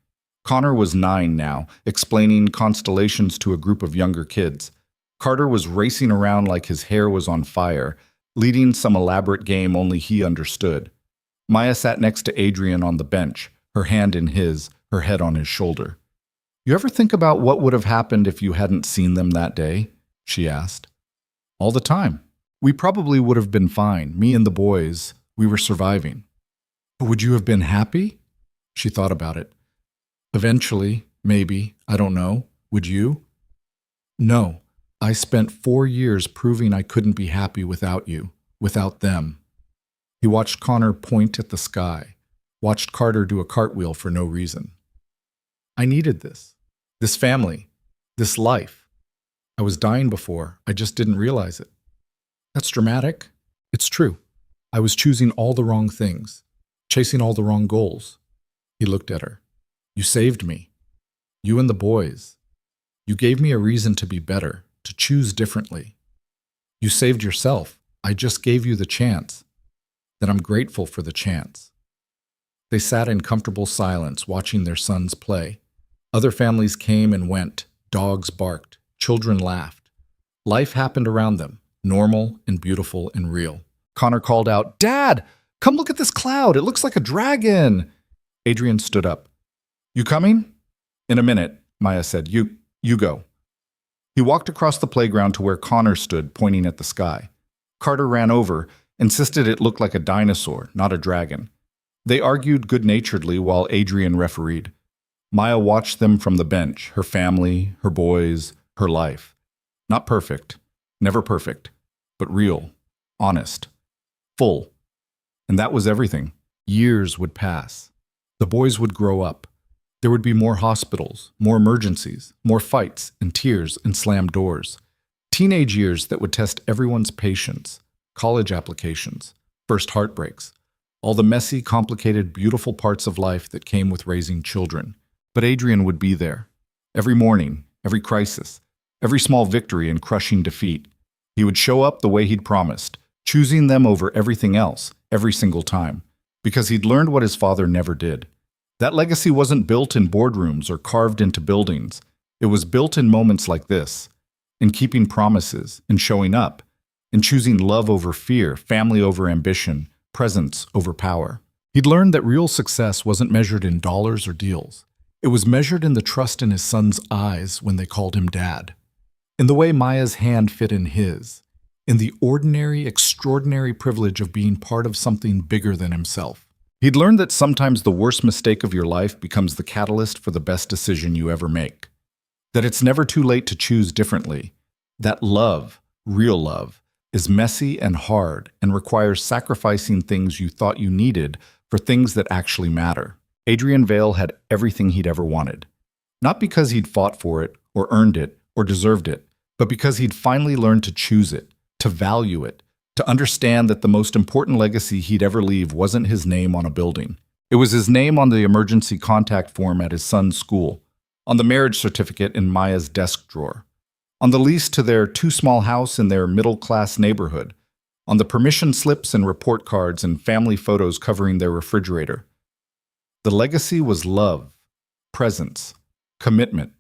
Connor was 9 now, explaining constellations to a group of younger kids. Carter was racing around like his hair was on fire, leading some elaborate game only he understood. Maya sat next to Adrian on the bench, her hand in his, her head on his shoulder. "You ever think about what would have happened if you hadn't seen them that day?" she asked. "All the time. We probably would have been fine, me and the boys. We were surviving." "But would you have been happy?" She thought about it. "Eventually, maybe, I don't know. Would you?" "No. I spent 4 years proving I couldn't be happy without you, without them." He watched Connor point at the sky, watched Carter do a cartwheel for no reason. "I needed this family, this life. I was dying before, I just didn't realize it." "That's dramatic." "It's true. I was choosing all the wrong things, chasing all the wrong goals." He looked at her. "You saved me. You and the boys. You gave me a reason to be better, to choose differently. You saved yourself. I just gave you the chance. That I'm grateful for the chance." They sat in comfortable silence, watching their sons play. Other families came and went. Dogs barked. Children laughed. Life happened around them, normal and beautiful and real. Connor called out, "Dad, come look at this cloud. It looks like a dragon." Adrian stood up. "You coming?" "In a minute," Maya said. You go." He walked across the playground to where Connor stood, pointing at the sky. Carter ran over, insisted it looked like a dinosaur, not a dragon. They argued good-naturedly while Adrian refereed. Maya watched them from the bench, her family, her boys, her life. Not perfect, never perfect, but real, honest, full. And that was everything. Years would pass. The boys would grow up. There would be more hospitals, more emergencies, more fights and tears and slammed doors. Teenage years that would test everyone's patience, college applications, first heartbreaks, all the messy, complicated, beautiful parts of life that came with raising children. But Adrian would be there. Every morning, every crisis, every small victory and crushing defeat. He would show up the way he'd promised, choosing them over everything else, every single time, because he'd learned what his father never did. That legacy wasn't built in boardrooms or carved into buildings. It was built in moments like this, in keeping promises, in showing up, in choosing love over fear, family over ambition, presence over power. He'd learned that real success wasn't measured in dollars or deals. It was measured in the trust in his son's eyes when they called him Dad, in the way Maya's hand fit in his, in the ordinary, extraordinary privilege of being part of something bigger than himself. He'd learned that sometimes the worst mistake of your life becomes the catalyst for the best decision you ever make. That it's never too late to choose differently. That love, real love, is messy and hard and requires sacrificing things you thought you needed for things that actually matter. Adrian Vale had everything he'd ever wanted. Not because he'd fought for it, or earned it, or deserved it, but because he'd finally learned to choose it, to value it, to understand that the most important legacy he'd ever leave wasn't his name on a building. It was his name on the emergency contact form at his son's school, on the marriage certificate in Maya's desk drawer, on the lease to their too-small house in their middle-class neighborhood, on the permission slips and report cards and family photos covering their refrigerator. The legacy was love, presence, commitment,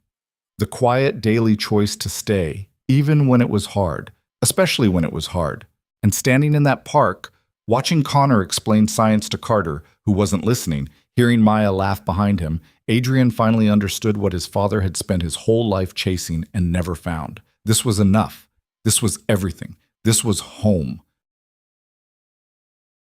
the quiet daily choice to stay, even when it was hard, especially when it was hard. And standing in that park, watching Connor explain science to Carter, who wasn't listening, hearing Maya laugh behind him, Adrian finally understood what his father had spent his whole life chasing and never found. This was enough. This was everything. This was home.